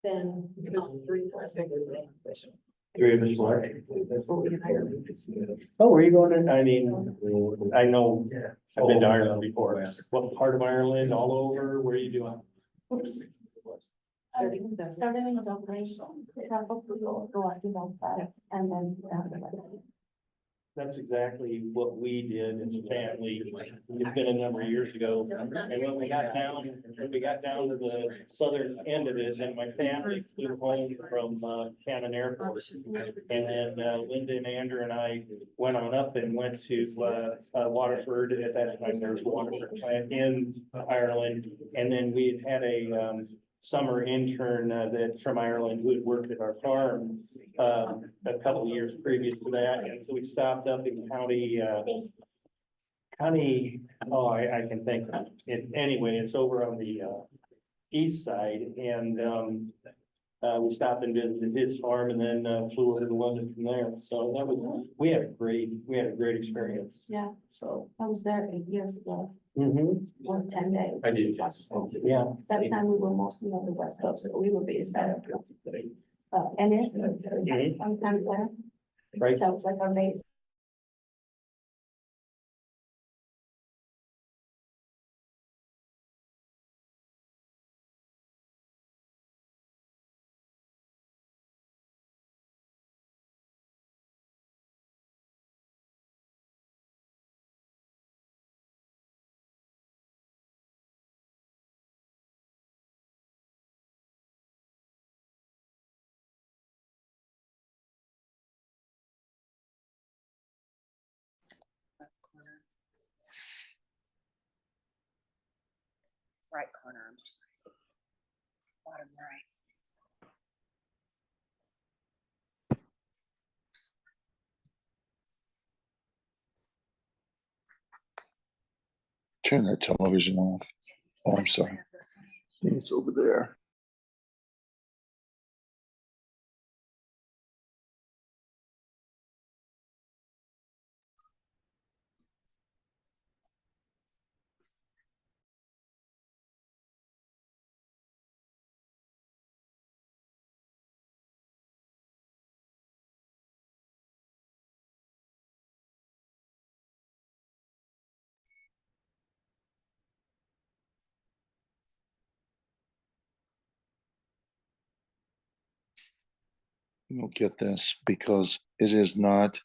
Then it was 3 Three of us were. So we hired. Oh, were you going to, I mean, I know, I've been to Ireland before. What part of Ireland, all over, where are you doing? Started in Dublin, probably go out to Belfast, and then. That's exactly what we did as a family. It's been a number of years ago. And when we got down to the southern end of it, and my family flew home from Cannon Airport. And then Linda and Andrew and I went on up and went to Waterford. At that time, there was a Waterford plant in Ireland. And then we had a summer intern that from Ireland who had worked at our farm a couple of years previous to that. And so we stopped up in county, oh, I can think of it. Anyway, it's over on the east side, and we stopped and visited his farm and then flew over to London from there. So that was, we had a great experience. Yeah, So. I was there 8 years ago, Mhm. 10 days. I did, yes. Yeah. That time we were mostly on the west coast, so we were based out of. Ennis, sometimes there. Right. That was like our base. Right corner, I'm sorry. Bottom right. Turn that television off. Oh, I'm sorry. It's over there. You don't get this because it is not.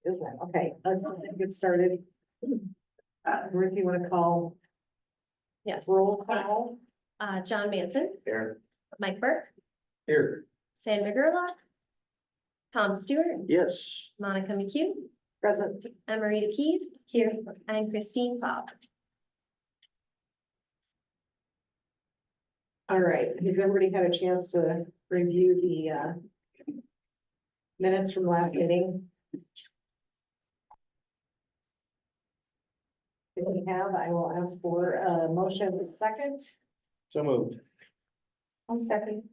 Isn't it? Okay, let's get started. Ruth, you want to call Yes, roll call? John Manson, Here. Mike Burke, Here. Sandra Gerlach, Tom Stewart, Yes. Monica McHugh, Present. Emerita Keys, here, and Christine Bob. All right, has everybody had a chance to review the minutes from last meeting? If we have, I will ask for a motion a second. So moved. I'll second.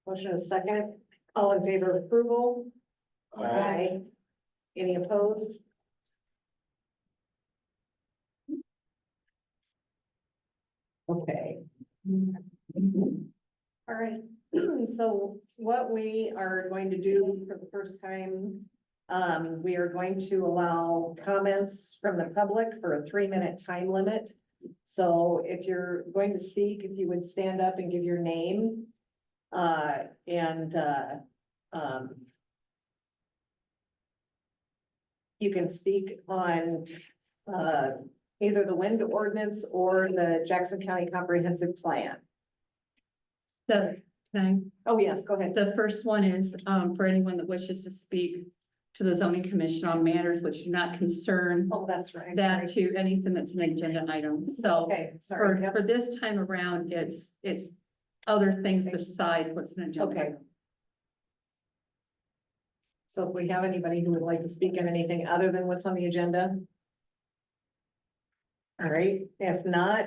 Motion a second. All in favor of approval? Aye. Any opposed? Okay. All right, so what we are going to do for the first time, we are going to allow comments from the public for a 3-minute time limit. So if you're going to speak, if you would stand up and give your name, you can speak on, either the wind ordinance or the Jackson County Comprehensive Plan. Oh, yes, go ahead. The first one is, for anyone that wishes to speak to the zoning commission on matters which do not concern Oh, that's right. that to anything that's an agenda item. So Okay, sorry. Yep. for this time around, it's other things besides what's an agenda. Okay. So if we have anybody who would like to speak on anything other than what's on the agenda? All right, if not.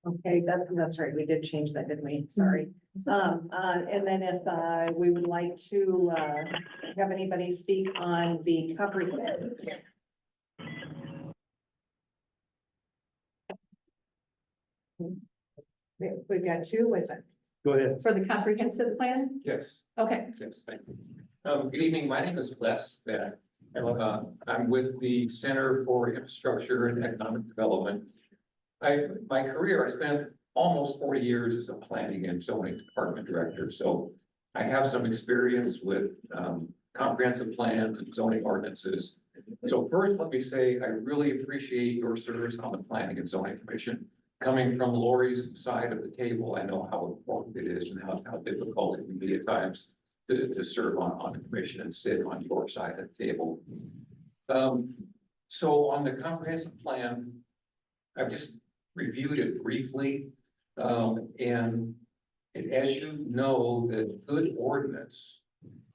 Okay, that's right, we did change that, didn't we? Sorry. And then if, we would like to, have anybody speak on the comprehensive. We've got two with it. Go ahead. For the comprehensive plan? Yes, Okay, yes, thank you. Good evening, my name is Les Bennett. I'm with the Center for Infrastructure and Economic Development. My career, I spent almost 40 years as a planning and zoning department director, so I have some experience with comprehensive plans and zoning ordinances. So first, let me say, I really appreciate your service on the Planning and Zoning Commission. Coming from Lori's side of the table, I know how important it is and how difficult it can be at times to serve on the commission and sit on your side of the table. So on the comprehensive plan, I've just reviewed it briefly. As you know, the good ordinance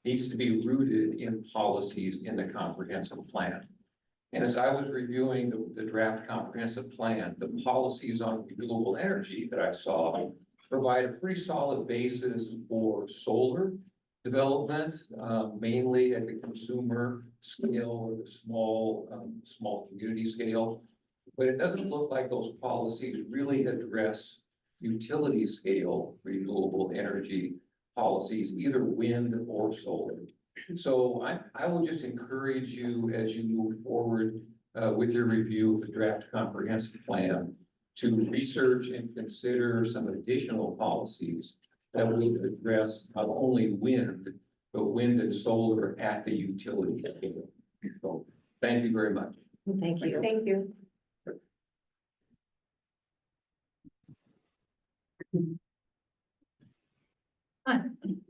needs to be rooted in policies in the comprehensive plan. And as I was reviewing the draft comprehensive plan, the policies on renewable energy that I saw provide a pretty solid basis for solar development, mainly at the consumer scale or the small community scale. But it doesn't look like those policies really address utility scale renewable energy policies, either wind or solar. So I will just encourage you as you move forward with your review of the draft comprehensive plan to research and consider some additional policies that will address not only wind, but wind and solar at the utility scale. So thank you very much. Thank you. Thank you. Hi,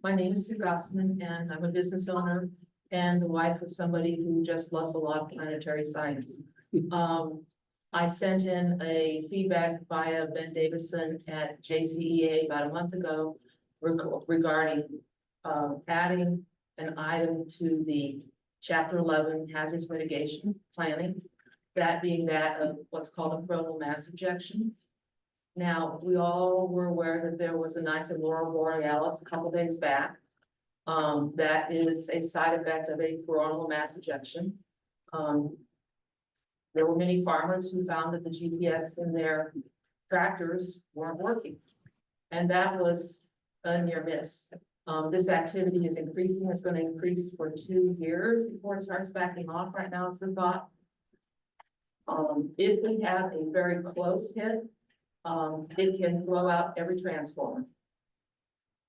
my name is Sue Gossman and I'm a business owner and the wife of somebody who just loves a lot of planetary science. I sent in a feedback via Ben Davison at JCEA about a month ago regarding adding an item to the Chapter 11 hazards mitigation planning, that being that of what's called a coronal mass ejection. Now, we all were aware that there was a nice aurora borealis a couple days back. That is a side effect of a coronal mass ejection. There were many farmers who found that the GPS in their tractors weren't working. And that was a near miss. This activity is increasing. It's going to increase for 2 years before it starts backing off. Right now, it's the thought. If we have a very close hit, it can blow out every transformer.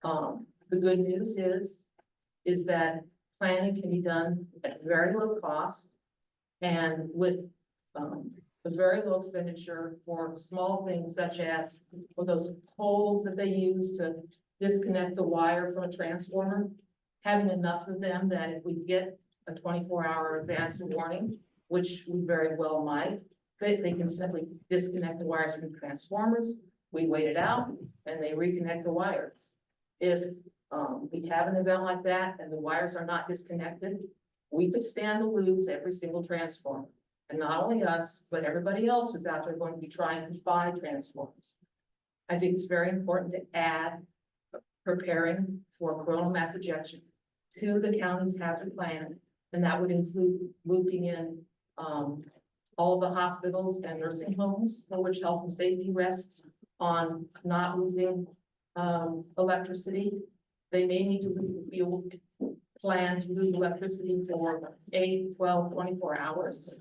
The good news is that planning can be done at very low cost and with a very low expenditure for small things such as those poles that they use to disconnect the wire from a transformer, having enough of them that if we get a 24-hour advance warning, which we very well might, they can simply disconnect the wires from transformers. We wait it out and they reconnect the wires. if, we have an event like that and the wires are not disconnected, we could stand to lose every single transformer. And not only us, but everybody else who's out there going to be trying to buy transformers. I think it's very important to add preparing for coronal mass ejection to the county's hazard plan. And that would include looping in, all the hospitals and nursing homes for which health and safety rests on not losing, electricity. They may need to be able to plan to lose electricity for 8, 12, 24 hours.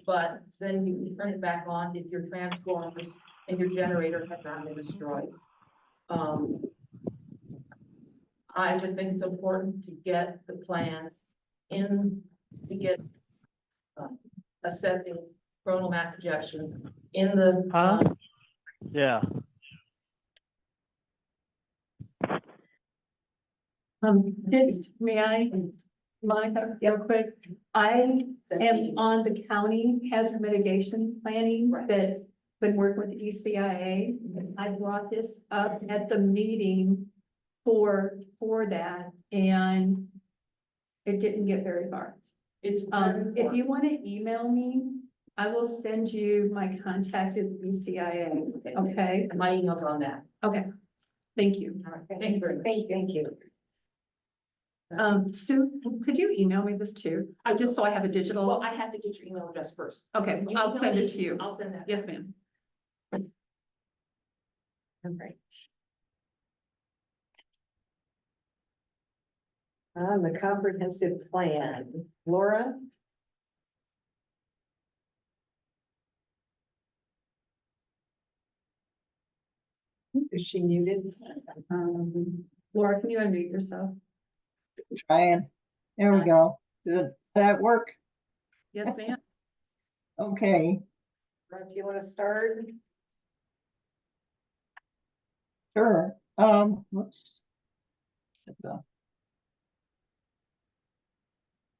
But then you can turn it back on if your transformers and your generator have not been destroyed. I just think it's important to get the plan in, to get assessing coronal mass ejection in the. Yeah. Just, may I, Monica, real quick? I am on the county hazard mitigation planning Right. that been working with the ECIA. I brought this up at the meeting for that, and it didn't get very far. It's. If you want to email me, I will send you my contact at ECIA, okay? My email's on that. Okay, thank you. All right, thank you very much. Thank you. Sue, could you email me this too? Just so I have a digital. Well, I have to get your email address first. Okay, You I'll email send me, it to you. I'll send that. Yes, ma'am. All right. On the comprehensive plan, Laura? Is she muted? Laura, can you unmute yourself? Trying. There we go. Did that work? Yes, ma'am. Okay, Laura, do you want to start? sure. Whoops. Get the-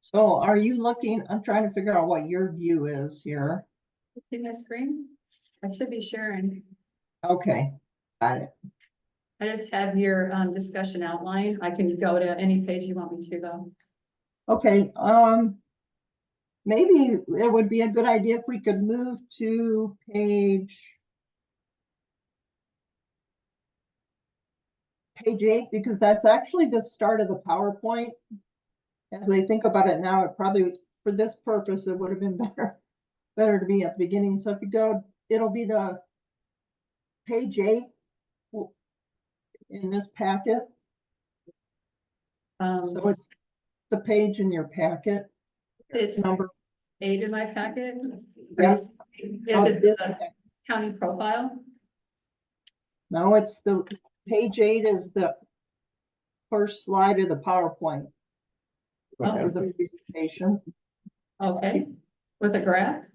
So are you looking, I'm trying to figure out what your view is here. See my screen? I should be sharing. Okay, got it. I just have your discussion outline. I can go to any page you want me to though. Okay, maybe it would be a good idea if we could move to page 8, because that's actually the start of the PowerPoint. As we think about it now, it probably, for this purpose, it would have been better to be at the beginning. So if you go, it'll be the page 8 in this packet. So it's the page in your packet, It's number. 8 in my packet. Yes. Is of it this the packet. county profile? No, it's the page 8 is the first slide of the PowerPoint of the presentation. Okay, with a graph?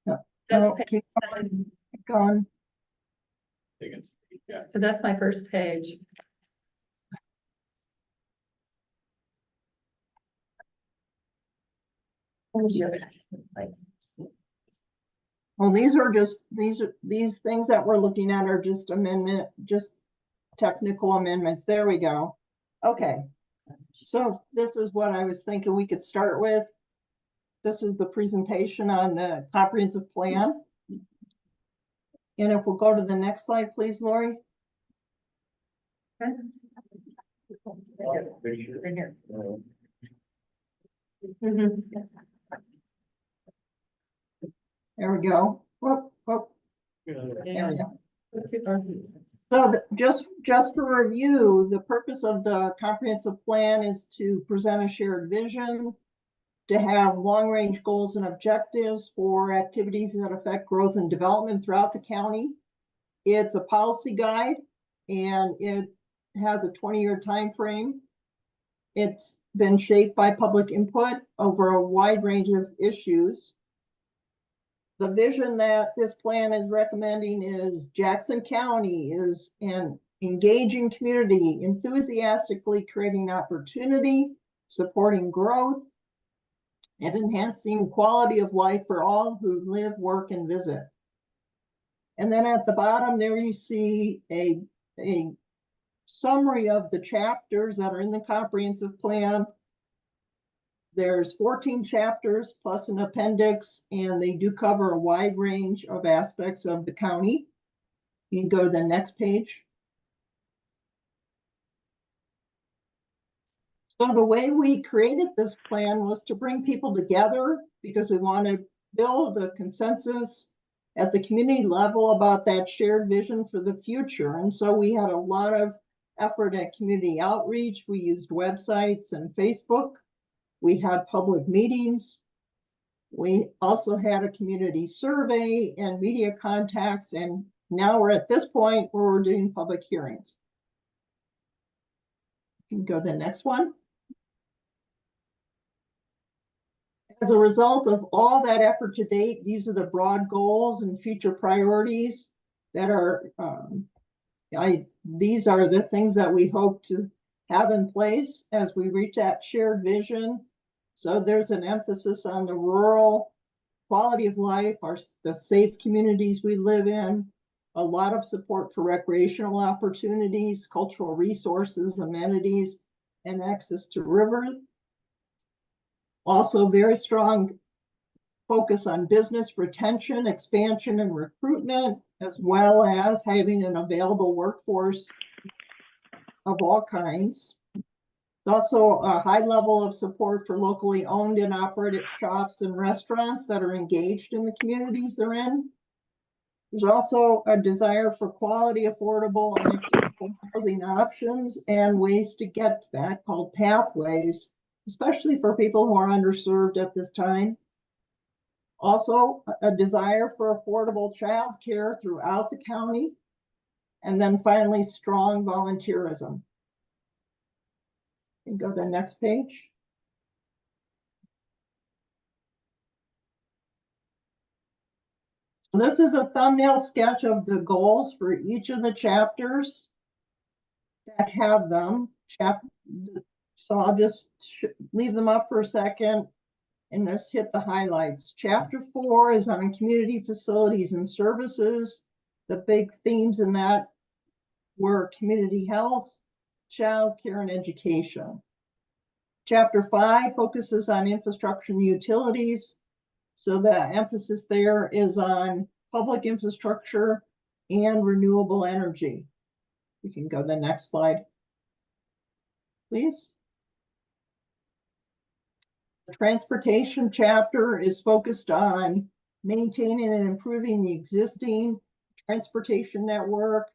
Yeah. That's No, page keep 7. going. So that's my first page. Well, these are just, these things that we're looking at are just just technical amendments. There we go. Okay. So this is what I was thinking we could start with. This is the presentation on the comprehensive plan. And if we'll go to the next slide, please, Lori. Right here. There we go. Whoop, whoop. There we go. So just for review, the purpose of the comprehensive plan is to present a shared vision, to have long-range goals and objectives for activities that affect growth and development throughout the county. It's a policy guide and it has a 20-year time frame. It's been shaped by public input over a wide range of issues. The vision that this plan is recommending is Jackson County is an engaging community, enthusiastically creating opportunity, supporting growth, and enhancing quality of life for all who live, work, and visit. And then at the bottom there you see a summary of the chapters that are in the comprehensive plan. There's 14 chapters plus an appendix, and they do cover a wide range of aspects of the county. You can go to the next page. So the way we created this plan was to bring people together because we want to build a consensus at the community level about that shared vision for the future. And so we had a lot of effort at community outreach. We used websites and Facebook. We had public meetings. We also had a community survey and media contacts. And now we're at this point where we're doing public hearings. You can go to the next one. As a result of all that effort to date, these are the broad goals and future priorities that are, these are the things that we hope to have in place as we reach that shared vision. So there's an emphasis on the rural quality of life, the safe communities we live in, a lot of support for recreational opportunities, cultural resources, amenities, and access to rivers. Also, very strong focus on business retention, expansion, and recruitment, as well as having an available workforce of all kinds. Also, a high level of support for locally owned and operated shops and restaurants that are engaged in the communities they're in. There's also a desire for quality, affordable, and accessible housing options and ways to get to that called pathways, especially for people who are underserved at this time. Also, a desire for affordable childcare throughout the county. And then finally, strong volunteerism. You can go to the next page. This is a thumbnail sketch of the goals for each of the chapters that have them. So I'll just leave them up for a second and just hit the highlights. Chapter 4 is on community facilities and services. The big themes in that were community health, childcare, and education. Chapter 5 focuses on infrastructure and utilities. So the emphasis there is on public infrastructure and renewable energy. We can go to the next slide, please. The transportation chapter is focused on maintaining and improving the existing transportation network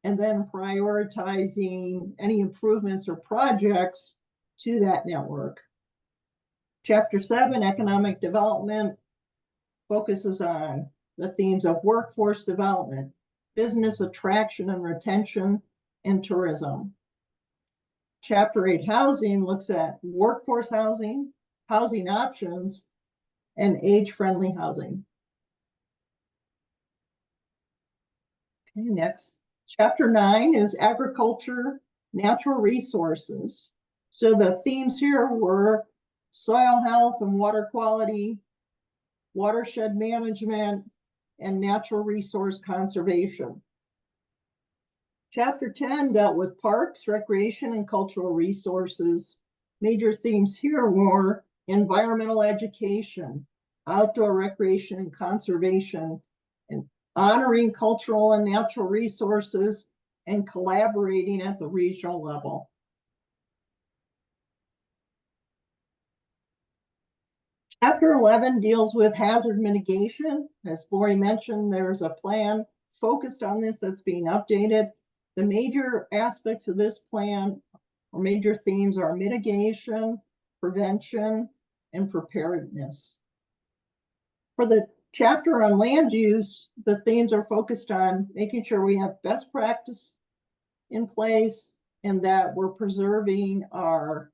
and then prioritizing any improvements or projects to that network. Chapter 7, economic development, focuses on the themes of workforce development, business attraction and retention, and tourism. Chapter 8, housing, looks at workforce housing, housing options, and age-friendly housing. Okay, next. Chapter 9 is agriculture, natural resources. So the themes here were soil health and water quality, watershed management, and natural resource conservation. Chapter 10 dealt with parks, recreation, and cultural resources. Major themes here were environmental education, outdoor recreation and conservation, and honoring cultural and natural resources, and collaborating at the regional level. Chapter 11 deals with hazard mitigation. As Lori mentioned, there's a plan focused on this that's being updated. The major aspects of this plan or major themes are mitigation, prevention, and preparedness. For the chapter on land use, the themes are focused on making sure we have best practice in place and that we're preserving our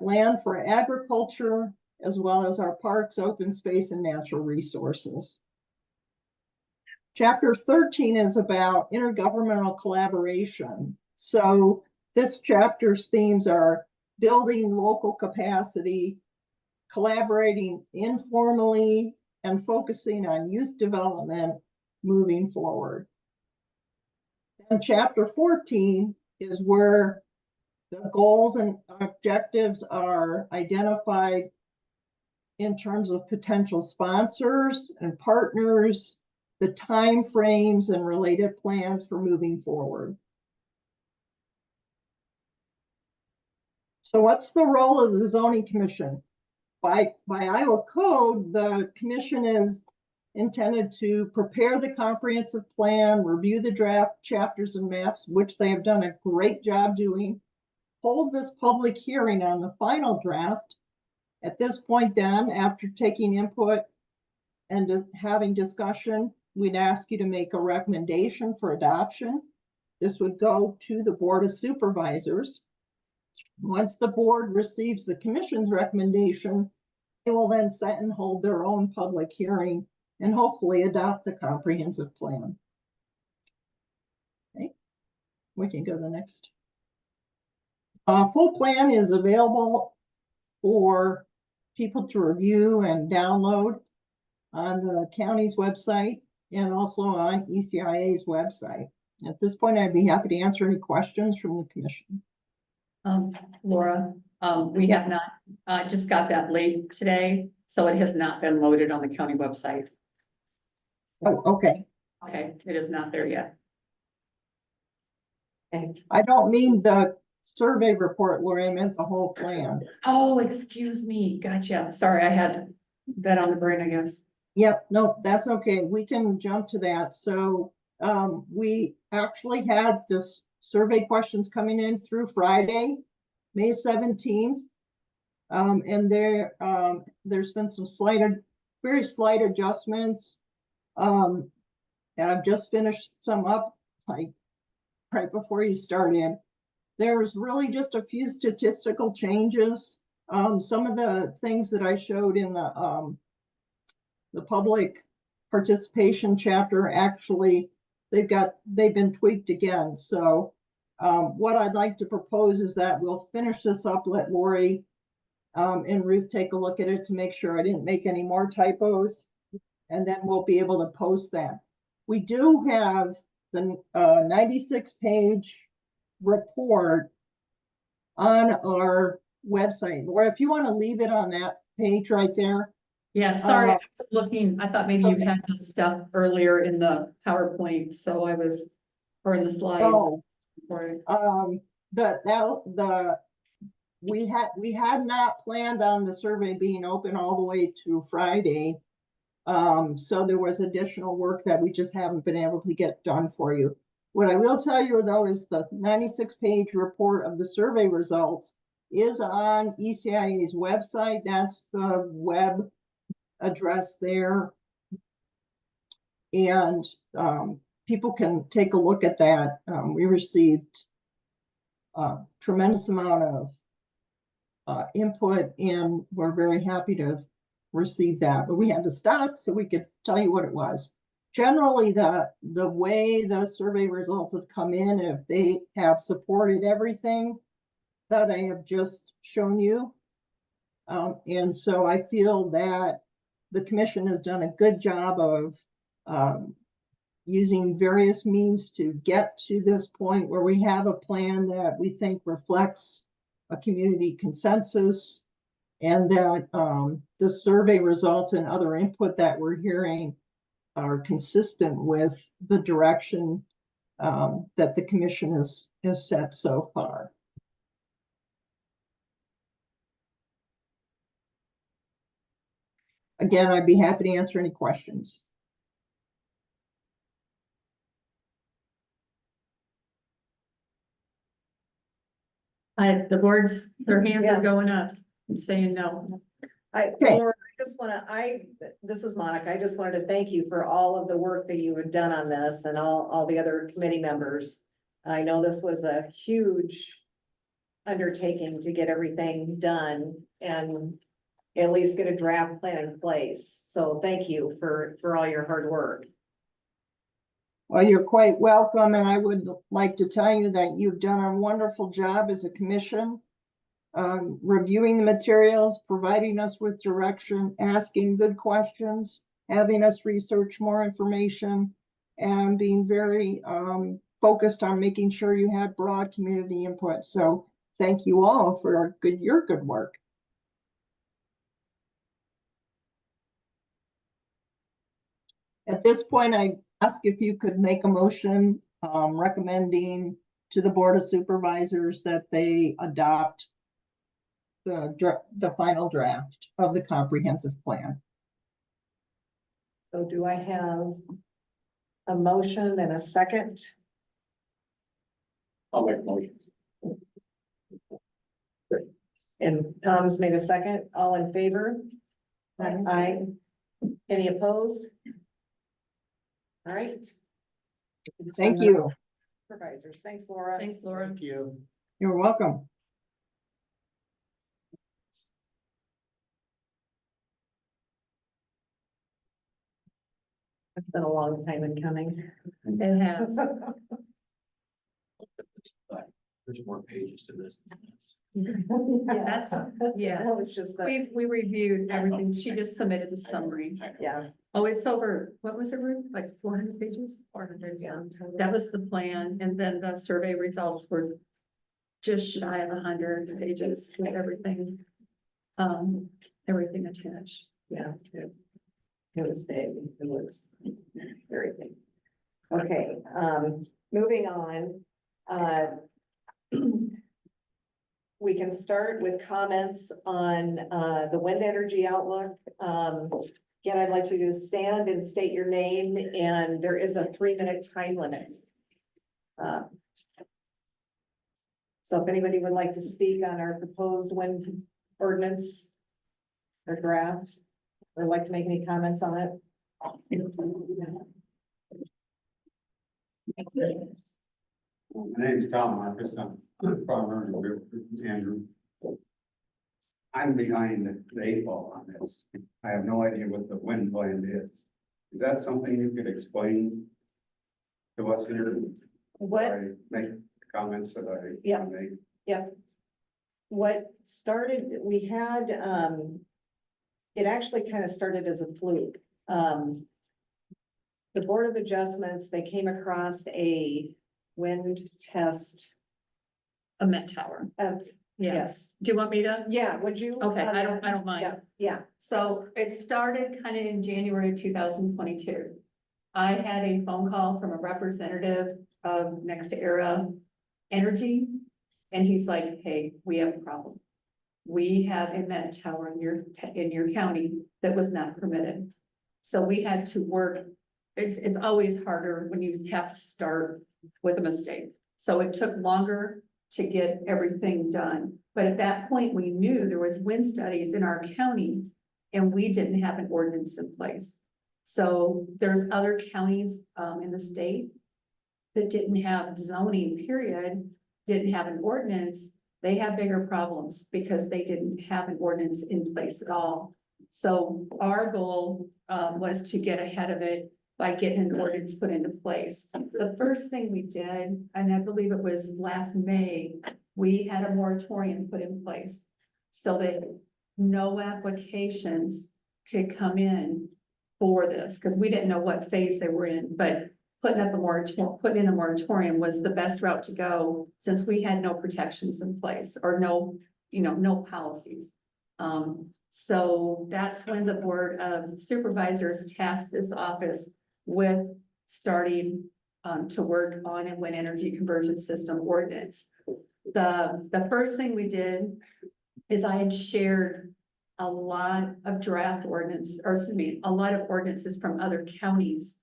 land for agriculture, as well as our parks, open space, and natural resources. Chapter 13 is about intergovernmental collaboration. So this chapter's themes are building local capacity, collaborating informally, and focusing on youth development moving forward. And chapter 14 is where the goals and objectives are identified in terms of potential sponsors and partners, the timeframes and related plans for moving forward. So what's the role of the zoning commission? By Iowa code, the commission is intended to prepare the comprehensive plan, review the draft chapters and maps, which they have done a great job doing, hold this public hearing on the final draft. At this point then, after taking input and having discussion, we'd ask you to make a recommendation for adoption. This would go to the Board of Supervisors. Once the board receives the commission's recommendation, they will then set and hold their own public hearing and hopefully adopt the comprehensive plan. Okay, we can go to the next. Full plan is available for people to review and download on the county's website and also on ECIA's website. At this point, I'd be happy to answer any questions from the commission. Laura, we have not, just got that late today, so it has not been loaded on the county website. Oh, okay. Okay, it is not there yet. I don't mean the survey report, Laura, I meant the whole plan. Oh, excuse me. Gotcha. Sorry, I had that on the brain, I guess. Yep, no, that's okay. We can jump to that. So we actually had this survey questions coming in through Friday, May 17th. And there's been some very slight adjustments. I've just finished some up like right before you started. There's really just a few statistical changes. Some of the things that I showed in the public participation chapter, actually, they've been tweaked again. So what I'd like to propose is that we'll finish this up, let Lori and Ruth take a look at it to make sure I didn't make any more typos, and then we'll be able to post that. We do have the 96-page report on our website. Or if you want to leave it on that page right there. Yeah, sorry, I was looking, I thought maybe you had this stuff earlier in the PowerPoint, so I was, or in the slides. Oh, Or- we had not planned on the survey being open all the way to Friday. So there was additional work that we just haven't been able to get done for you. What I will tell you though is the 96-page report of the survey results is on ECIA's website. That's the web address there. And people can take a look at that. We received a tremendous amount of input, and we're very happy to receive that. But we had to stop so we could tell you what it was. Generally, the way the survey results have come in, if they have supported everything that I have just shown you. And so I feel that the commission has done a good job of using various means to get to this point where we have a plan that we think reflects a community consensus, and that the survey results and other input that we're hearing are consistent with the direction that the commission has set so far. Again, I'd be happy to answer any questions. The boards, their hands Yeah. are going up and saying no. Okay. Laura, this is Monica. I just wanted to thank you for all of the work that you have done on this and all the other committee members. I know this was a huge undertaking to get everything done and at least get a draft plan in place. So thank you for all your hard work. Well, you're quite welcome, and I would like to tell you that you've done a wonderful job as a commission, reviewing the materials, providing us with direction, asking good questions, having us research more information, and being very focused on making sure you had broad community input. So thank you all for your good work. At this point, I ask if you could make a motion recommending to the Board of Supervisors that they adopt the final draft of the comprehensive plan. So do I have a motion and a second? I'll make motions. And Tom's made a second. All in favor? Aye. Any opposed? All right. Thank you. Supervisors, thanks, Laura. Thanks, Laura. Thank you. You're welcome. It's been a long time in coming. It has. There's more pages to this than this. That's, yeah. That was just the, We reviewed everything. She just submitted the summary. yeah, Oh, it's over, what was it, Ruth? Like 400 pages? 400, Yeah. That was the plan, and then the survey results were just shy of 100 pages with everything. Everything attached. yeah. It was big. It was very big. Okay, moving on. We can start with comments on the wind energy outlook. Again, I'd like you to stand and state your name, and there is a 3-minute time limit. So if anybody would like to speak on our proposed wind ordinance or draft, or like to make any comments on it. My name is Tom Marcus. I'm a farmer in River Andrew. I'm behind the 8 ball on this. I have no idea what the wind blend is. Is that something you could explain to us here? What? I make the comments that I Yeah. make. Yep. What started, we had, it actually kind of started as a fluke. The Board of Adjustments, they came across a wind test. A Met Tower. Yeah. Yes, Do you want me to? yeah, would you? Okay, I don't mind. Yeah, yeah, So it started kind of in January 2022. I had a phone call from a representative of Next Era Energy. And he's like, hey, we have a problem. We have a Met Tower in your county that was not permitted. So we had to work, it's always harder when you have to start with a mistake. So it took longer to get everything done. But at that point, we knew there was wind studies in our county and we didn't have an ordinance in place. So there's other counties in the state that didn't have zoning period, didn't have an ordinance. They have bigger problems because they didn't have an ordinance in place at all. So our goal was to get ahead of it by getting an ordinance put into place. The first thing we did, and I believe it was last May, we had a moratorium put in place so that no applications could come in for this, because we didn't know what phase they were in, but putting in a moratorium was the best route to go since we had no protections in place or no policies. So that's when the Board of Supervisors tasked this office with starting to work on a wind energy conversion system ordinance. The first thing we did is I had shared a lot of draft ordinance, or excuse me, a lot of ordinances from other counties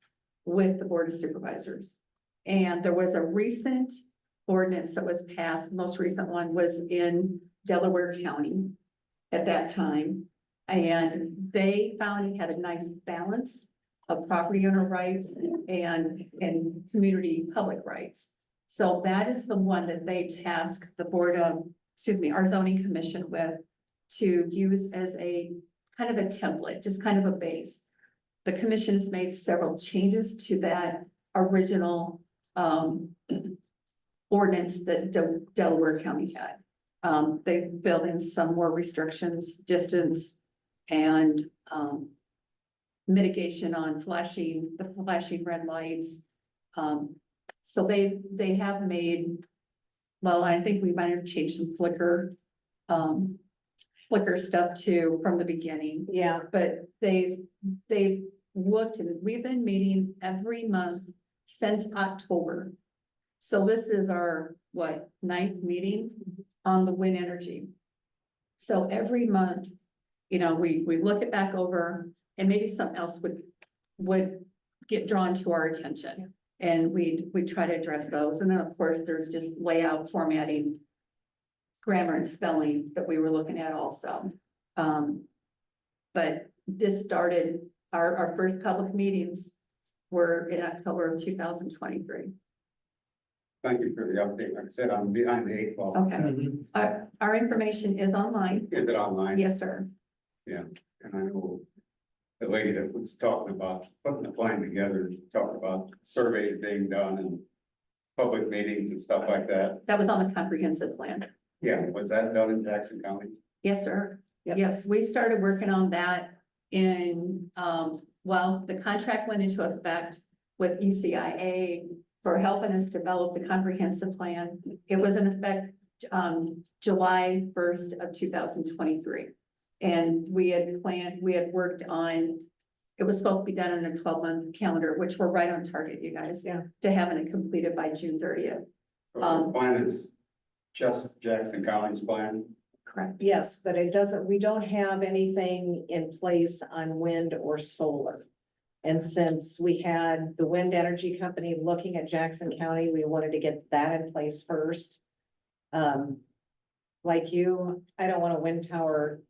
with the Board of Supervisors. And there was a recent ordinance that was passed. The most recent one was in Delaware County at that time. And they found it had a nice balance of property owner rights and community public rights. So that is the one that they task the our zoning commission with to use as a kind of a template, just kind of a base. The commission has made several changes to that original ordinance that Delaware County had. They've built in some more restrictions, distance, and mitigation on the flashing red lights. So they have made, well, I think we might have changed some Flickr stuff too from the beginning. Yeah, But they've looked and we've been meeting every month since October. So this is our, what, 9th meeting on the wind energy. So every month, you know, we look it back over and maybe something else would get drawn to our attention. And we try to address those. And then, of course, there's just layout, formatting, grammar and spelling that we were looking at also. But this started, our first public meetings were in October of 2023. Thank you for the update. Like I said, I'm behind the 8 ball. Okay. Our information is online. Is it online? Yes, sir. And I know the lady that was talking about putting the plan together, talked about surveys being done and public meetings and stuff like that. That was on the comprehensive plan. Yeah, was that done in Jackson County? Yes, sir. Yep. Yes, we started working on that in, well, the contract went into effect with ECIA for helping us develop the comprehensive plan. It was in effect, July 1st of 2023. And we had worked on, it was supposed to be done on a 12-month calendar, which we're right on target, you guys. Yeah. To having it completed by June 30th. So the plan is just Jackson County's plan? Correct. yes, but it doesn't, we don't have anything in place on wind or solar. And since we had the wind energy company looking at Jackson County, we wanted to get that in place first. Like you, I don't want a wind tower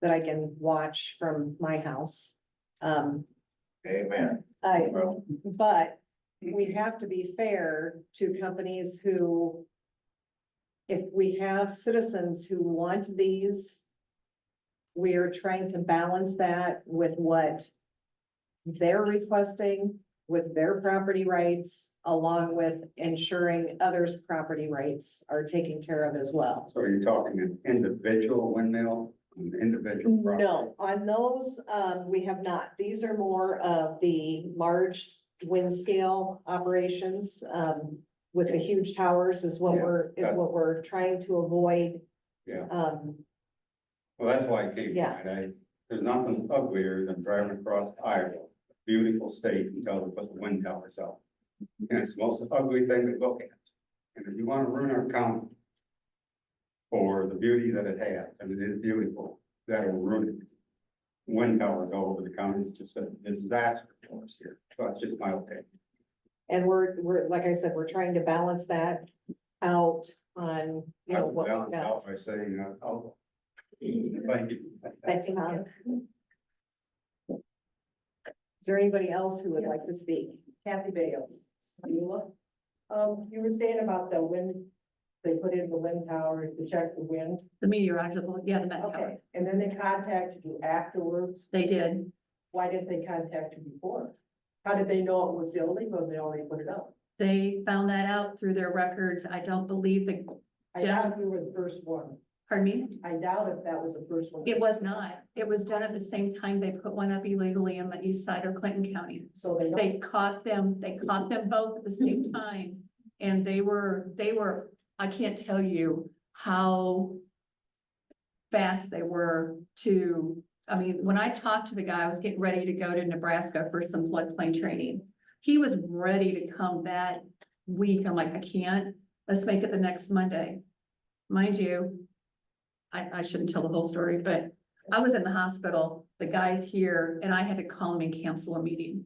that I can watch from my house. Amen. But we have to be fair to companies who, if we have citizens who want these, we are trying to balance that with what they're requesting with their property rights, along with ensuring others' property rights are taken care of as well. So you're talking an individual windmill, an individual property? No, on those, we have not. These are more of the large wind scale operations, with the huge towers is what Yeah, we're trying to avoid. Yeah. Well, that's why I came Yeah. tonight. There's nothing uglier than driving across Iowa, beautiful state, until they put the wind towers up. And it's the most ugly thing to look at. And if you want to ruin our county for the beauty that it has, and it is beautiful, that'll ruin it. Wind towers all over the county is just a disaster for us here. So that's just my opinion. And we're, like I said, we're trying to balance that out on, you know, what Balance we've out got. by saying, oh, thank you. Thanks, Tom. Is there anybody else who would like to speak? Kathy Bales. You were saying about the wind, they put in the wind tower to check the wind. The meteorological, yeah, the Met Tower. Okay, and then they contacted you afterwards. They did. Why didn't they contact you before? How did they know it was illegal and they already put it up? They found that out through their records. I don't believe I doubt if you were the first one. pardon me? I doubt if that was the first one. It was not. It was done at the same time they put one up illegally on the east side of Clinton County. So they don't. They caught them both at the same time. And they were, I can't tell you how fast they were to, I mean, when I talked to the guy, I was getting ready to go to Nebraska for some floodplain training. He was ready to come that week. I'm like, I can't, let's make it the next Monday. Mind you, I shouldn't tell the whole story, but I was in the hospital, the guy's here, and I had to call him and cancel a meeting.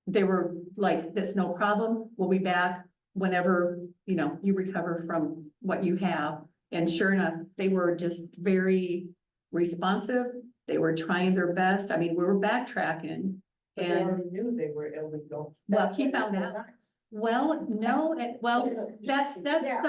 They were like, that's no problem, we'll be back whenever, you know, you recover from what you have. And sure enough, they were just very responsive, they were trying their best, I mean, we were backtracking. They And, already knew they were illegal. well, he found out. Well, no, that's, Yeah.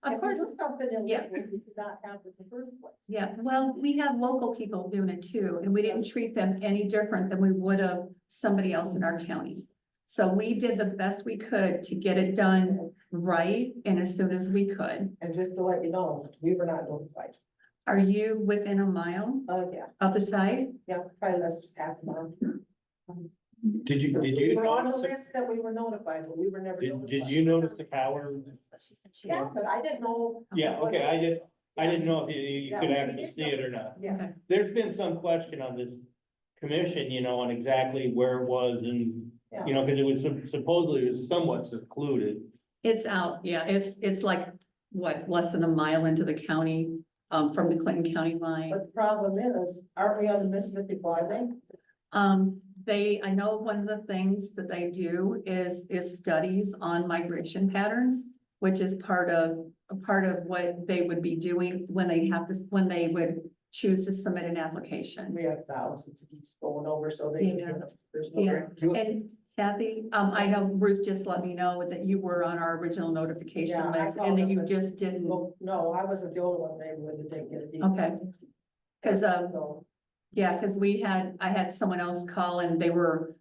of course, Something Yeah. illegal, you did not have in the first place. yeah, well, we have local people doing it too, and we didn't treat them any different than we would have somebody else in our county. So we did the best we could to get it done right and as soon as we could. And just to let you know, we were not notified. Are you within a mile Oh, yeah, of the site? yeah, probably less than half a mile. Did you, We were on the list that we were notified, but we were never did notified. you notice the tower? Yeah, but I didn't know. Yeah, okay, I didn't know if you Yeah, could we actually did see it or not. Yeah. There's been some question on this commission, you know, on exactly where it was and, you know, because it was supposedly it was somewhat secluded. It's out, yeah, it's like, what, less than a mile into the county, from the Clinton County line. But the problem is, aren't we on the Mississippi Flyway? I know one of the things that they do is studies on migration patterns, which is a part of what they would be doing when they have this, when they would choose to submit an application. We have thousands of geese going over, so they. Yeah. There's no. Yeah, and Kathy, I know Ruth just let me know that you were on our original notification Yeah, I list saw and that that, you but- just didn't, Well, no, I wasn't the only one there when they didn't get a deed. okay. Cause, So, yeah, cause I had someone else call and they were,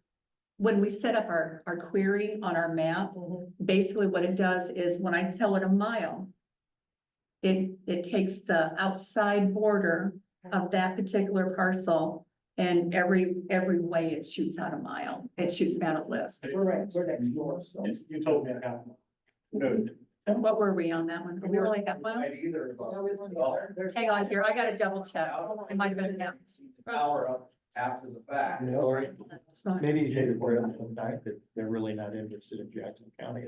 when we set up our query on our map, basically what it does is when I tell it a mile, it takes the outside border of that particular parcel and every way it shoots out a mile, it shoots out a list. we're next door, so. You told me a half. No. What were we on that one? Are we only half mile? Either. There's- Hang on here, I gotta double check. It might have been half. Power up after the fact. Or It's not- maybe you should report on the fact that they're really not interested in Jackson County.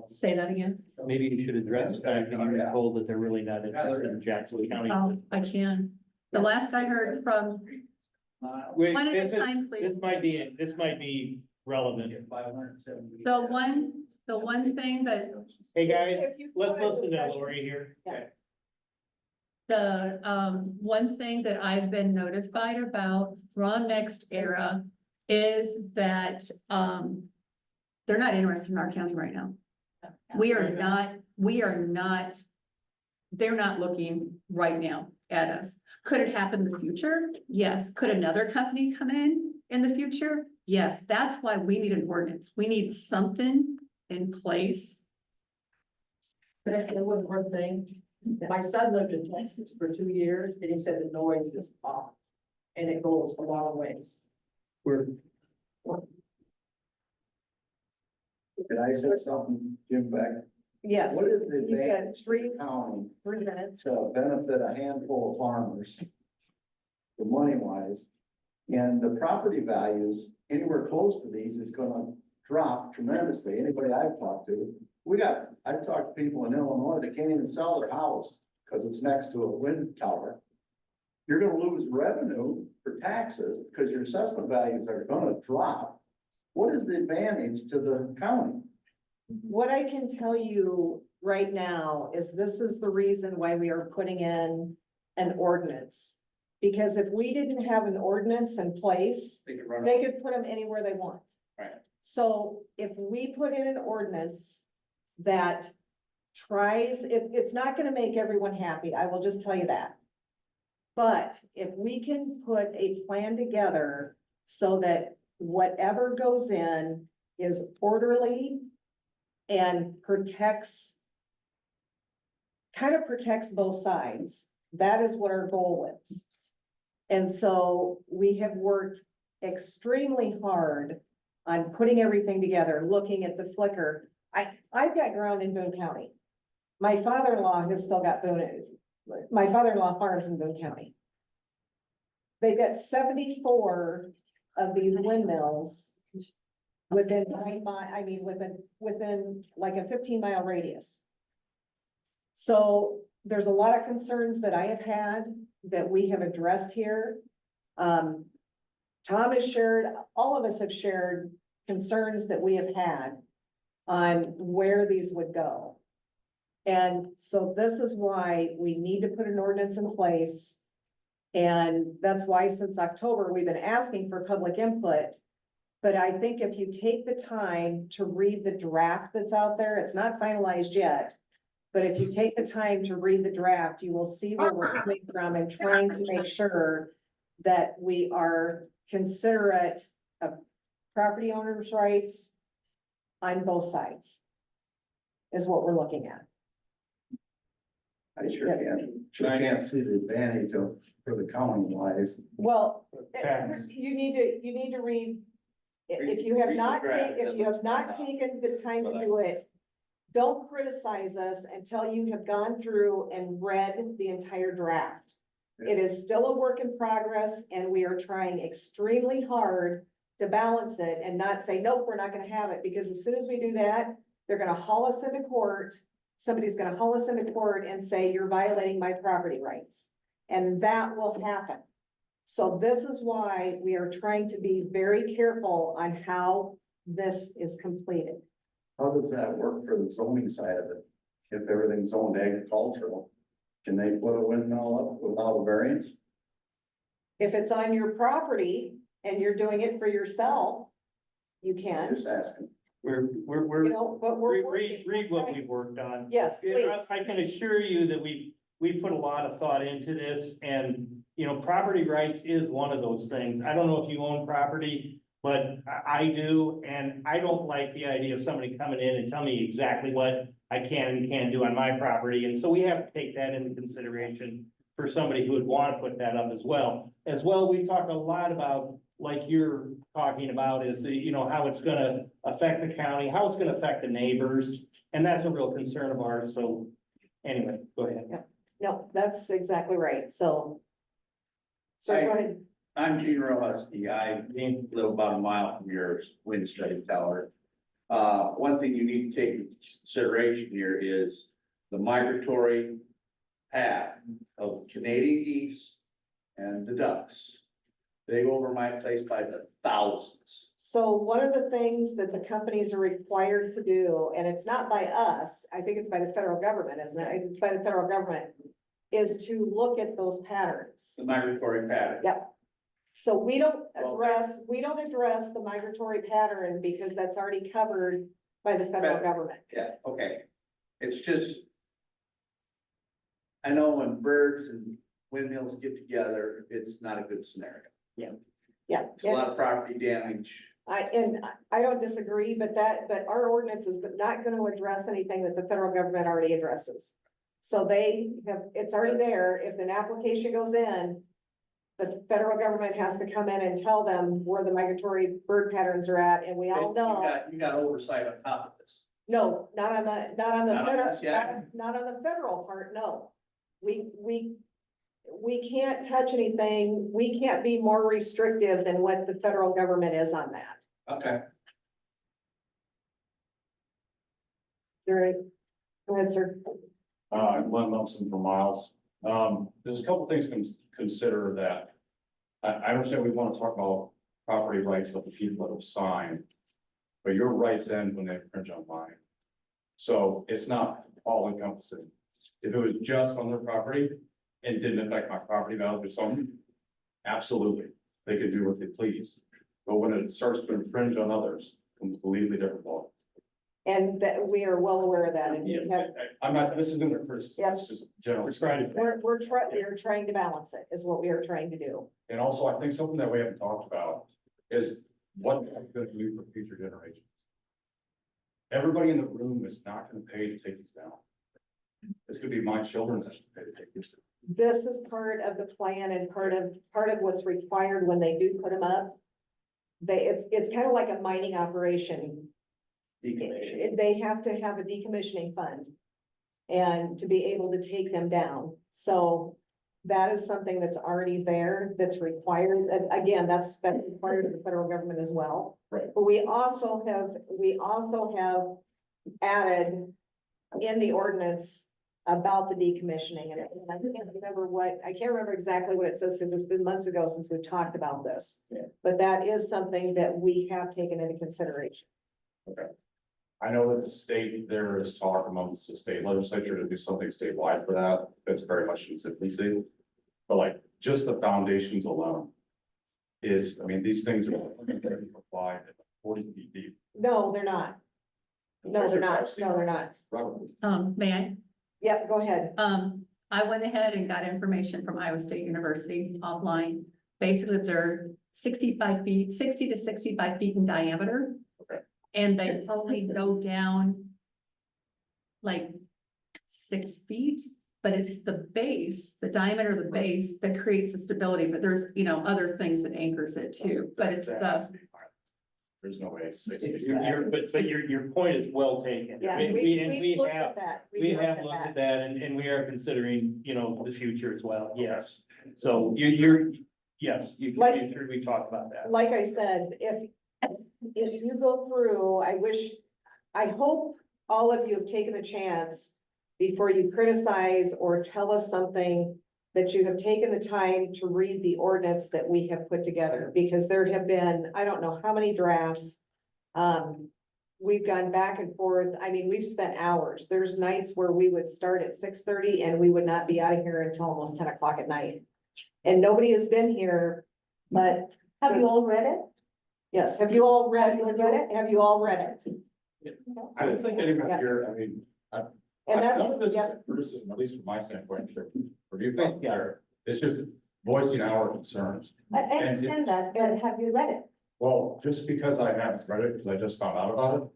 Say that again. Maybe you should address the fact that you were told that they're really not interested in Jackson County. Oh, I can. The last I heard from, Wait, one at a this time, please. this might be relevant. The one thing that Hey, guys, If you let's go into listen to session- Lori here. The, one thing that I've been notified about from Next Era is that, they're not interested in our county right now. We are not, they're not looking right now at us. Could it happen in the future? Yes. Could another company come in the future? Yes. That's why we need an ordinance. We need something in place. But I said one thing, my son lived in Texas for 2 years, and he said the noise is off. And it goes a long ways. We're, Can I say something, Jim Beck? Yes, What is the you've advantage got to the county 3 minutes. to benefit a handful of farmers? The money wise, and the property values anywhere close to these is gonna drop tremendously. Anybody I've talked to, I've talked to people in Illinois that can't even sell their house because it's next to a wind tower. You're gonna lose revenue for taxes because your assessment values are gonna drop. What is the advantage to the county? What I can tell you right now is this is the reason why we are putting in an ordinance. Because if we didn't have an ordinance in place, they could run. they could put them anywhere they want. Right. So if we put in an ordinance that tries, it's not gonna make everyone happy, I will just tell you that. But if we can put a plan together so that whatever goes in is orderly and protects, kind of protects both sides, that is what our goal is. And so we have worked extremely hard on putting everything together, looking at the flicker. I've got ground in Boone County. My father-in-law has still got my father-in-law farms in Boone County. They've got 74 of these windmills within 9 mile, I mean, within like a 15-mile radius. So there's a lot of concerns that I have had that we have addressed here. Tom has shared, all of us have shared concerns that we have had on where these would go. And so this is why we need to put an ordinance in place. And that's why since October, we've been asking for public input. But I think if you take the time to read the draft that's out there, it's not finalized yet. But if you take the time to read the draft, you will see where we're coming from and trying to make sure that we are considerate of property owners' rights on both sides, is what we're looking at. I sure can't see the advantage of, for the county wise. Well, Tax. you need to read If you have not, if you have not taken the time to do it, don't criticize us until you have gone through and read the entire draft. It is still a work in progress and we are trying extremely hard to balance it and not say, nope, we're not gonna have it, because as soon as we do that, they're gonna haul us into court. Somebody's gonna haul us into court and say, you're violating my property rights. And that will happen. So this is why we are trying to be very careful on how this is completed. How does that work for the zoning side of it? If everything's zoned agricultural, can they put a windmill up without a variance? If it's on your property and you're doing it for yourself, you can, Just asking. We're, you know, but we're. read what we've worked on. Yes, please. I can assure you that we put a lot of thought into this and, you know, property rights is one of those things. I don't know if you own property, but I do, and I don't like the idea of somebody coming in and telling me exactly what I can and can't do on my property. And so we have to take that into consideration for somebody who would want to put that up as well. As well, we've talked a lot about, like you're talking about, is, you know, how it's gonna affect the county, how it's gonna affect the neighbors. And that's a real concern of ours. So anyway, go ahead. No, that's exactly right. So. So go ahead. I'm Gene Rohusky. I live about a mile from your wind study tower. One thing you need to take into consideration here is the migratory path of Canadian geese and the ducks. They go over my place by the thousands. So one of the things that the companies are required to do, and it's not by us, I think it's by the federal government, isn't it? It's by the federal government, is to look at those patterns. The migratory pattern. Yep. So we don't address the migratory pattern because that's already covered by the federal government. Yeah, okay. It's just, I know when birds and windmills get together, it's not a good scenario. Yeah. It's a lot of property damage. I don't disagree, but our ordinance is not going to address anything that the federal government already addresses. So it's already there. If an application goes in, the federal government has to come in and tell them where the migratory bird patterns are at, and we all know. You got oversight on top of this. No, not on the Not on federal, this yet? not on the federal part, no. We can't touch anything. We can't be more restrictive than what the federal government is on that. Okay. Is there go ahead, sir. I'm Glenn Lumsden from Miles. There's a couple things to consider that. I understand we want to talk about property rights of the people that have signed, but your rights end when they infringe on mine. So it's not all encompassing. If it was just on their property and didn't affect my property value or something, absolutely, they could do what they please. But when it starts to infringe on others, completely different law. And that we are well aware of that, and we have, I'm not, this isn't a criticism, Yep. it's just general. we are trying to balance it, is what we are trying to do. And also, I think something that we haven't talked about is what that's gonna do for future generations. Everybody in the room is not gonna pay to take these down. It's gonna be my children that should pay to take these down. This is part of the plan and part of what's required when they do put them up. It's kind of like a mining operation. They have to have a decommissioning fund and to be able to take them down. So that is something that's already there, that's required. And again, that's required of the federal government as well. Right. But we also have added in the ordinance about the decommissioning. And I can't remember exactly what it says because it's been months ago since we've talked about this. Yeah. But that is something that we have taken into consideration. Okay. I know that the state, there is talk amongst the state legislature to do something statewide for that. It's very much in its infancy. But like, just the foundations alone is, I mean, these things are applied at 40 feet deep. No, they're not. No, they're not. No, they're not. Probably. May I? Yep, go ahead. I went ahead and got information from Iowa State University offline. Basically, they're 65 feet, 60 to 65 feet in diameter. Okay. And they only go down like 6 feet, but it's the base, the diameter of the base that creates the stability, but there's, you know, other things that anchors it too, but it's the, there's no way 60. But your point is well taken. Yeah, And we we looked have, at that. we have looked at that and we are considering, you know, the future as well, yes. So yes, we talked about that. Like I said, if you go through, I hope all of you have taken the chance before you criticize or tell us something, that you have taken the time to read the ordinance that we have put together, because there have been, I don't know how many drafts. We've gone back and forth. I mean, we've spent hours. There's nights where we would start at 6:30 and we would not be out of here until almost 10 o'clock at night. And nobody has been here, but Have you all read it? yes, have you all read it? Have you all read it? I don't think anyone here, I mean, And none that's, of this is yeah, criticism, at least from my standpoint, for you, there. It's just voicing our concerns. I understand that, but have you read it? Well, just because I haven't read it, because I just found out about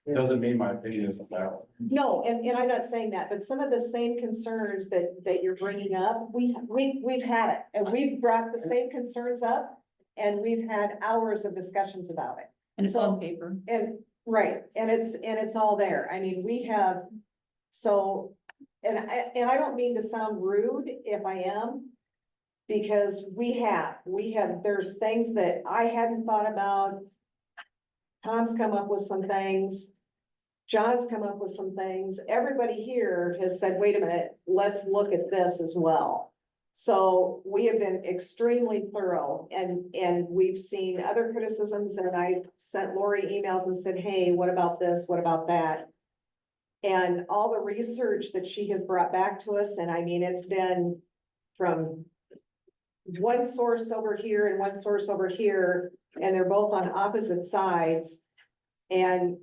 it, doesn't mean my opinion isn't valid. no, and I'm not saying that, but some of the same concerns that you're bringing up, we've had it. And we've brought the same concerns up, and we've had hours of discussions about it. And it's on paper. And, right, and it's all there. I mean, we have, so, and I don't mean to sound rude if I am, because we have, there's things that I hadn't thought about. Tom's come up with some things. John's come up with some things. Everybody here has said, wait a minute, let's look at this as well. So we have been extremely thorough, and we've seen other criticisms, and I sent Lori emails and said, hey, what about this? What about that? And all the research that she has brought back to us, and I mean, it's been from one source over here and one source over here, and they're both on opposite sides. And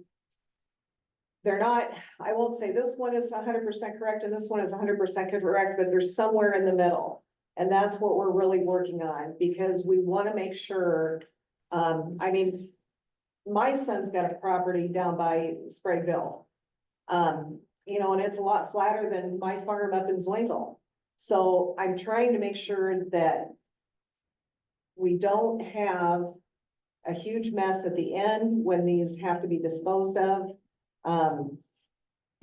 they're not, I won't say this one is 100% correct and this one is 100% correct, but there's somewhere in the middle. And that's what we're really working on, because we want to make sure, I mean, my son's got a property down by Spragueville. You know, and it's a lot flatter than my farm up in Zwingle. So I'm trying to make sure that we don't have a huge mess at the end when these have to be disposed of.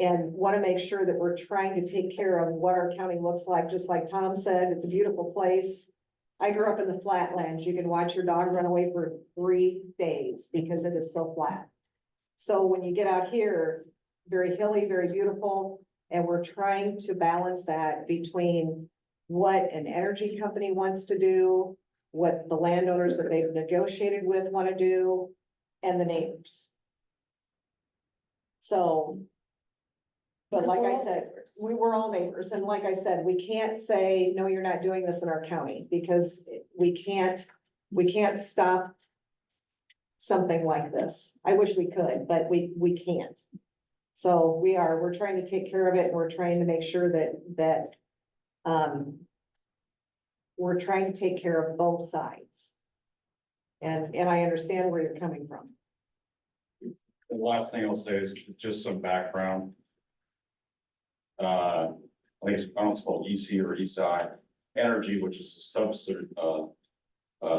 And want to make sure that we're trying to take care of what our county looks like. Just like Tom said, it's a beautiful place. I grew up in the flatlands. You can watch your dog run away for 3 days because it is so flat. So when you get out here, very hilly, very beautiful, and we're trying to balance that between what an energy company wants to do, what the landowners that they've negotiated with want to do, and the neighbors. So, but like I said, we were all neighbors, and like I said, we can't say, no, you're not doing this in our county, because we can't stop something like this. I wish we could, but we can't. So we're trying to take care of it, and we're trying to make sure that we're trying to take care of both sides. And I understand where you're coming from. The last thing I'll say is just some background. I think I don't know, it's called EC or ESI Energy, which is a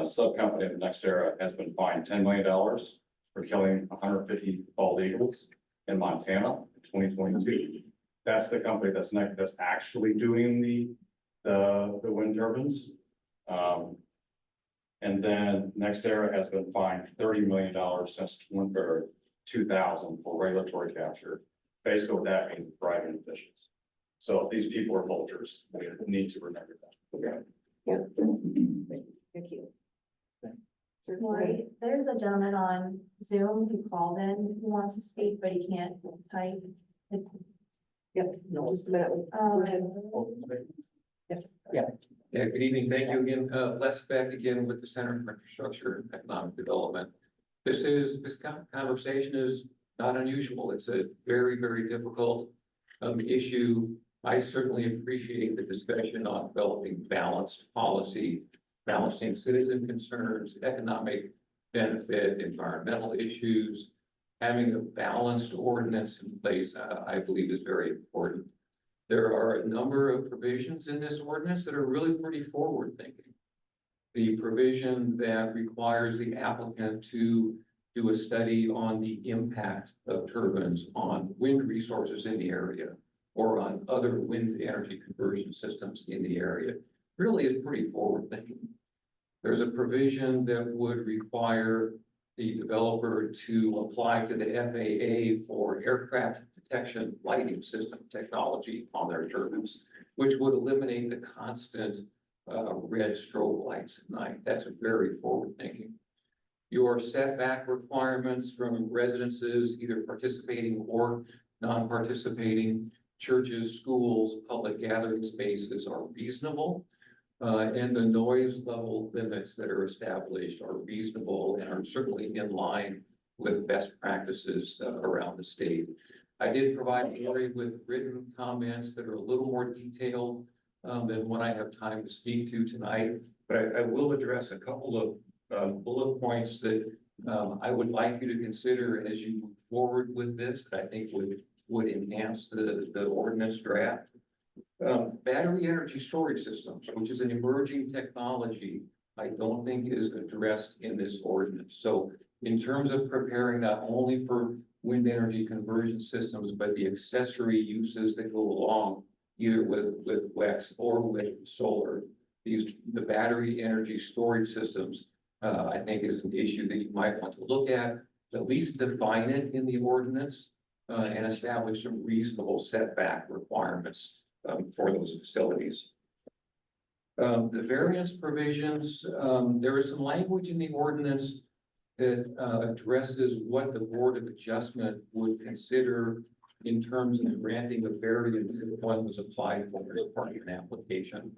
sub-company of NextEra, has been fined $10 million for killing 150 bald eagles in Montana in 2022. That's the company that's actually doing the wind turbines. And then NextEra has been fined $30 million since 2000 for regulatory capture. Basically, what that means driving emissions. So these people are vultures. We need to remember that. Okay. Yep. Thank you. Right, there's a gentleman on Zoom who called in, who wants to speak, but he can't type. Yep, no, just a minute. Yeah, good evening. Thank you again. Les Beck again with the Center for Infrastructure and Economic Development. This conversation is not unusual. It's a very, very difficult issue. I certainly appreciate the discussion on developing balanced policy, balancing citizen concerns, economic benefit, environmental issues. Having a balanced ordinance in place, I believe, is very important. There are a number of provisions in this ordinance that are really pretty forward thinking. The provision that requires the applicant to do a study on the impact of turbines on wind resources in the area or on other wind energy conversion systems in the area, really is pretty forward thinking. There's a provision that would require the developer to apply to the FAA for aircraft detection lighting system technology on their turbines, which would eliminate the constant red strobe lights at night. That's very forward thinking. Your setback requirements from residences, either participating or non-participating, churches, schools, public gathering spaces are reasonable. And the noise level limits that are established are reasonable and are certainly in line with best practices around the state. I did provide Lori with written comments that are a little more detailed than what I have time to speak to tonight, but I will address a couple of bullet points that I would like you to consider as you move forward with this, that I think would enhance the ordinance draft. Battery energy storage systems, which is an emerging technology, I don't think is addressed in this ordinance. So in terms of preparing not only for wind energy conversion systems, but the accessory uses that go along either with WEX or with solar, the battery energy storage systems, I think is an issue that you might want to look at least define it in the ordinance and establish some reasonable setback requirements for those facilities. The variance provisions, there is some language in the ordinance that addresses what the Board of Adjustment would consider in terms of granting a variance if one was applied for as part of an application.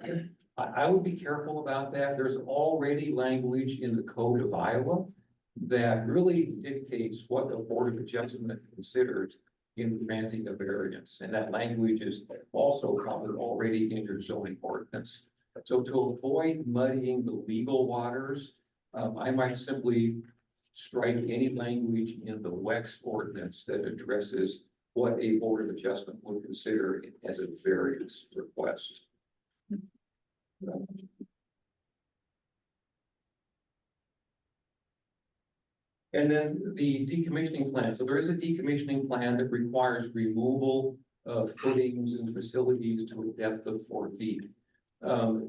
I would be careful about that. There's already language in the Code of Iowa that really dictates what the Board of Adjustment considers in granting a variance. And that language is also covered already in your zoning ordinance. So to avoid muddying the legal waters, I might simply strike any language in the WEX ordinance that addresses what a Board of Adjustment would consider as a variance request. And then the decommissioning plan. So there is a decommissioning plan that requires removal of footings and facilities to a depth of 4 feet. A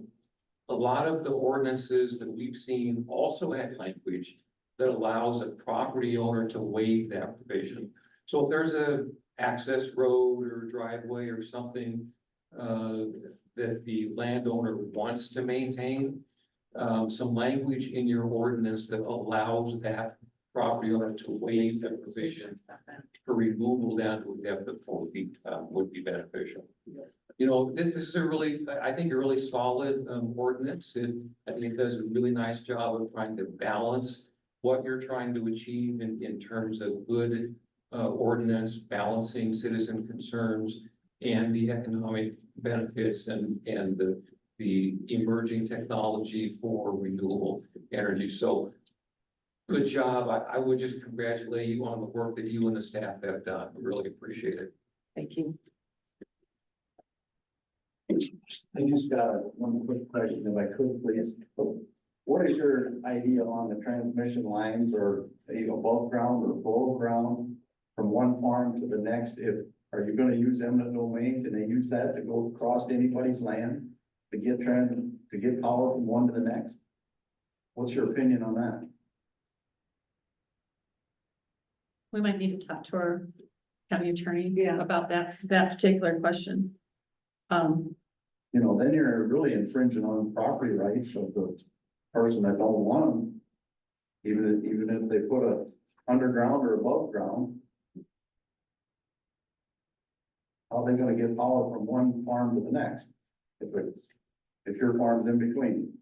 lot of the ordinances that we've seen also have language that allows a property owner to waive that provision. So if there's a access road or driveway or something that the landowner wants to maintain, some language in your ordinance that allows that property owner to waive that provision for removal down to a depth of 4 feet would be beneficial. You know, this is a really, I think, a really solid ordinance. I think it does a really nice job of trying to balance what you're trying to achieve in terms of good ordinance, balancing citizen concerns and the economic benefits and the emerging technology for renewable energy. So good job. I would just congratulate you on the work that you and the staff have done. I really appreciate it. Thank you. I just got one quick question, if I could, please. What is your idea on the transmission lines, or above ground or below ground from one farm to the next? Are you gonna use eminent domain? Can they use that to go across anybody's land to get power from one to the next? What's your opinion on that? We might need to talk to our county attorney Yeah. about that particular question. Then you're really infringing on property rights of the person that don't want them. Even if they put a underground or above ground. How are they gonna get power from one farm to the next? If your farm's in between?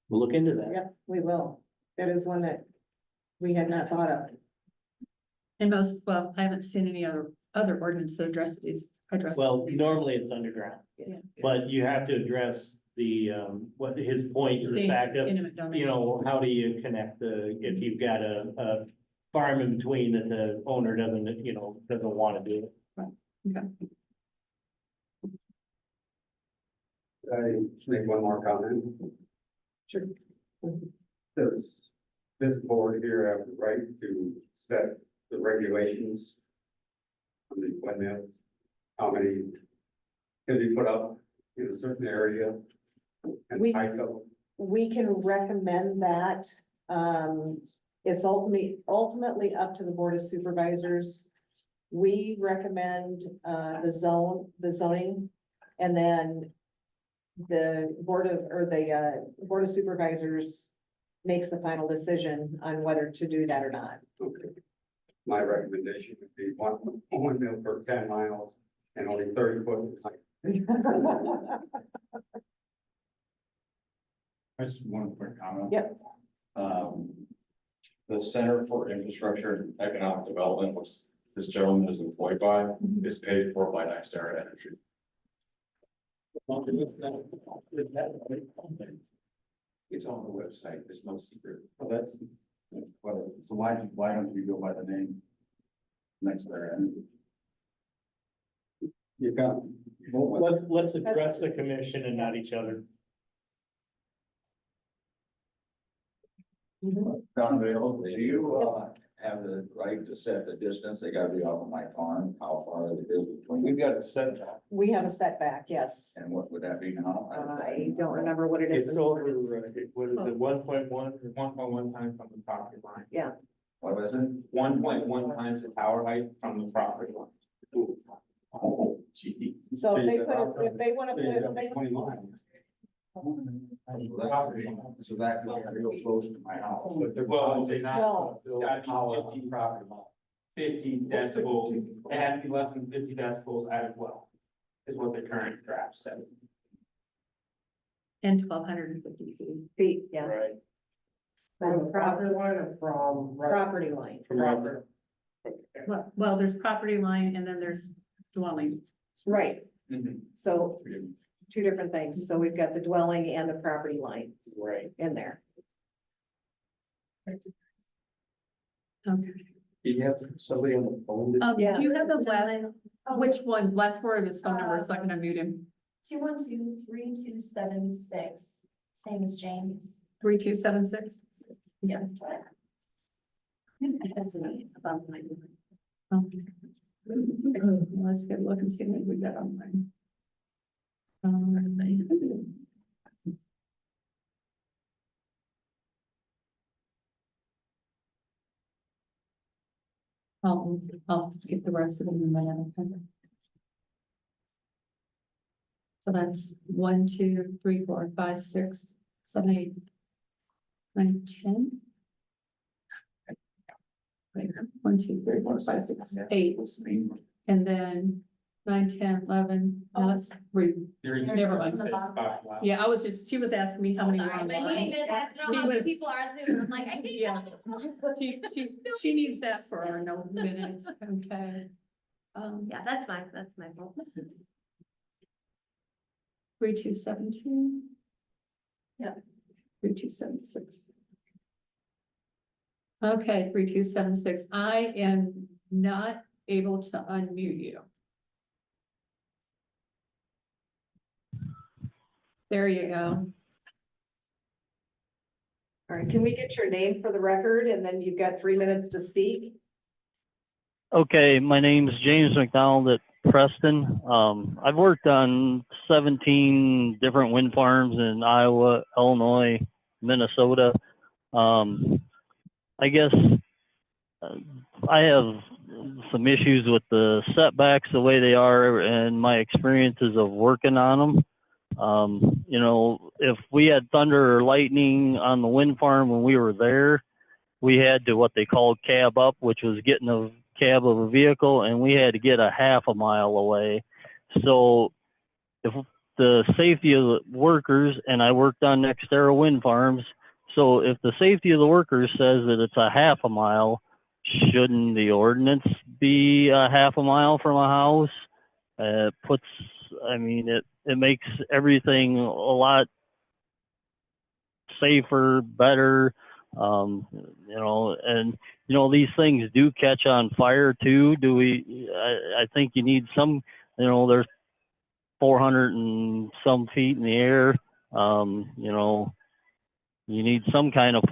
We'll look into that. Yep, we will. That is one that we had not thought of. And well, I haven't seen any other ordinance that address. Well, normally it's underground, Yeah. but you have to address the, what his point is the fact of, Intimate domain. how do you connect if you've got a farm in between that the owner doesn't want to do it. Okay. I make one more comment. Sure. Does this board here have the right to set the regulations on the windmills? How many can be put up in a certain area? And We- height of, We can recommend that. It's ultimately up to the Board of Supervisors. We recommend, the zoning, and then the Board of Supervisors makes the final decision on whether to do that or not. okay. My recommendation would be one windmill per 10 miles and only 30 foot. Just one quick comment. Yep. The Center for Infrastructure and Economic Development, which this gentleman is employed by, is paid for by NextEra Energy. It's on the website, there's no secret. So why don't you go by the name NextEra Energy? You got. Let's address the commission and not each other. Don Vale, do you, have the right to set the distance? They gotta be off of my farm, how far it is between, We've got a setback. We have a setback, yes. and what would that be now? I don't remember what it is. It's over, what is it, 1.1 times from the property line. Yeah, What was it? 1.1 times the tower height from the property line. Oh, gee. so if they wanna put it, if they- 20 miles. So that would be real close to my house. Well, it's not, Well- it's gotta be 50 property line. 50 decibels, it has to be less than 50 decibels as well, is what the current draft says. And 1,250 feet. yeah, Right. From the property line or from? property line. Property. Well, there's property line and then there's dwelling. Right, Mhm. so two different things. So we've got the dwelling and the property line Right. in there. Okay. Do you have somebody on the phone? Do Yeah. you have the last, which one? Last four of his phone number so I can unmute him. 212-3276, same as James. 3276. Yeah. Okay. Let's get a look and see what we got online. I'll get the rest of them in my other. So that's 1, 2, 3, 4, 5, 6, 7, 8, 9, 10. Wait, 1, 2, 3, 4, 5, 6, 8, and then 9, 10, 11. No, that's 3. Never mind. Yeah, I was just, she was asking me how many were online. People are Zoom, I'm like, I can't. Yeah. She needs that for our no minutes, okay. Yeah, that's my fault. 3272. Yeah. 3276. Okay, 3276. I am not able to unmute you. There you go. All right, can we get your name for the record and then you've got 3 minutes to speak? Okay, my name's James McDonald at Preston. I've worked on 17 different wind farms in Iowa, Illinois, Minnesota. I guess I have some issues with the setbacks the way they are and my experiences of working on them. You know, if we had thunder or lightning on the wind farm when we were there, we had to what they called cab up, which was getting a cab of a vehicle, and we had to get a half a mile away. So if the safety of the workers, and I worked on NextEra wind farms, so if the safety of the workers says that it's a half a mile, shouldn't the ordinance be a half a mile from a house? It makes everything a lot safer, better, these things do catch on fire too. I think you need some, there's 400 and some feet in the air, you need some kind of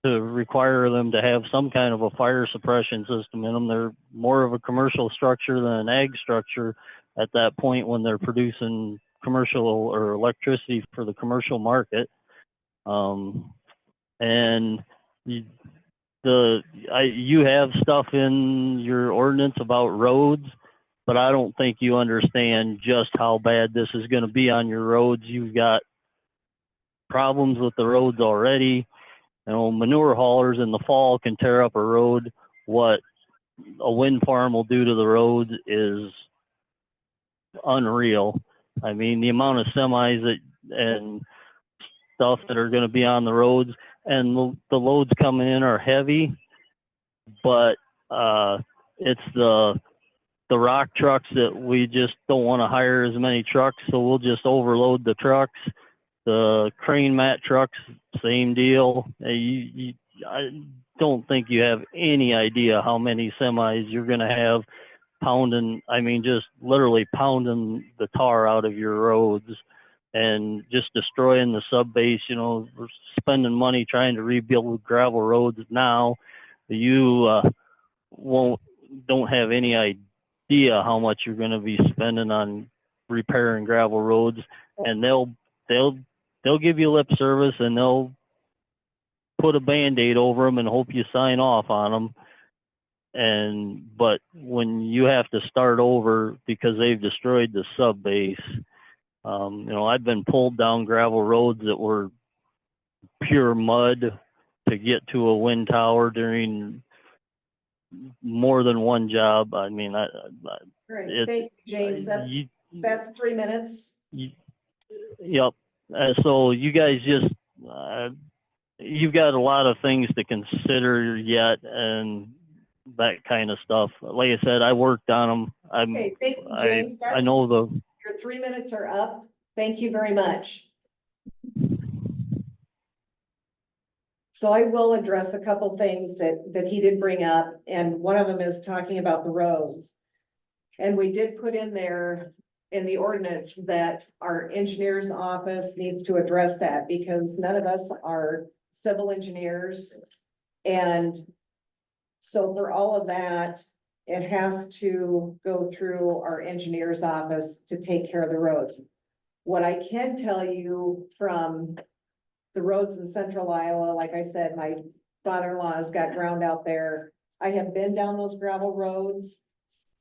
to require them to have some kind of a fire suppression system in them. They're more of a commercial structure than an ag structure at that point when they're producing commercial or electricity for the commercial market. And you have stuff in your ordinance about roads, but I don't think you understand just how bad this is going to be on your roads. You've got problems with the roads already. You know, manure haulers in the fall can tear up a road. What a wind farm will do to the roads is unreal. I mean, the amount of semis and stuff that are going to be on the roads, and the loads coming in are heavy, but it's the rock trucks that we just don't want to hire as many trucks, so we'll just overload the trucks. The crane mat trucks, same deal. I don't think you have any idea how many semis you're going to have pounding, I mean, just literally pounding the tar out of your roads and just destroying the sub base. You know, we're spending money trying to rebuild gravel roads now. You don't have any idea how much you're going to be spending on repairing gravel roads, and they'll give you lip service and they'll put a Band-Aid over them and hope you sign off on them. But when you have to start over because they've destroyed the sub base, you know, I've been pulled down gravel roads that were pure mud to get to a wind tower during more than one job. I mean, Great, thank you, James. That's 3 minutes. Yep. So you guys just, you've got a lot of things to consider yet and that kind of stuff. Like I said, I worked on them. Okay, thank you, James. I know Your 3 minutes are up. Thank you very much. So I will address a couple things that he did bring up, and one of them is talking about the roads. And we did put in there in the ordinance that our engineer's office needs to address that because none of us are civil engineers. And so for all of that, it has to go through our engineer's office to take care of the roads. What I can tell you from the roads in central Iowa, like I said, my father-in-law's got ground out there. I have been down those gravel roads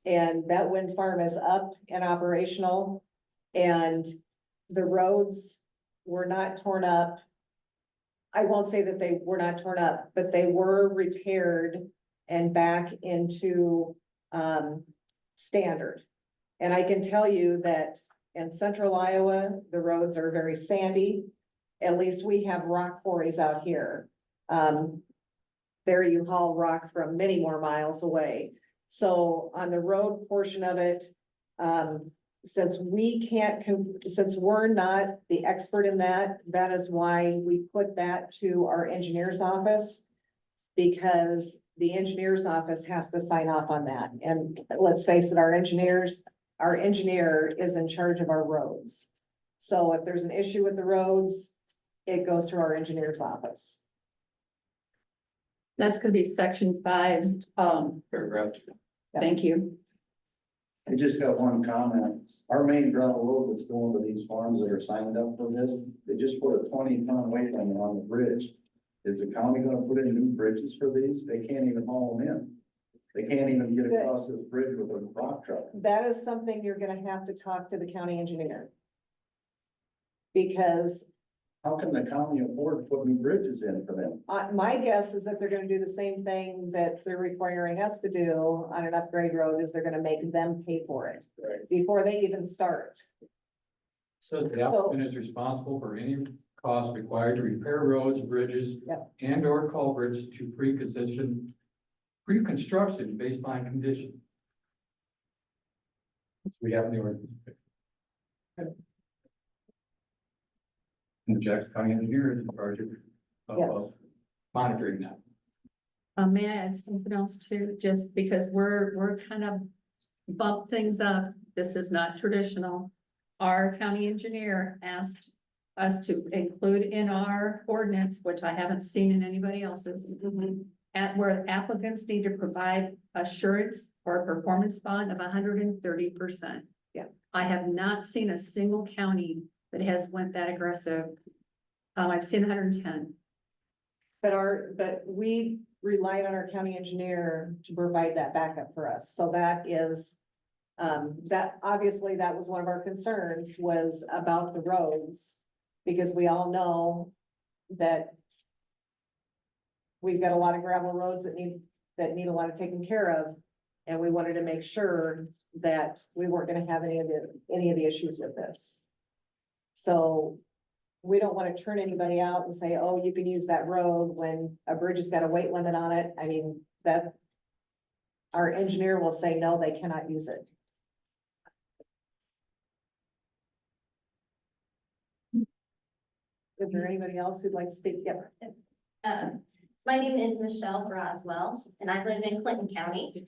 and that wind farm is up and operational, and the roads were not torn up. I won't say that they were not torn up, but they were repaired and back into standard. And I can tell you that in central Iowa, the roads are very sandy. At least we have rock quarries out here. There you haul rock from many more miles away. So on the road portion of it, since we're not the expert in that, that is why we put that to our engineer's office, because the engineer's office has to sign off on that. And let's face it, our engineer is in charge of our roads. So if there's an issue with the roads, it goes through our engineer's office. That's gonna be section 5. Paragraph 2. Thank you. I just got one comment. Our main gravel road that's going to these farms that are signed up for this, they just put a 20-ton weight limit on the bridge. Is the county gonna put in new bridges for these? They can't even haul them in. They can't even get across this bridge with a rock truck. That is something you're gonna have to talk to the county engineer. Because how can the county afford to put new bridges in for them? my guess is that they're gonna do the same thing that they're requiring us to do on an upgrade road, is they're gonna make them pay for it before they even start. So the applicant is responsible for any cost required to repair roads, bridges, and or culverts to pre-construction baseline condition. We have the ordinance. And the Jackson County engineer is in charge of monitoring that. May I add something else too? Just because we're kind of bump things up. This is not traditional. Our county engineer asked us to include in our ordinance, which I haven't seen in anybody else's, at where applicants need to provide assurance or a performance bond of 130%. Yeah. I have not seen a single county that has went that aggressive. I've seen 110. But we relied on our county engineer to provide that backup for us. So that is, that obviously that was one of our concerns was about the roads. Because we all know that we've got a lot of gravel roads that need a lot of taken care of. And we wanted to make sure that we weren't gonna have any of the issues with this. So we don't want to turn anybody out and say, oh, you can use that road when a bridge has got a weight limit on it. I mean, that our engineer will say, no, they cannot use it. Is there anybody else who'd like to speak? Yep. My name is Michelle Broswell, and I live in Clinton County.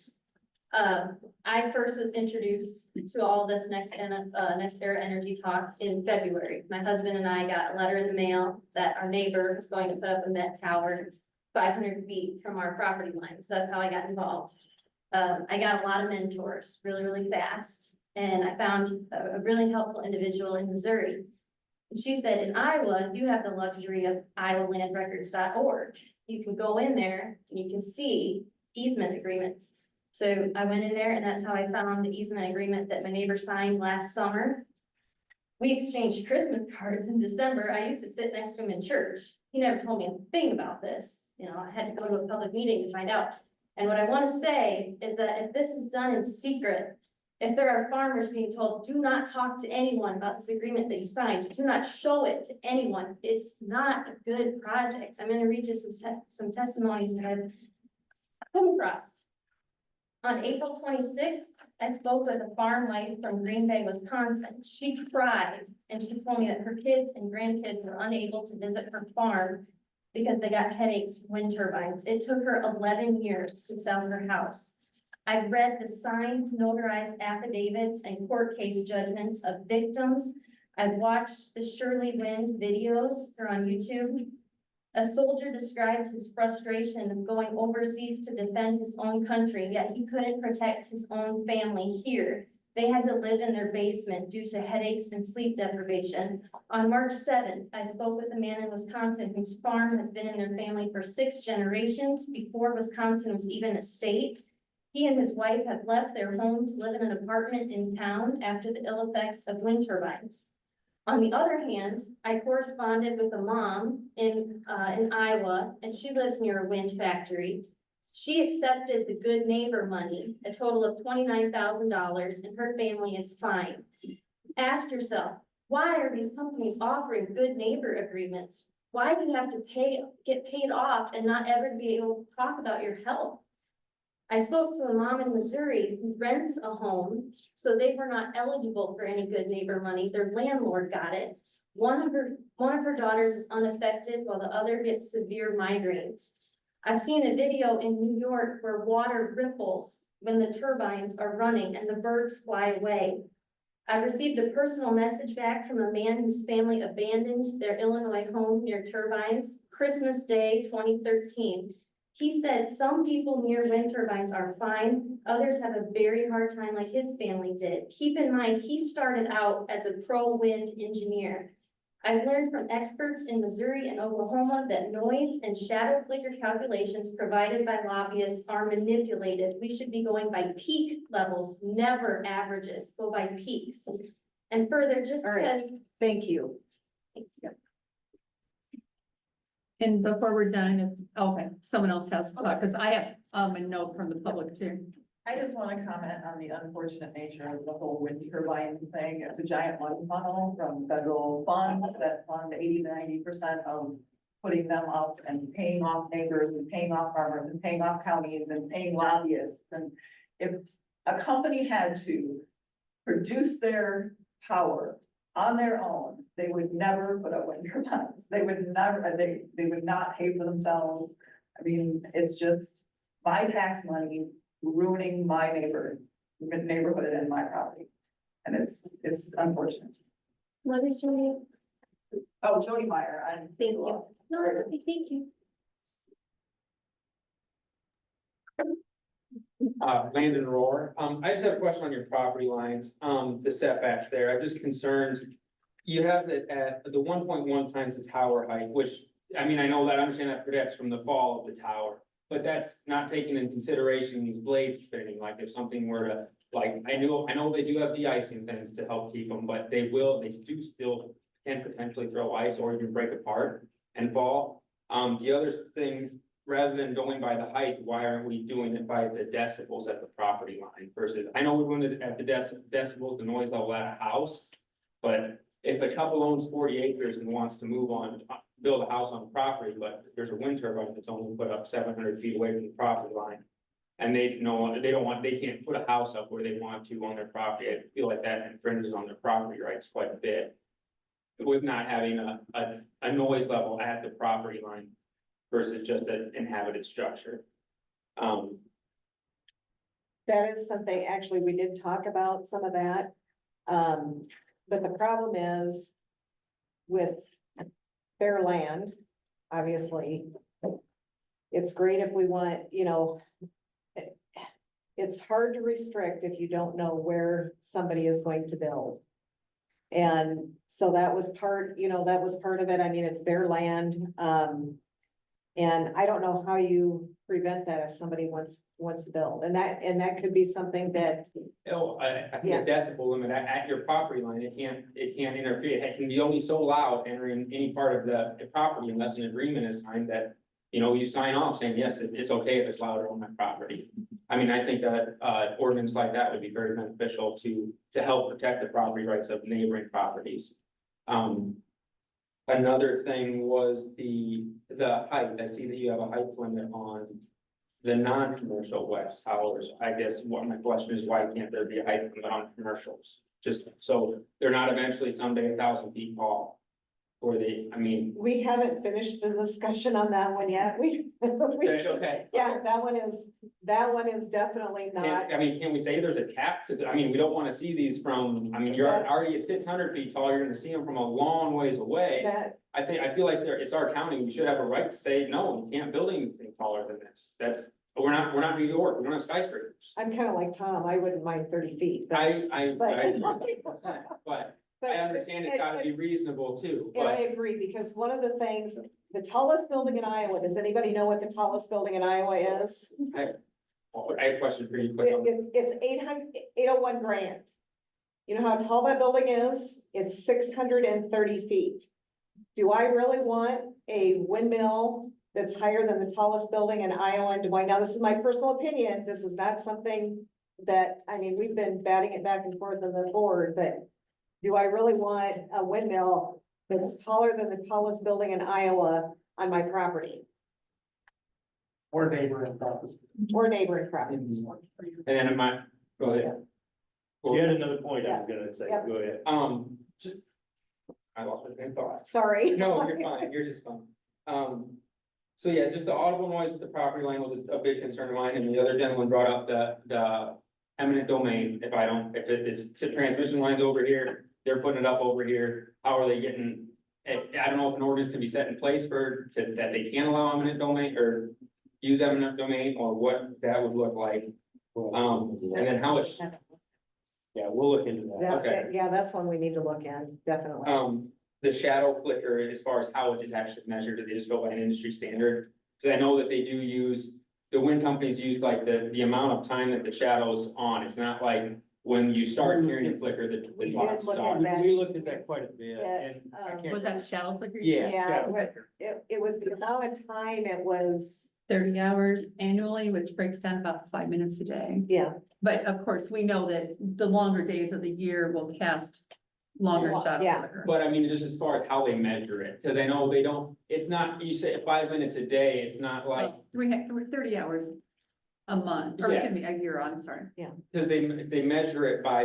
I first was introduced to all this Next Era Energy talk in February. My husband and I got a letter in the mail that our neighbor was going to put up a Met tower 500 feet from our property line. So that's how I got involved. I got a lot of mentors really, really fast. And I found a really helpful individual in Missouri. She said, in Iowa, you have the luxury of iowalandrecords.org. You can go in there and you can see easement agreements. So I went in there and that's how I found the easement agreement that my neighbor signed last summer. We exchanged Christmas cards in December. I used to sit next to him in church. He never told me a thing about this. You know, I had to go to a public meeting to find out. And what I want to say is that if this is done in secret, if there are farmers being told, do not talk to anyone about this agreement that you signed, do not show it to anyone, it's not a good project. I'm going to read you some testimonies that I've come across. On April 26th, I spoke with a farm wife from Green Bay, Wisconsin. She cried and she told me that her kids and grandkids were unable to visit her farm because they got headaches from wind turbines. It took her 11 years to sell her house. I've read the signed, notarized affidavits and court case judgments of victims. I've watched the Shirley Wind videos. They're on YouTube. A soldier described his frustration of going overseas to defend his own country, yet he couldn't protect his own family here. They had to live in their basement due to headaches and sleep deprivation. On March 7th, I spoke with a man in Wisconsin whose farm has been in their family for 6 generations before Wisconsin was even a state. He and his wife have left their home to live in an apartment in town after the ill effects of wind turbines. On the other hand, I corresponded with a mom in Iowa, and she lives near a wind factory. She accepted the good neighbor money, a total of $29,000, and her family is fine. Ask yourself, why are these companies offering good neighbor agreements? Why do you have to get paid off and not ever be able to talk about your health? I spoke to a mom in Missouri who rents a home, so they were not eligible for any good neighbor money. Their landlord got it. One of her daughters is unaffected while the other gets severe migraines. I've seen a video in New York where water ripples when the turbines are running and the birds fly away. I received a personal message back from a man whose family abandoned their Illinois home near turbines, Christmas Day, 2013. He said some people near wind turbines are fine, others have a very hard time like his family did. Keep in mind, he started out as a pro-wind engineer. I've learned from experts in Missouri and Oklahoma that noise and shadow flicker calculations provided by lobbyists are manipulated. We should be going by peak levels, never averages, go by peaks. And further, just because. Thank you. Thanks. And before we're done, okay, someone else has, because I have a note from the public too. I just want to comment on the unfortunate nature of the whole wind turbine thing. It's a giant money funnel from federal funds that fund 80 to 90% of putting them up and paying off neighbors and paying off farmers and paying off counties and paying lobbyists. And if a company had to produce their power on their own, they would never put up wind turbines. They would never, they would not pay for themselves. I mean, it's just my tax money ruining my neighborhood and my property. And it's unfortunate. What is your name? Oh, Jody Meyer, I'm. Thank you. No, that's okay, thank you. Landon Roar. I just have a question on your property lines, the setbacks there. I'm just concerned. You have it at the 1.1 times the tower height, which, I mean, I know that, I understand that protects from the fall of the tower. But that's not taking into consideration these blades spinning, like if something were to, like, I know they do have de-icing things to help keep them, but they do still can potentially throw ice or even break apart and fall. The other thing, rather than going by the height, why aren't we doing it by the decibels at the property line versus, I know we're doing it at the decibels, the noise level at a house. But if a couple owns 40 acres and wants to move on, build a house on the property, but there's a wind turbine that's only put up 700 feet away from the property line. And they can't put a house up where they want to on their property. I feel like that infringes on their property rights quite a bit. With not having a noise level at the property line versus just an inhabited structure. That is something, actually, we did talk about some of that. But the problem is with fair land, obviously. It's great if we want, it's hard to restrict if you don't know where somebody is going to build. And so that was part of it. I mean, it's bare land. And I don't know how you prevent that if somebody wants to build, and that could be something that. Oh, I think a decibel limit at your property line, it can't interfere. It can be only so loud entering any part of the property unless an agreement is signed that, you sign off saying, yes, it's okay if it's louder on my property. I mean, I think that, ordinance like that would be very beneficial to help protect the property rights of neighboring properties. Another thing was the height. I see that you have a height limit on the non-commercial west towers. I guess what my question is, why can't there be a height limit on commercials? Just so they're not eventually someday 1,000 feet tall. Or we haven't finished the discussion on that one yet. Okay. Yeah, that one is definitely not. Can we say there's a cap? Cause we don't want to see these from, you're already at 600 feet tall, you're gonna see them from a long ways away. I feel like it's our county, we should have a right to say, no, you can't build anything taller than this. We're not New York, we don't have skyscrapers. I'm kind of like Tom, I wouldn't mind 30 feet. I agree 100%, but I understand it's gotta be reasonable too. And I agree, because one of the things, the tallest building in Iowa, does anybody know what the tallest building in Iowa is? I have a question for you. Quick. It's 801 grand. You know how tall that building is? It's 630 feet. Do I really want a windmill that's higher than the tallest building in Iowa and Des Moines? Now, this is my personal opinion. This is not something that, we've been batting it back and forth on the board, but do I really want a windmill that's taller than the tallest building in Iowa on my property? Or neighboring properties. Or neighboring properties. And then go ahead. You had another point I was gonna say, Yep. go ahead. I lost my train of thought. Sorry. No, you're fine, you're just fine. So yeah, just the audible noise at the property line was a big concern of mine, and the other gentleman brought up the eminent domain. If it's transmission lines over here, they're putting it up over here, how are they getting? I don't know if an ordinance can be set in place that they can allow eminent domain or use eminent domain, or what that would look like. And then how it's, Yeah, we'll look into that. Okay. Yeah, that's one we need to look at, definitely. the shadow flicker, as far as how it is actually measured, do they just go by an industry standard? Cause I know that they do use, the wind companies use like the amount of time that the shadow's on. It's not like when you start hearing it flicker, the We clock did look at starts. that. We looked at that quite a bit, Yeah, and I can't. Was that shadow flicker? Yeah. Yeah, it was the amount of time it was, 30 hours annually, which breaks down about 5 minutes a day. yeah. But of course, we know that the longer days of the year will cast longer shadow Yeah. flicker. But I mean, just as far as how they measure it, cause I know they don't, it's not, you say 5 minutes a day, it's not like, Well, 30 hours a month, or Yes. excuse me, a year, I'm sorry. cause they measure it by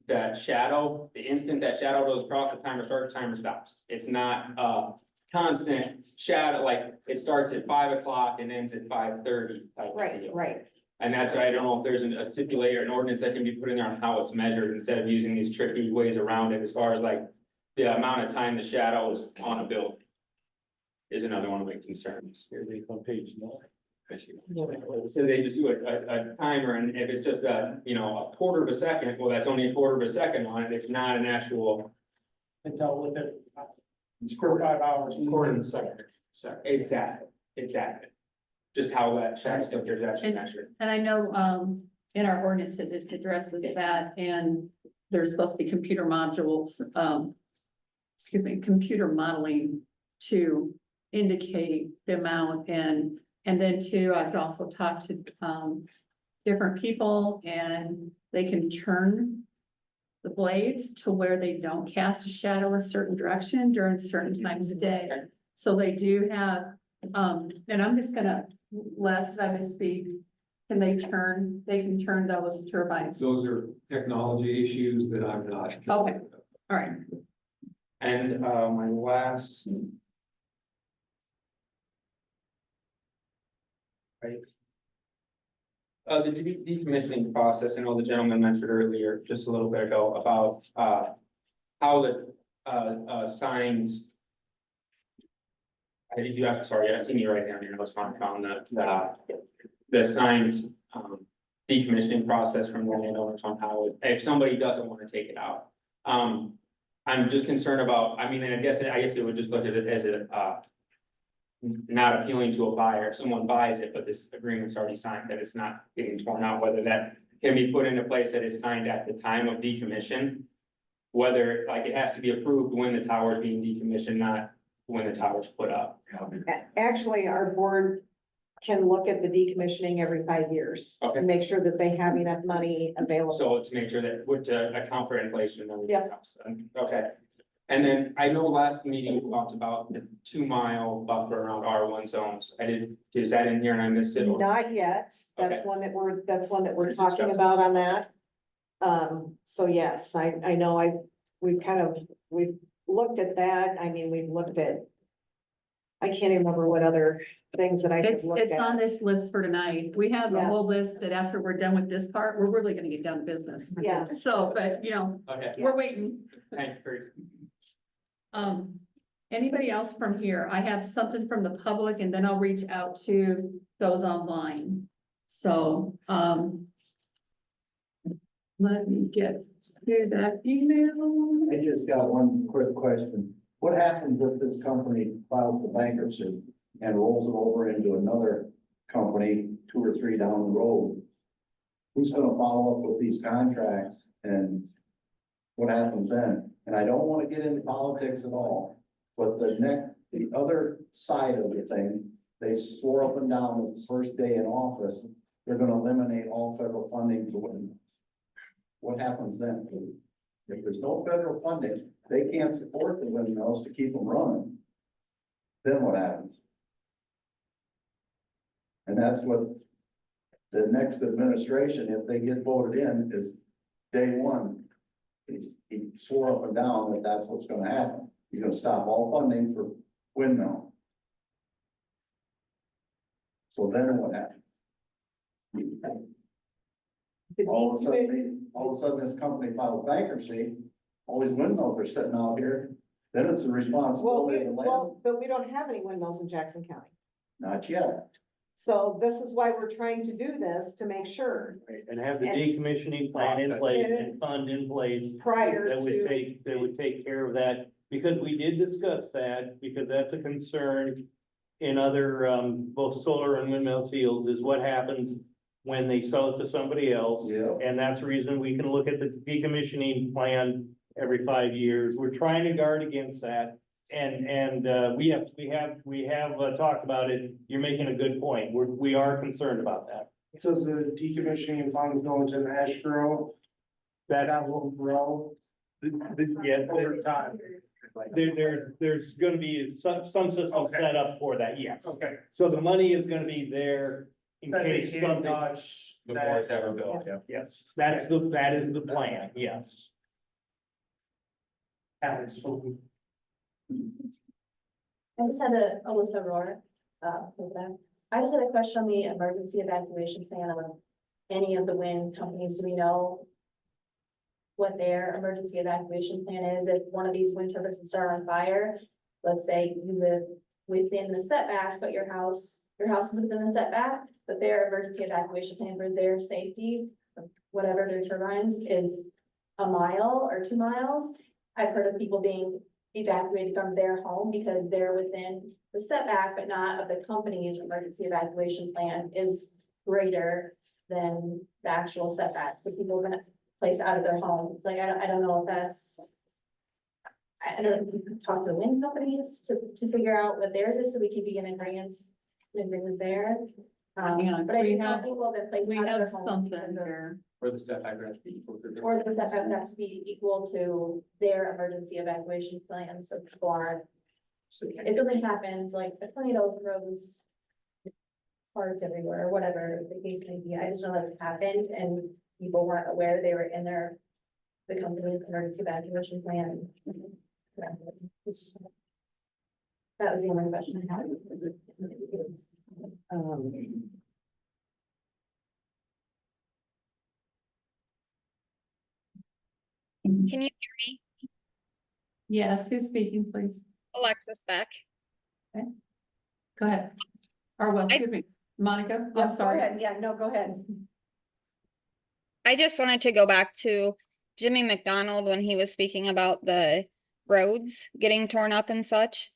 the shadow, the instant that shadow goes across, the timer starts, timer stops. It's not constant shadow, like it starts at 5 o'clock and ends at 5:30 type of Right, deal. right. And that's why I don't know if there's a stipulator, an ordinance that can be put in there on how it's measured instead of using these tricky ways around it as far as like the amount of time the shadow is on a building is another one of my concerns. Here it is on page 9. So they just do a timer, and if it's just a, you know, a quarter of a second, well, that's only a quarter of a second on it, it's not an actual. Until with it, it's 5 hours. Quarter of a second. Exactly. Just how that shadow filter is actually measured. And I know, in our ordinance, it addresses that, and there's supposed to be computer modules, computer modeling to indicate the amount, and then too, I've also talked to, different people, and they can turn the blades to where they don't cast a shadow a certain direction during certain times of day. So they do have, and I'm just gonna, last time I misspeak, they can turn those turbines. Those are technology issues that I'm not. Okay, all right. And, my last. Right. The decommissioning process, I know the gentleman mentioned earlier, just a little bit ago, about, how the, signs. Sorry, I seen you right down here, I was on the signs, decommissioning process from the landowners on how, if somebody doesn't want to take it out. I'm just concerned about, I mean, and I guess it would just look at it as a, not appealing to a buyer. If someone buys it, but this agreement's already signed, that it's not getting torn out, whether that can be put into place that is signed at the time of decommission. Whether, like, it has to be approved when the tower is being decommissioned, not when the tower's put up. Actually, our board can look at the decommissioning every 5 years. Okay. And make sure that they have enough money available. So to make sure that, would account for inflation and everything Yep. else. Okay. And then I know last meeting we talked about the 2-mile buffer around R1 zones. Is that in here and I missed it? Or- Not yet. That's Okay. one that we're We're talking discussing. about on that. So yes, I know we've looked at that. I mean, we've looked at. I can't even remember what other things that I could look at. It's on this list for tonight. We have a Yeah. whole list that after we're done with this part, we're really gonna get down to business. Yeah. So, but you know, Okay, we're waiting. thank you for. Anybody else from here? I have something from the public, and then I'll reach out to those online. So, let me get to that email. I just got one quick question. What happens if this company files the bankruptcy and rolls it over into another company 2 or 3 down the road? Who's gonna follow up with these contracts and what happens then? And I don't wanna get into politics at all, but the other side of the thing, they swore up and down the first day in office, they're gonna eliminate all federal funding to windmills. What happens then? If there's no federal funding, they can't support the windmills to keep them running. Then what happens? And that's what the next administration, if they get voted in, is day one. He swore up and down that that's what's gonna happen. He's gonna stop all funding for windmill. So then what happens? All of a sudden, this company files bankruptcy, all these windmills are sitting out here, then it's the responsibility of the land. But we don't have any windmills in Jackson County. Not yet. So this is why we're trying to do this, to make sure And have the decommissioning plan in place and fund in place. prior That to. would take care of that, because we did discuss that, because that's a concern in other, both solar and windmill fields, is what happens when they sell it to somebody else. Yeah. And that's the reason we can look at the decommissioning plan every 5 years. We're trying to guard against that. And we have talked about it. You're making a good point. We are concerned about that. Does the decommissioning funds go into an escrow? That will grow Yeah, over time. there's gonna be some system Okay. set up for that, yes. Okay. So the money is gonna be there in That they case can't something. touch. Before it's ever built, yeah. Yes, that is the plan, yes. I just had Alyssa Rohr, with that. I just had a question on the emergency evacuation plan of any of the wind companies. Do we know what their emergency evacuation plan is. If one of these wind turbines would start on fire, let's say you live within the setback, but your house is within the setback, but their emergency evacuation plan for their safety, whatever their turbines, is a mile or 2 miles. I've heard of people being evacuated from their home because they're within the setback, but not of the company's emergency evacuation plan is greater than the actual setback. So people have been placed out of their home. It's like, I don't know if that's, I don't know if you could talk to the wind companies to figure out what theirs is, so we can be in agreement there. Hang on, But I we think have- people have been placed We out of have their home something because of- here. Or the setback would have to be equal to the. or the setback would have to be equal to their emergency evacuation plan, so people aren't. If something happens, like a tornado throws parts everywhere, or whatever the case may be, I just know that's happened, and people weren't aware they were in the company's emergency evacuation plan. That was the only question I had. Mm-hmm. Can you hear me? Yes, who's speaking, please? Alexis Beck. Go ahead. Or well, excuse me, Monica, I'm Go sorry. ahead. Yeah, no, go ahead. I just wanted to go back to Jimmy McDonald when he was speaking about the roads getting torn up and such.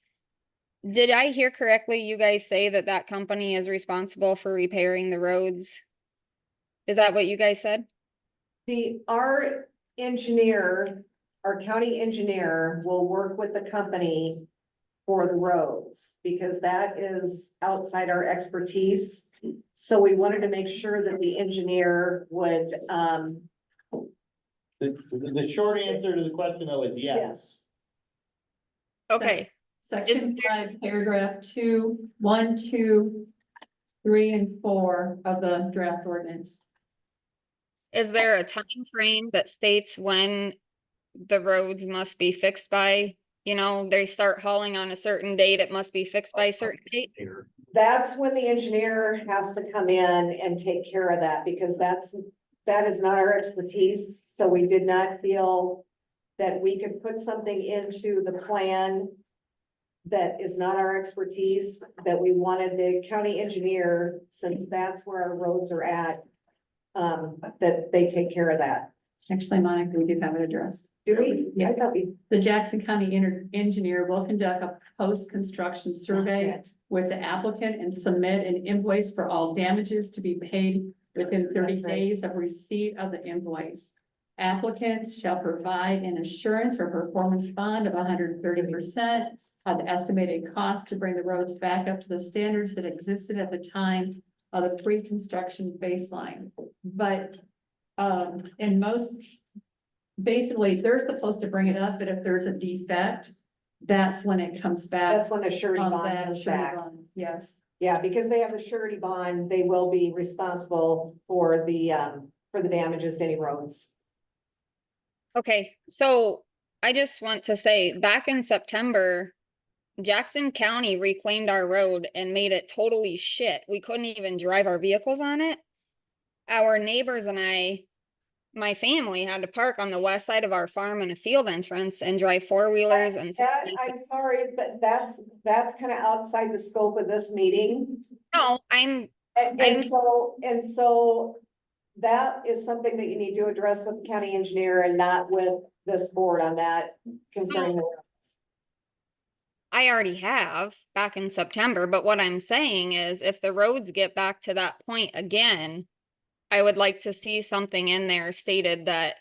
Did I hear correctly, you guys say that that company is responsible for repairing the roads? Is that what you guys said? Our engineer, our county engineer will work with the company for the roads, because that is outside our expertise. So we wanted to make sure that the engineer would, The short answer to the question though is yes. Okay. Section 5, paragraph 2, 1, 2, 3, and 4 of the draft ordinance. Is there a time frame that states when the roads must be fixed by? You know, they start hauling on a certain date, it must be fixed by a certain date? that's when the engineer has to come in and take care of that, because that is not our expertise. So we did not feel that we could put something into the plan that is not our expertise, that we wanted the county engineer, since that's where our roads are at, that they take care of that. Actually, Monica, we do have it addressed. Do we? Yeah. I thought we. The Jackson County Engineer will conduct a post-construction survey That's it. with the applicant and submit an invoice for all damages to be paid within 30 That's right. days of receipt of the invoice. Applicants shall provide an assurance or performance bond of 130% of the estimated cost to bring the roads back up to the standards that existed at the time of the pre-construction baseline. But in most, basically, they're supposed to bring it up, but if there's a defect, that's when it comes back. That's when the surety on bond that comes surety back. bond. Yes. Yeah, because they have the surety bond, they will be responsible for the damages to any roads. Okay, so I just want to say, back in September, Jackson County reclaimed our road and made it totally shit. We couldn't even drive our vehicles on it. Our neighbors and I, my family had to park on the west side of our farm in a field entrance and drive four-wheelers and. I'm sorry, but that's kind of outside the scope of this meeting. No, And so that is something that you need to address with the county engineer and not with this board on that concerning the. I already have back in September, but what I'm saying is if the roads get back to that point again, I would like to see something in there stated that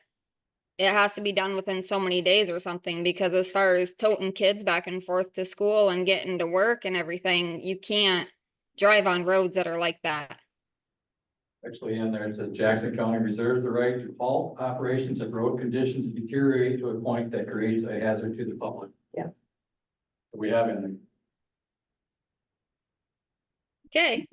it has to be done within so many days or something, because as far as toting kids back and forth to school and getting to work and everything, you can't drive on roads that are like that. Actually, in there, it says Jackson County reserves the right to halt operations if road conditions deteriorate to a point that creates a hazard to the public. Yeah. We have in there. Okay.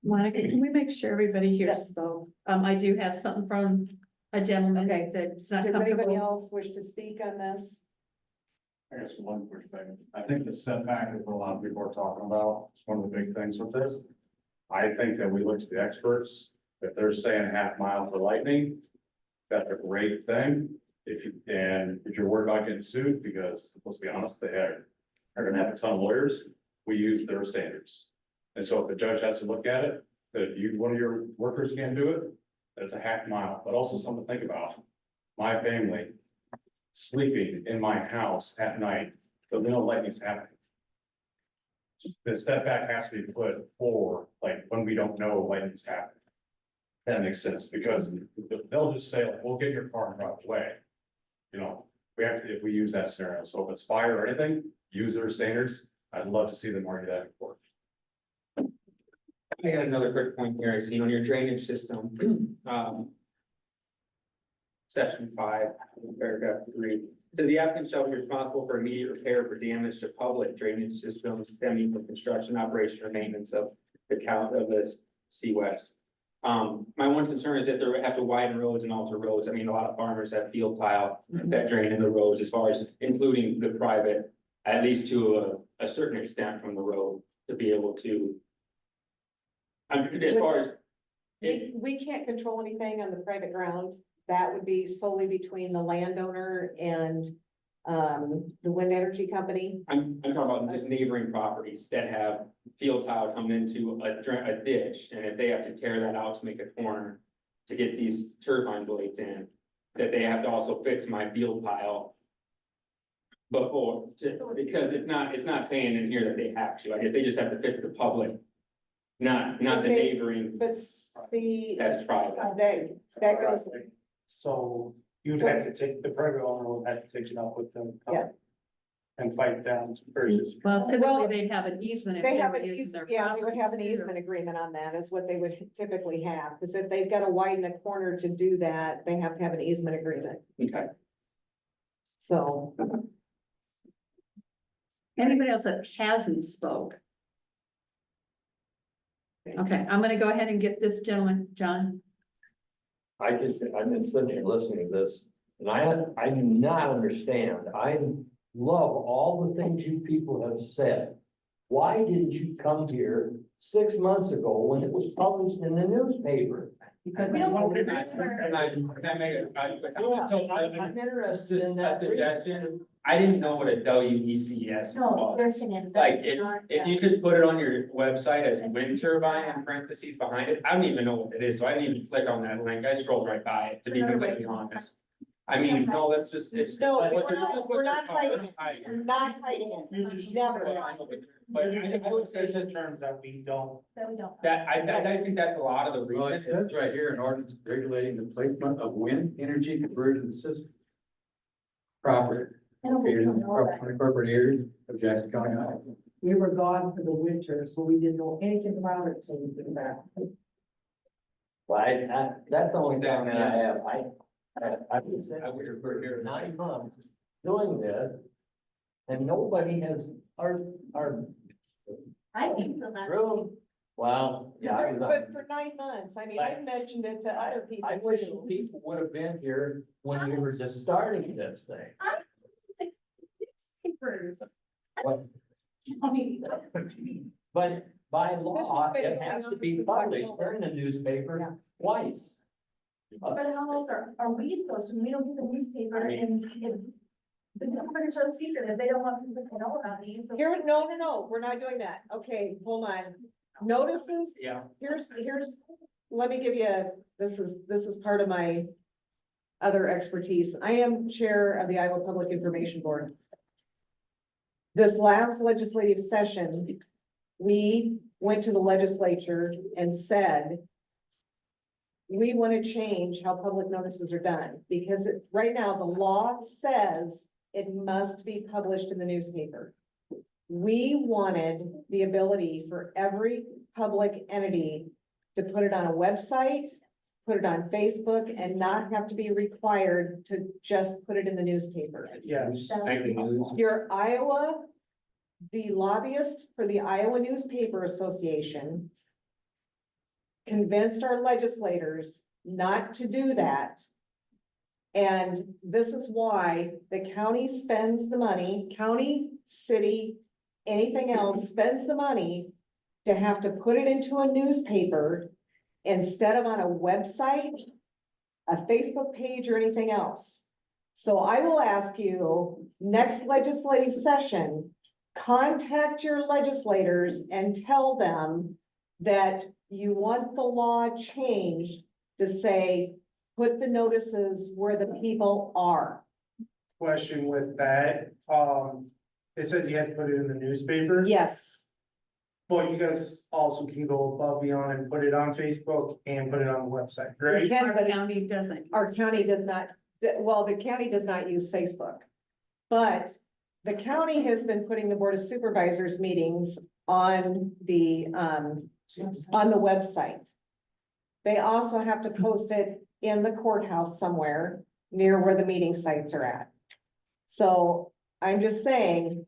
Monica, can we make sure everybody here spoke? I do have something from a gentleman that's not Does anybody comfortable. else wish to speak on this? I guess one quick thing. I think the setback is what a lot of people are talking about. It's one of the big things with this. I think that we look to the experts, if they're saying a half mile for lightning, that's a great thing. If you're worried about getting sued, because let's be honest, are gonna have a ton of lawyers, we use their standards. And so if the judge has to look at it, that one of your workers can't do it, that's a half mile, but also something to think about. My family sleeping in my house at night, the lightning's happening. The setback has to be put forward, like when we don't know lightning's happening. That makes sense, because they'll just say, like, we'll get your car and drive away. You know, we have to, if we use that scenario, so if it's fire or anything, use their standards, I'd love to see them argue that in court. I got another quick point here. I see on your drainage system, section 5, paragraph 3. So the applicant shall be responsible for immediate repair for damage to public drainage systems stemming from construction, operation, or maintenance of the count of the CWES. My one concern is that they have to widen roads and alter roads. I mean, a lot of farmers have field tile that drain in the roads, as far as including the private, at least to a certain extent from the road, to be able to. As far as. We can't control anything on the private ground. That would be solely between the landowner and the wind energy company. I'm talking about just neighboring properties that have field tile come into a ditch, and if they have to tear that out to make a corner to get these turbine blades in, that they have to also fix my field tile before, because it's not saying in here that they have to. I guess they just have to fix the public, not the neighboring. But see, That's private. that goes. So you'd have to take, the private owner would have to take it up with them. Yeah. And fight them versus. Well, typically they'd have an easement. if They have were an using easement, their yeah, they would have an property, too. easement agreement on that is what they would typically have, because if they've got to widen a corner to do that, they have to have an easement agreement, Okay. so. Anybody else that hasn't spoke? Okay, I'm gonna go ahead and get this gentleman, John. I've been sitting here listening to this, and I do not understand. I love all the things you people have said. Why didn't you come here 6 months ago when it was published in the newspaper? Because we don't want to. I'm interested in that. Suggestion. I didn't know what a WECS No, was. there's an. Like, if you could put it on your website as wind turbine in parentheses behind it, I don't even know what it is, so I didn't even click on that link, I scrolled right by it, to be completely honest. I mean, no, that's just, it's. No, like, we're not hiding it, we're not hiding it, never. But I would say There's terms that we don't. That we don't. that, I think that's a lot of the Well, it reason. says right here, an ordinance regulating the placement of wind energy conversion system. Property. Corporate areas of Jackson County. Iowa. We were gone for the winter, so we didn't know anything about it till we came back. Well, that's the only comment I have. I've been sitting here 9 months doing this, and nobody has, our I think so. room, well, yeah. But for 9 months, I mean, I mentioned it to other people. I wish too. people would have been here when we were just starting this thing. Newspapers. What? I mean. But by law, been it going has on to be since published October. in the newspaper twice. But how else are we supposed to, we don't get the newspaper and the government's so secret, if they don't want people to know about these. So Here, no, we're not doing that. Okay, hold on. Notices, Yeah. here's, let me give you, this is part of my other expertise. I am chair of the Iowa Public Information Board. This last legislative session, we went to the legislature and said, we want to change how public notices are done, because it's, right now, the law says it must be published in the newspaper. We wanted the ability for every public entity to put it on a website, put it on Facebook, and not have to be required to just put it in the newspaper. Yes. Your Iowa, the lobbyist for the Iowa Newspaper Association convinced our legislators not to do that. And this is why the county spends the money, county, city, anything else spends the money to have to put it into a newspaper instead of on a website, a Facebook page or anything else. So I will ask you, next legislative session, contact your legislators and tell them that you want the law changed to say, put the notices where the people are. Question with that, it says you have to put it in the newspaper. Yes, But you guys also can go above beyond and put it on Facebook and put it on the website, you right? can, Our but county doesn't. our county does not, well, the county does not use Facebook. But the county has been putting the Board of Supervisors meetings on the website. They also have to post it in the courthouse somewhere near where the meeting sites are at. So I'm just saying,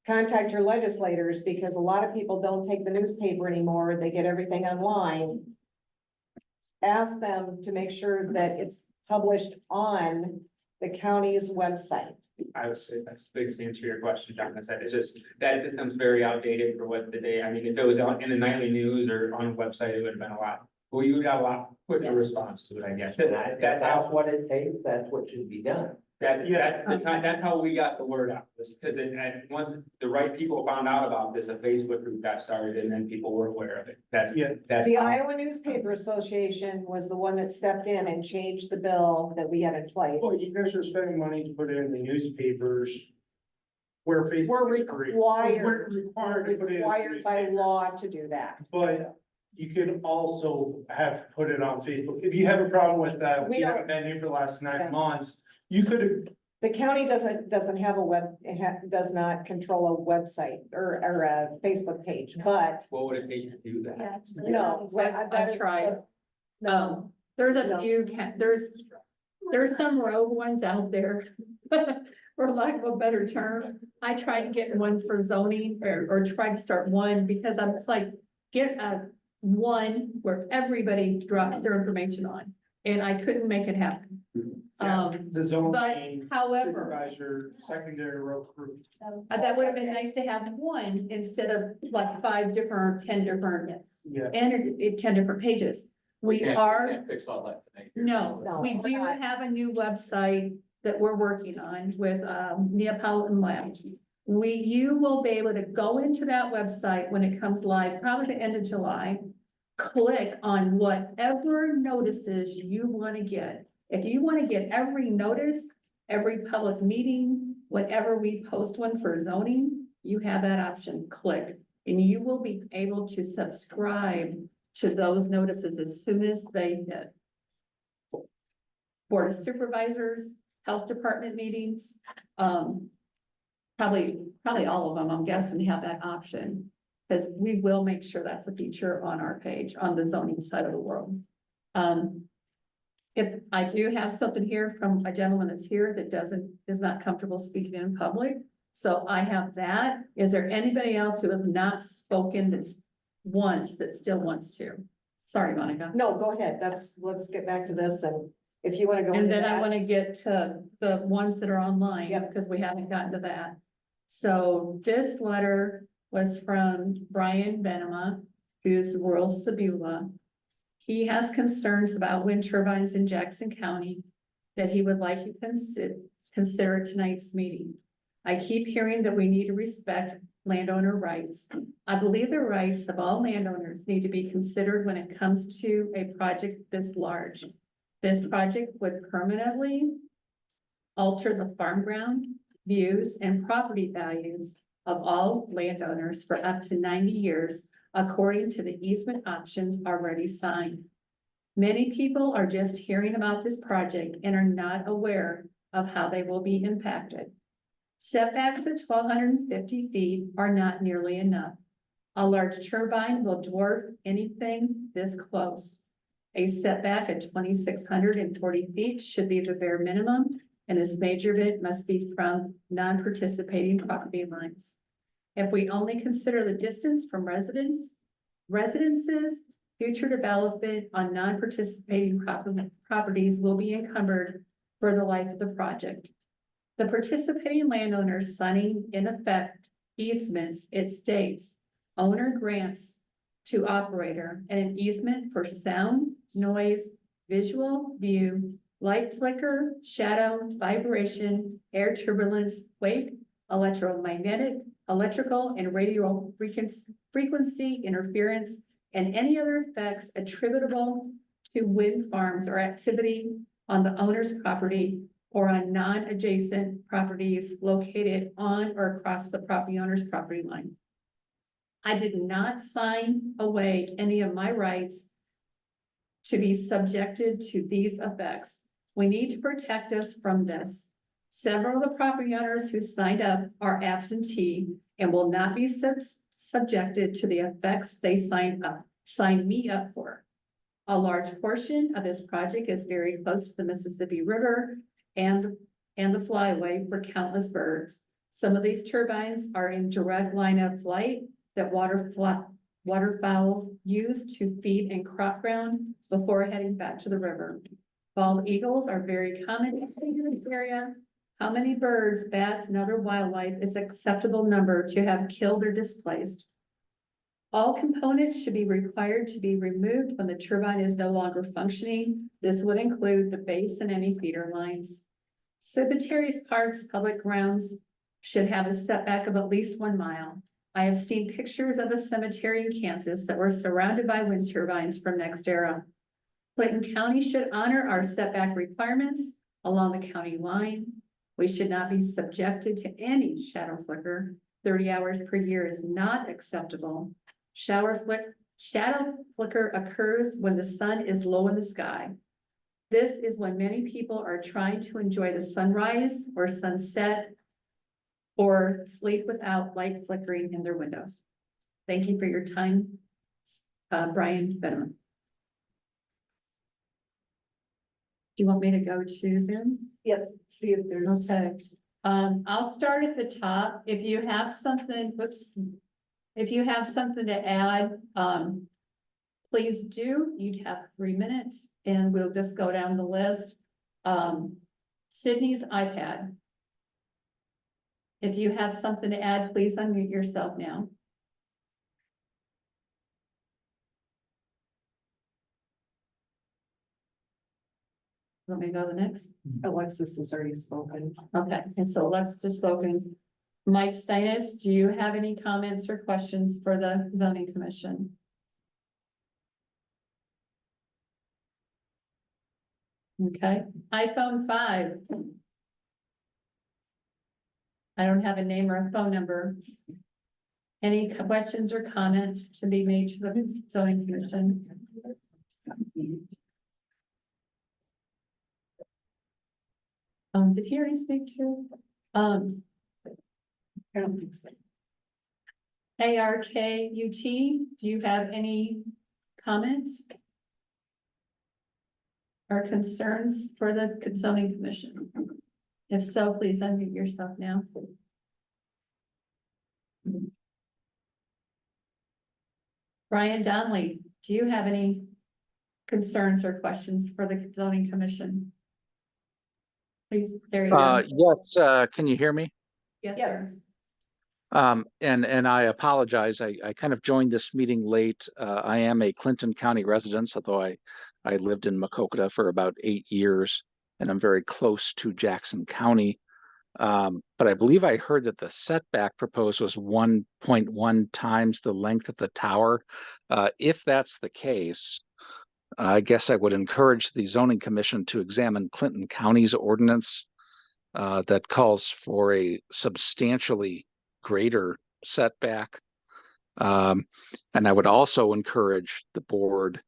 contact your legislators because a lot of people don't take the newspaper anymore. They get everything online. Ask them to make sure that it's published on the county's website. I would say that's the biggest answer to your question, John. It's just, that system's very outdated for what the day, I mean, if it was on in the nightly news or on a website, it would have been a lot. Well, you got a lot quicker response to it, I guess. That's That's how, what it takes, that's what should be done. that's the time, that's how we got the word out. Because then, once the right people found out about this, a Facebook group got started and then people were aware of it. That's The how- Iowa Newspaper Association was the one that stepped in and changed the bill that we had in place. Well, you guys are spending money to put it in the newspapers. Where Facebook We're is free. required, We're required to put it in the required by newspapers. law to do that. But you could also have put it on Facebook. If you have a problem with that, We we don't- haven't been here for the last Yeah. 9 months. You could have, The county doesn't have a does not control a website or a Facebook page, but What would it take to do that? no. I've tried. No, There's a No. few, there's some rogue ones out there. For lack of a better term, I tried to get one for zoning or tried to start one because I was like, get a one where everybody drops their information on. And I couldn't make it happen. the zone. But however, Supervisor, secondary road crew. that would have been nice to have one instead of like 5 different, 10 different, Yeah. and 10 different pages. We are. Fix all that tonight. No, No, we we're do not. have a new website that we're working on with Neapolitan Labs. You will be able to go into that website when it comes live, probably the end of July. Click on whatever notices you want to get. If you want to get every notice, every public meeting, whenever we post one for zoning, you have that option, click. And you will be able to subscribe to those notices as soon as they hit. Board of Supervisors, Health Department meetings, probably all of them, I'm guessing, have that option. Because we will make sure that's a feature on our page, on the zoning side of the world. If I do have something here from a gentleman that's here that is not comfortable speaking in public, so I have that. Is there anybody else who has not spoken that still wants to? Sorry, Monica. no, go ahead. Let's get back to this and if you want to go. And into then I that. want to get to the ones that are online, Yep. because we haven't gotten to that. So this letter was from Brian Benema, who's Rural Sabula. He has concerns about wind turbines in Jackson County that he would like you to consider tonight's meeting. I keep hearing that we need to respect landowner rights. I believe the rights of all landowners need to be considered when it comes to a project this large. This project would permanently alter the farm ground, views, and property values of all landowners for up to 90 years, according to the easement options already signed. Many people are just hearing about this project and are not aware of how they will be impacted. Setbacks at 1,250 feet are not nearly enough. A large turbine will dwarf anything this close. A setback at 2,640 feet should be the bare minimum, and this major bit must be from non-participating property lines. If we only consider the distance from residences, future development on non-participating properties will be encumbered for the life of the project. The participating landowners signing in effect easements, it states, owner grants to operator and an easement for sound, noise, visual, view, light flicker, shadow, vibration, air turbulence, wake, electromagnetic, electrical and radio frequency interference, and any other effects attributable to wind farms or activity on the owner's property or on non-adjacent properties located on or across the property owner's property line. I did not sign away any of my rights to be subjected to these effects. We need to protect us from this. Several of the property owners who signed up are absentee and will not be subjected to the effects they signed me up for. A large portion of this project is very close to the Mississippi River and the flyway for countless birds. Some of these turbines are in direct line of flight that waterfowl use to feed in crop ground before heading back to the river. Bald eagles are very common in this area. How many birds, bats, and other wildlife is acceptable number to have killed or displaced? All components should be required to be removed when the turbine is no longer functioning. This would include the base and any feeder lines. Cemeteries, parks, public grounds should have a setback of at least 1 mile. I have seen pictures of a cemetery in Kansas that were surrounded by wind turbines from NextEra. Clinton County should honor our setback requirements along the county line. We should not be subjected to any shadow flicker. 30 hours per year is not acceptable. Shadow flicker occurs when the sun is low in the sky. This is when many people are trying to enjoy the sunrise or sunset or sleep without light flickering in their windows. Thank you for your time, Brian Fetterman. Do you want me to go to Zoom? Yep, see if there's. Okay, I'll start at the top. If you have something, if you have something to add, please do. You'd have 3 minutes and we'll just go down the list. Sydney's iPad. If you have something to add, please unmute yourself now. Let me go to the next. Alexis has already spoken. Okay, and so let's just spoken. Mike Steinis, do you have any comments or questions for the zoning commission? Okay, iPhone 5. I don't have a name or a phone number. Any questions or comments to be made to the zoning commission? Did he already speak to? I don't think so. ARKUT, do you have any comments or concerns for the zoning commission? If so, please unmute yourself now. Brian Donnelly, do you have any concerns or questions for the zoning commission? Please, there you go. Yes, can you hear me? Yes, sir. And I apologize. I kind of joined this meeting late. I am a Clinton County resident, although I lived in Maquoketa for about 8 years, and I'm very close to Jackson County. But I believe I heard that the setback proposed was 1.1 times the length of the tower. If that's the case, I guess I would encourage the zoning commission to examine Clinton County's ordinance that calls for a substantially greater setback. And I would also encourage the board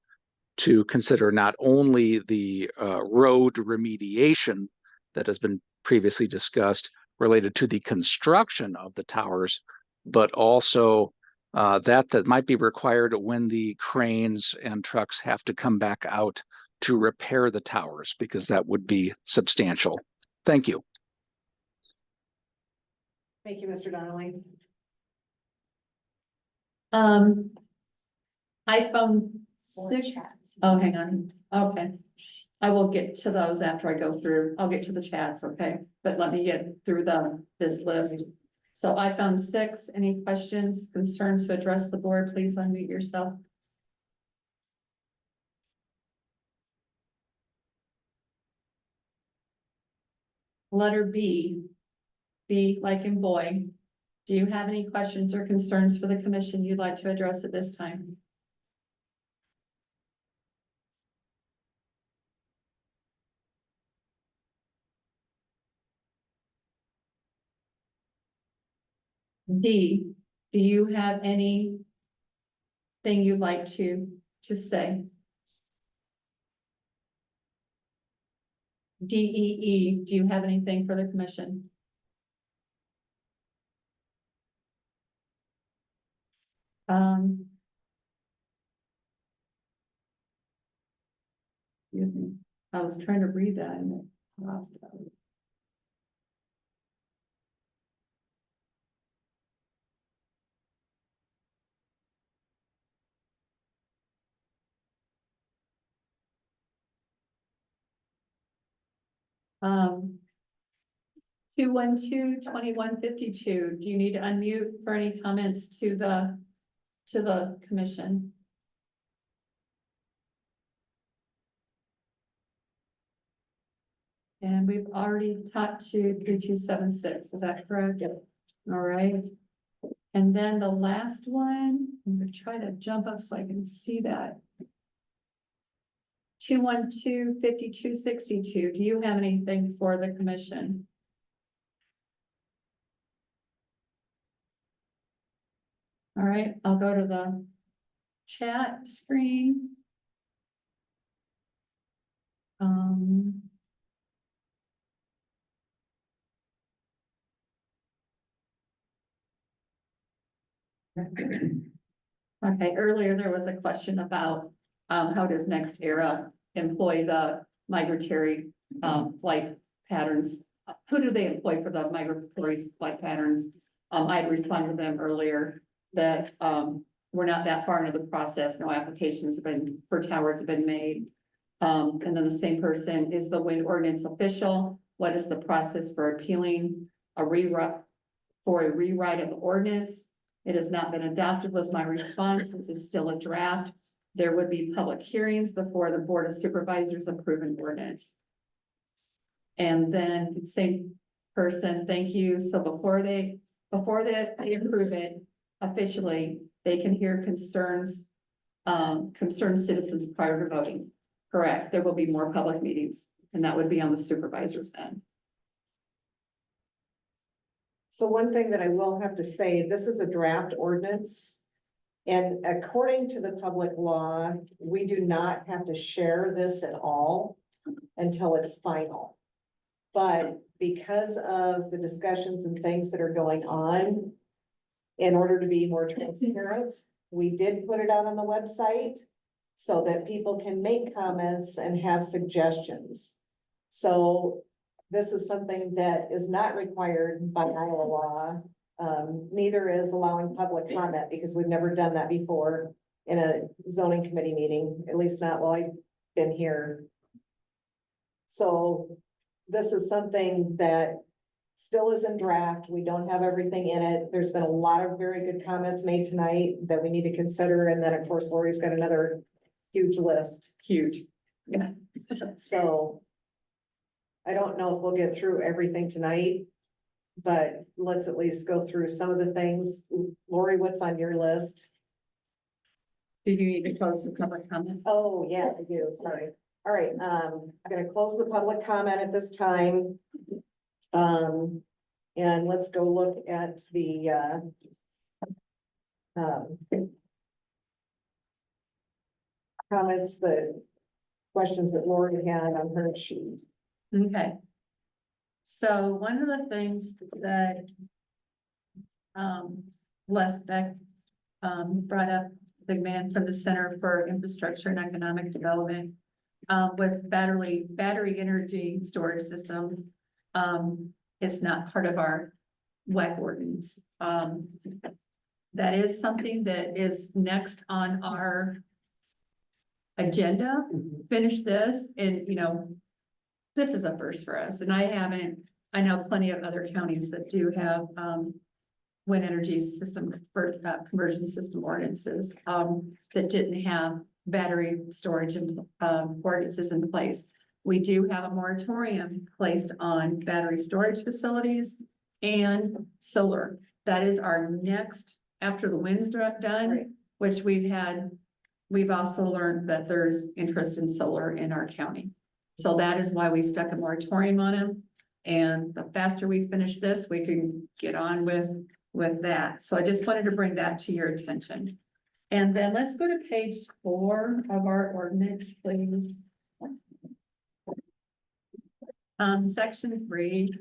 to consider not only the road remediation that has been previously discussed related to the construction of the towers, but also that might be required when the cranes and trucks have to come back out to repair the towers, because that would be substantial. Thank you. Thank you, Mr. Donnelly. iPhone 6. Oh, hang on. Okay. I will get to those after I go through. I'll get to the chats, okay? But let me get through this list. So iPhone 6, any questions, concerns to address the board, please unmute yourself. letter B, B like in boy. Do you have any questions or concerns for the commission you'd like to address at this time? D, do you have any thing you'd like to say? D, E, E, do you have anything for the commission? Excuse me. I was trying to read that and it popped out. Um, 212-2152. Do you need to unmute for any comments to the commission? And we've already talked to 3276, is that correct? Yep. All right. And then the last one, I'm gonna try to jump up so I can see that. 212-5262. Do you have anything for the commission? All right, I'll go to the chat screen. Okay, earlier there was a question about, how does Next Era employ the migratory, flight patterns? Who do they employ for the migratory flight patterns? I had responded to them earlier that, we're not that far into the process. No applications have been, for towers have been made. And then the same person, is the wind ordinance official? What is the process for appealing a rewrite of the ordinance? It has not been adopted was my response. This is still a draft. There would be public hearings before the Board of Supervisors approve an ordinance. And then the same person, thank you. So before they approve it officially, they can hear concerns, concerned citizens prior to voting. Correct. There will be more public meetings, and that would be on the supervisors then. So one thing that I will have to say, this is a draft ordinance. And according to the public law, we do not have to share this at all until it's final. But because of the discussions and things that are going on, in order to be more transparent, we did put it out on the website so that people can make comments and have suggestions. So this is something that is not required by Iowa law. Neither is allowing public comment, because we've never done that before in a zoning committee meeting, at least not while I've been here. So this is something that still is in draft. We don't have everything in it. There's been a lot of very good comments made tonight that we need to consider. And then, of course, Lori's got another huge list. Huge. Yeah. So I don't know if we'll get through everything tonight, but let's at least go through some of the things. Lori, what's on your list? Do you need to close the public comment? Oh, yeah, I do. Sorry. All right, I'm gonna close the public comment at this time. And let's go look at the, comments, the questions that Lori had on her sheet. Okay. So one of the things that Les Beck brought up, the man from the Center for Infrastructure and Economic Development, was battery energy storage systems. It's not part of our WEC ordinance. That is something that is next on our agenda. Finish this and, this is a first for us, and I know plenty of other counties that do have, wind energy system, conversion system ordinances, that didn't have battery storage and, ordinances in place. We do have a moratorium placed on battery storage facilities and solar. That is our next, after the wind's done, which we've also learned that there's interest in solar in our county. So that is why we stuck a moratorium on them. And the faster we finish this, we can get on with that. So I just wanted to bring that to your attention. And then let's go to page 4 of our ordinance, please. Section 3.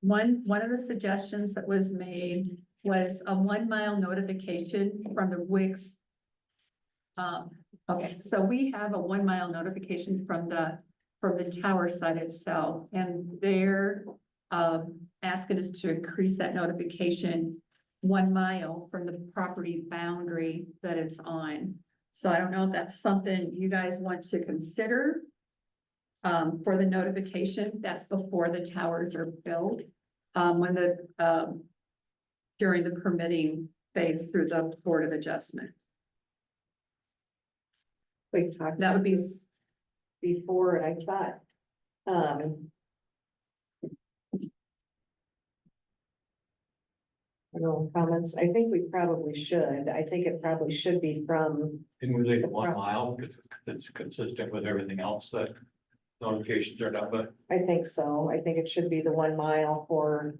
One of the suggestions that was made was a 1 mile notification from the WIX. Okay, so we have a 1 mile notification from the tower site itself, and they're asking us to increase that notification 1 mile from the property boundary that it's on. So I don't know if that's something you guys want to consider for the notification. That's before the towers are built, when during the permitting phase through the Board of Adjustment. We talked. That would be before, and I thought, no comments. I think we probably should. I think it probably should be from. Can we leave it 1 mile because it's consistent with everything else that notifications are done, but I think so. I think it should be the 1 mile for,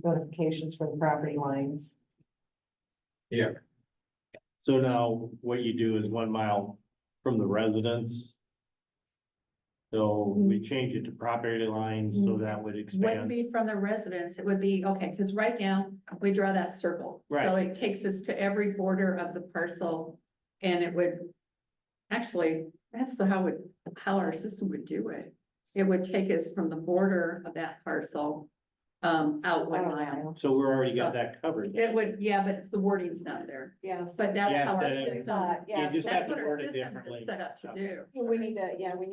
notifications for the property lines. yeah. So now what you do is 1 mile from the residence. So we change it to property lines, so that would Wouldn't expand. be from the residence, it would be, okay, because right now, we draw that circle. So Right. it takes us to every border of the parcel, and it would, actually, that's how our system would do it. It would take us from the border of that parcel, out 1 mile. So we're already got So- that covered. It would, yeah, but the wording's not there, Yes. but that's Yeah, how our the- system. Yeah, You just That's have what to our word it system is differently. set up to do. we need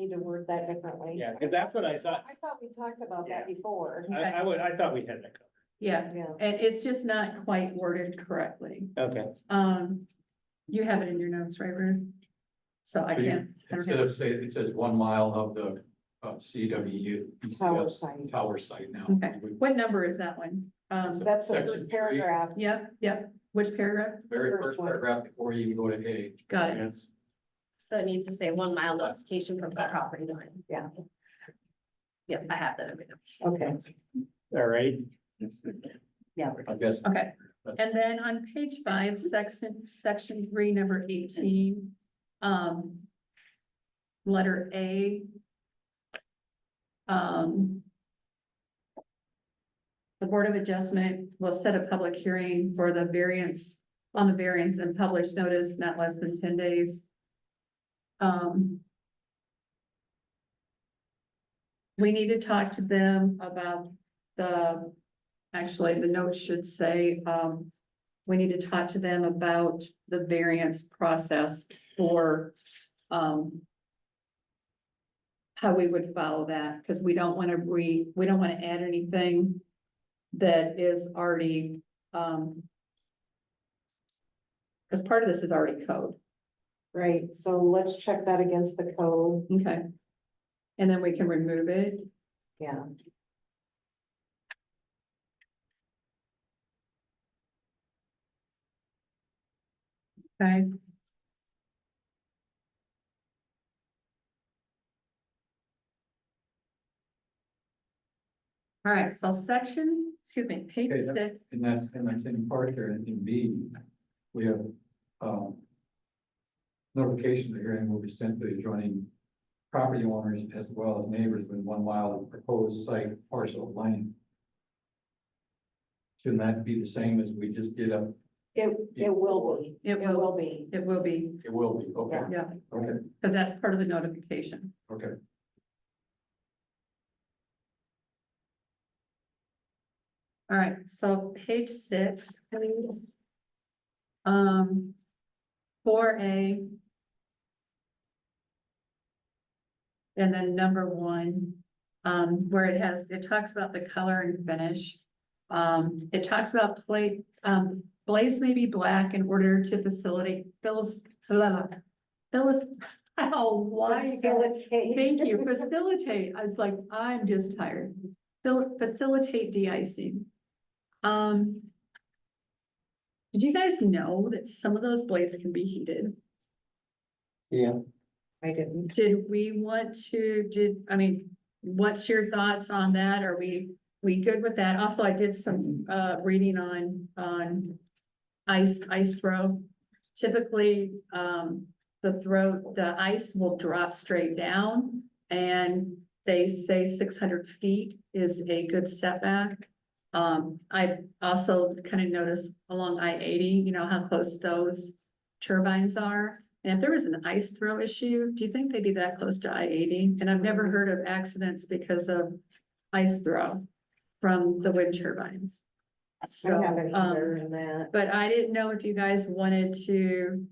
to word that differently. Yeah, because that's what I thought. I thought we talked about that before. I thought we had that covered. Yeah, Yeah. and it's just not quite worded correctly. Okay. You have it in your notes, right, Ruth? So I can't. I don't Instead have- of say, it says 1 mile of the CW. Tower site. Tower site now. Okay, what number is that one? That's the Section first 3. paragraph. Yep, which paragraph? Very First first one. paragraph before you even go to A. Got it. Yes. So it needs to say 1 mile notification from the property line. Yeah. Yep, I have that in my notes. Okay. All right. Yeah. I guess. Okay, and then on page 5, section 3, number 18, letter A. The Board of Adjustment will set a public hearing for the variance, on the variance and publish notice not less than 10 days. We need to talk to them about actually, the note should say, we need to talk to them about the variance process for, how we would follow that, because we don't want to we don't want to add anything that is already, because part of this is already code. Right, so let's check that against the code. Okay. And then we can remove it. Yeah. Okay. All right, so page Okay, 6. In that same part there in B, we have, notification the hearing will be sent to adjoining property owners as well as neighbors within 1 mile of proposed site parcel of land. Shouldn't that be the same as we just did up? It will be. It will be. It will be, It will be, okay, yeah, okay, because that's part of the notification. okay. All right, so page 6, please. 4A. And then number 1, where it talks about the color and finish. It talks about blaze may be black in order to facilitate Phyllis, oh, why? Facilitate. Thank you, facilitate. I was like, I'm just tired. Facilitate de-icing. Did you guys know that some of those blades can be heated? Yeah. I didn't. Did we want to, I mean, what's your thoughts on that? Are we good with that? Also, I did some, reading on ice throw. Typically, the ice will drop straight down, and they say 600 feet is a good setback. I also kind of noticed along I-80, you know, how close those turbines are. And if there was an ice throw issue, do you think they'd be that close to I-80? And I've never heard of accidents because of ice throw from the wind turbines. So, I haven't either in that. but I didn't know if you guys wanted to,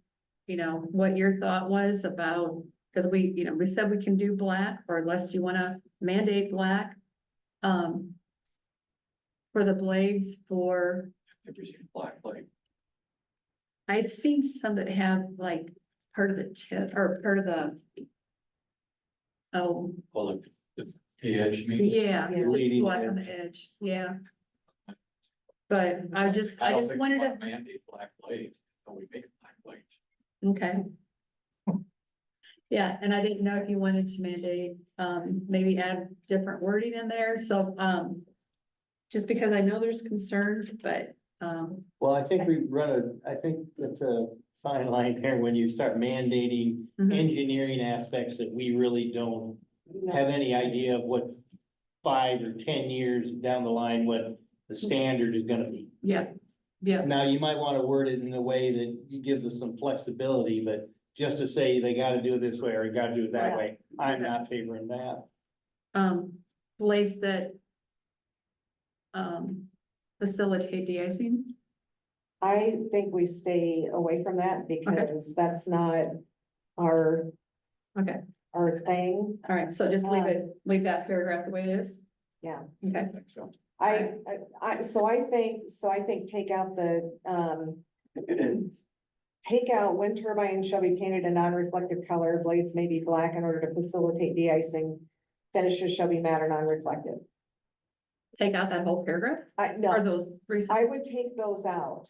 you know, what your thought was about, because we, you know, we said we can do black, or unless you want to mandate black. For the blades for, Never seen a black blade. I've seen some that have like part of the tip or part of the. Oh, Well, the edge, you mean? yeah, Yeah. just Leading black on the edge, yeah. But I just don't think we wanted wanna to, Mandate black blades, but we make black blades. okay. Yeah, and I didn't know if you wanted to mandate, maybe add different wording in there, so, just because I know there's concerns, but, Well, I think I think that's a fine line there when you start mandating Mhm. engineering aspects that we really don't have any idea of what 5 or 10 years down the line, what the standard is gonna be. yeah, yeah, Now, you might wanna word it in a way that gives us some flexibility, but just to say they gotta do it this way or you gotta do it that Yeah. way, I'm not favoring that. blades that facilitate de-icing. I think we stay away from that because that's not our, Okay, our thing. all right, so just leave that paragraph the way it is, Yeah. okay? I think so. So I think take out the, take out wind turbines shall be painted a non-reflective color, blades may be black in order to facilitate de-icing. Finishes shall be matte or non-reflective. Take out that whole paragraph, I, or no, those three. I would take those out.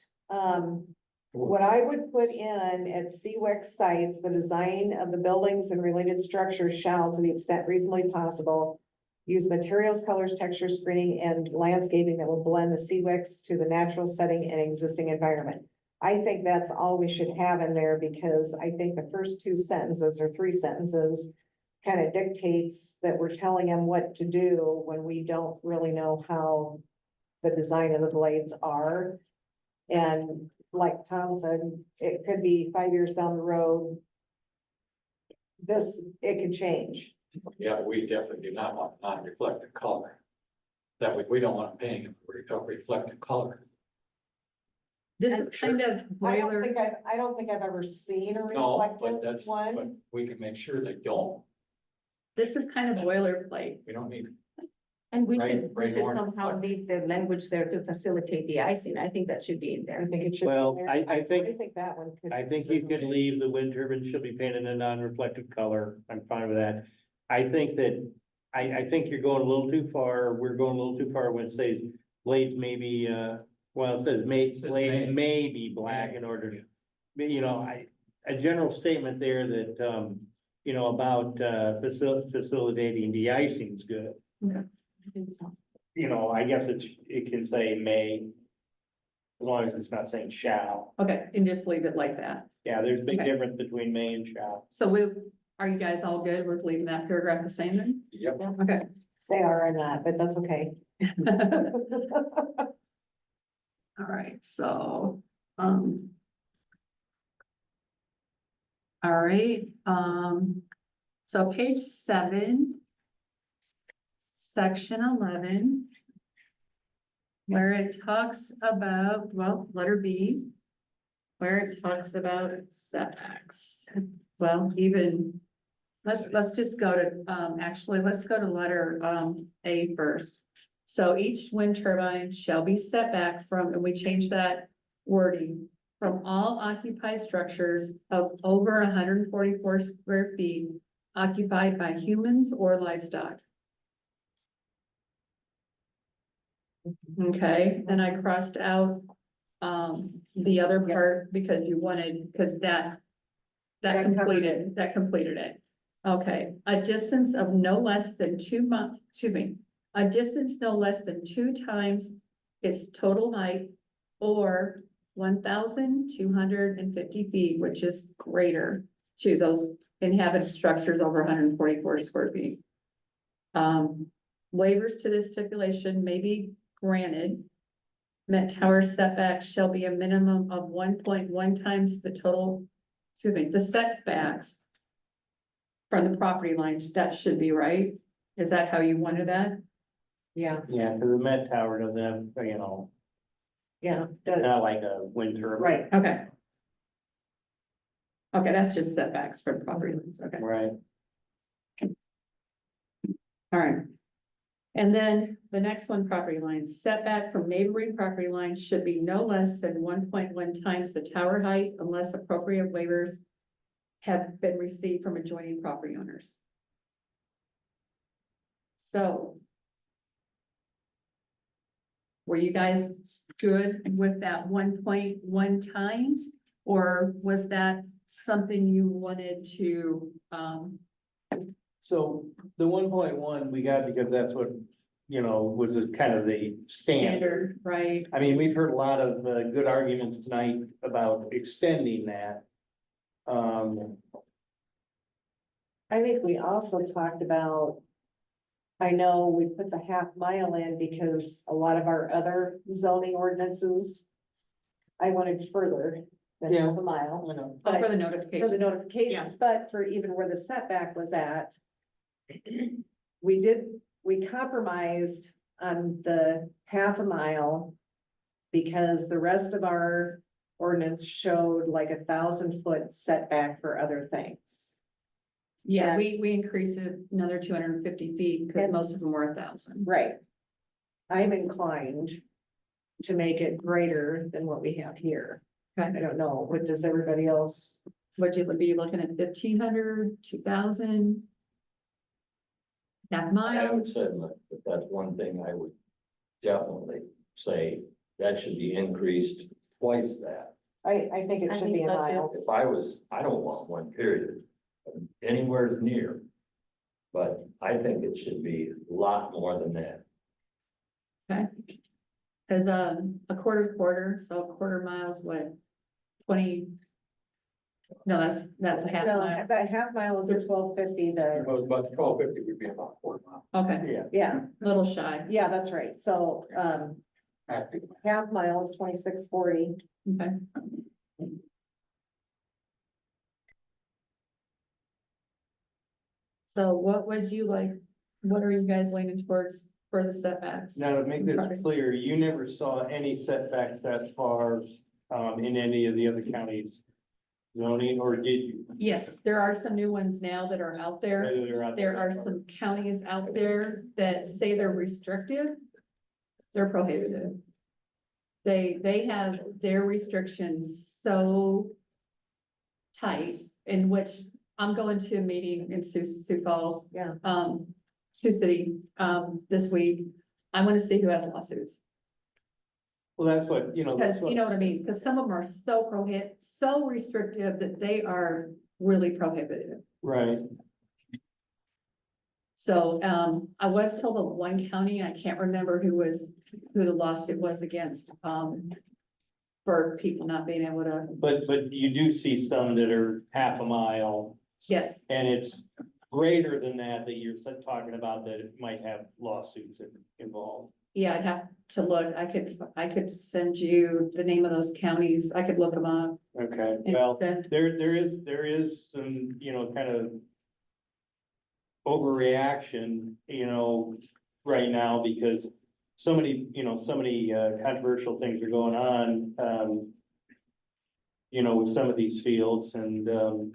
What I would put in at CWEX sites, the design of the buildings and related structures shall, to the extent reasonably possible, use materials, colors, textures, screening, and landscaping that will blend the CWEX to the natural setting and existing environment. I think that's all we should have in there because I think the first 2 sentences or 3 sentences kind of dictates that we're telling them what to do when we don't really know how the design of the blades are. And like Tom said, it could be 5 years down the road. It could change. Yeah, we definitely do not want non-reflective color. That we don't want painting a reflective color. This is kind of I boiler, don't think I've ever seen a No, but reflective that's, one. but we can make sure they don't. this is kind of boilerplate. We don't need. And we Right, should right, orange. somehow leave the language there to facilitate the icing. I think that should be in there. I think it should. be Well, there. I think- I think that one could. I think you could leave the wind turbine should be painted a non-reflective color. I'm fine with that. I think that, I think you're going a little too far. We're going a little too far when it says blades may be, well, it says blades may be black in order to, you know, a general statement there that, you know, about, facilitating de-icing is good. Okay. I think so. You know, I guess it can say may, as long as it's not saying shall. Okay, and just leave it like that. Yeah, there's a big Okay. difference between may and shall. So are you guys all good with leaving that paragraph the same then? Yep. Okay. They are or not, but that's okay. All right, so, all right, so page 7, section 11, where it talks about, well, letter B, where it talks about setbacks. Well, even, let's just go to, actually, let's go to letter, A first. So each wind turbine shall be set back from, and we changed that wording from all occupied structures of over 144 square feet occupied by humans or livestock. Okay, then I crossed out, the other part because you wanted, because that That covered completed it. Okay, a distance of no less than a distance no less than 2 times its total height or 1,250 feet, which is greater to those inhabited structures over 144 square feet. Waivers to this stipulation may be granted. Met tower setbacks shall be a minimum of 1.1 times the total, the setbacks from the property lines. That should be right. Is that how you wanted that? Yeah, Yeah, because the Met Tower doesn't have, you know, yeah, it's not like a wind turbine. right. Okay. Okay, that's just setbacks from property lines. Okay. Right. All right. And then the next one, property lines, setback from neighboring property lines should be no less than 1.1 times the tower height unless appropriate waivers have been received from adjoining property owners. So were you guys good with that 1.1 times? Or was that something you wanted to, So the 1.1 we got because that's what, you know, was kind of the standard. standard, right? I mean, we've heard a lot of good arguments tonight about extending that. I think we also talked about, I know we put the half-mile in because a lot of our other zoning ordinances, I wanted further than Yeah. half a mile. I know. For the For the notification. notifications, but for even where the setback was at, we compromised on the half a mile because the rest of our ordinance showed like 1,000-foot setback for other things. Yeah, And- we increased it another 250 feet because And- most of them were 1,000. Right. I'm inclined to make it greater than what we have here. Okay. I don't know, what does everybody else? Would you be looking at 1,500, 2,000? Half I mile? would say that, that's one thing I would definitely say, that should be increased twice that. I think it I should think be a so, too. mile. If I was, I don't want one period, anywhere near. But I think it should be a lot more than that. Okay. Cause a quarter, so a quarter miles, what, 20? No, that's a half No, mile. that half mile is a 1250, the, was about 1250 would be about 4 miles. Okay, Yeah. yeah, little shy. yeah, that's right. So, half mile is 2640. Okay. So what would you like, what are you guys leaning towards for the setbacks? Now, to make this clear, you never saw any setbacks that far in any of the other counties zoning, or did you? Yes, there are some new ones now that are out there. They're out There are some counties out there that say they're restrictive. They're prohibitive. They have their restrictions so tight, in which I'm going to a meeting in Sioux Falls, Yeah. Sioux City, this week. I want to see who has lawsuits. Well, that's what, you know. Because that's what- you know what I mean? Because some of them are so restrictive that they are really prohibitive. Right. So, I was told of one county, I can't remember who the lawsuit was against, for people not being able to, But you do see some that are half a mile, yes, and it's greater than that you're talking about, that it might have lawsuits involved. yeah, I'd have to look, I could send you the name of those counties, I could look them up. Okay, and well, send- there is some, you know, kind of overreaction, you know, right now, because so many controversial things are going on, you know, with some of these fields and, you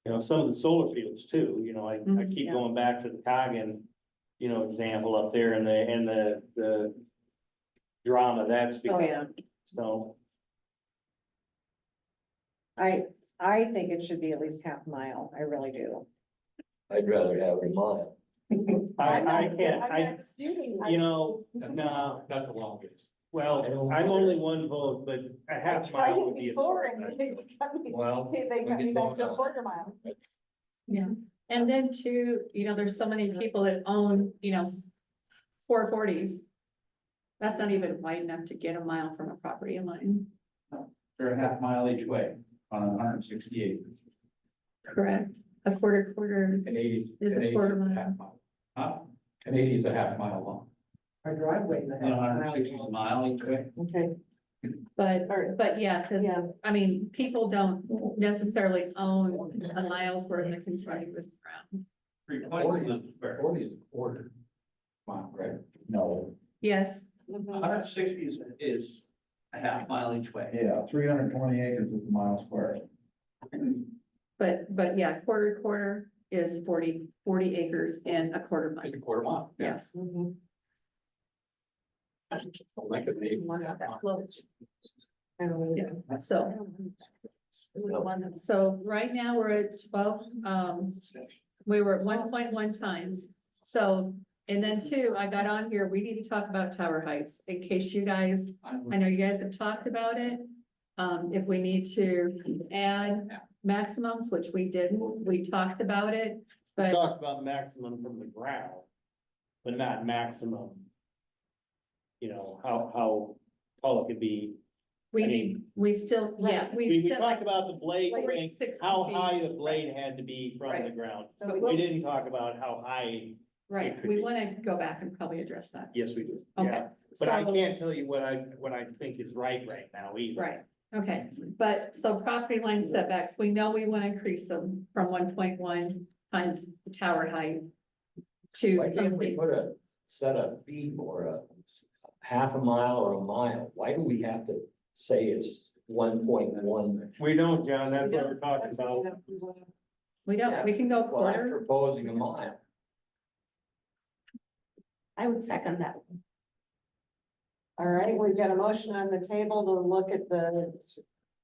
know, some of the solar fields too, you know, I keep yeah. going back to the Coggin, you know, example up there and the drama that's Oh, become, yeah. so. I think it should be at least half a mile, I really do. I'd rather have a mile. I can't, I'm not disputing. you know, no, That's the longest. well, I'm only one vote, but a half Tried mile it would be. before and they got me, Well, they got me back to a quarter mile. Yeah, and then too, there's so many people that own, 440s. That's not even wide enough to get a mile from a property line. They're a half mile each way on 160 acres. Correct. A quarter is, And 80 is a quarter mile. Huh? An 80 is a half mile long. Our driveway. is a half And mile. 160 is a mile each way. Okay. But yeah, cause Yeah. I mean, people don't necessarily own a mile's worth of contiguous ground. 40 is a quarter mile, right? No. Yes, 160 is a half mile each way. Yeah, 320 acres is a mile square. but yeah, quarter is 40 acres and a quarter mile. It's a quarter mile. Yeah. Yes. Like a neighbor. Yeah, so right now we're at 12, we were at 1.1 times. So, and then two, I got on here, we need to talk about Tower Heights in case you guys, I know you guys have talked about it. If we need to add maximums, which we didn't, we talked about it, We but talked about maximum from the ground, but not maximum. How tall it could be. we I need, we still, yeah, We said talked like about the blade like length, 60 how feet. high the blade had to be from the Right. ground. But We we'll- didn't talk about how high. Right, it could we be. want to go back and probably address that. Yes, we do. Okay. Yeah. But I So- can't tell you what I think is right now either. Right, okay, but so property line setbacks, we know we want to increase them from 1.1 times the tower height to Why can't we something. set a feet or a half a mile or a mile? Why do we have to say it's 1.1? We don't, John, that's what we're talking about. We don't, we can go Well, I'm quarter. proposing a mile. I would second that. All right, we've got a motion on the table to look at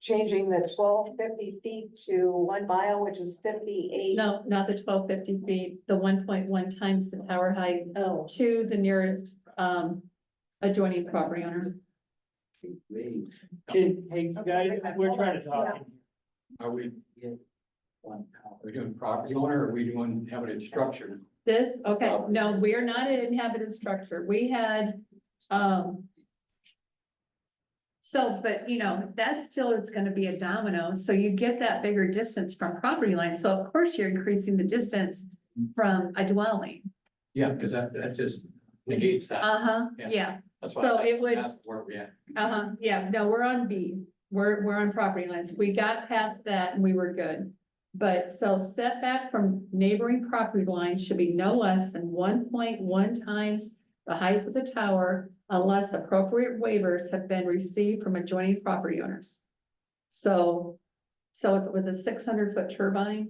changing the 1,250 feet to 1 mile, which is 58. No, not the 1,250 feet, the 1.1 times the tower height Oh, to the nearest adjoining property owner. Hey, guys, we're trying to talk. Are we doing property owner or are we doing having it structured? This, okay, no, we're not an inhabited structure. We had, so, but that still is gonna be a domino. So you get that bigger distance from property line. So of course you're increasing the distance from a dwelling. Yeah, because that just negates that. Uh-huh, Yeah. yeah, That's why so I it would- asked where we at. yeah, no, we're on B. We're on property lines. We got past that and we were good. But so setback from neighboring property lines should be no less than 1.1 times the height of the tower unless appropriate waivers have been received from adjoining property owners. So if it was a 600-foot turbine,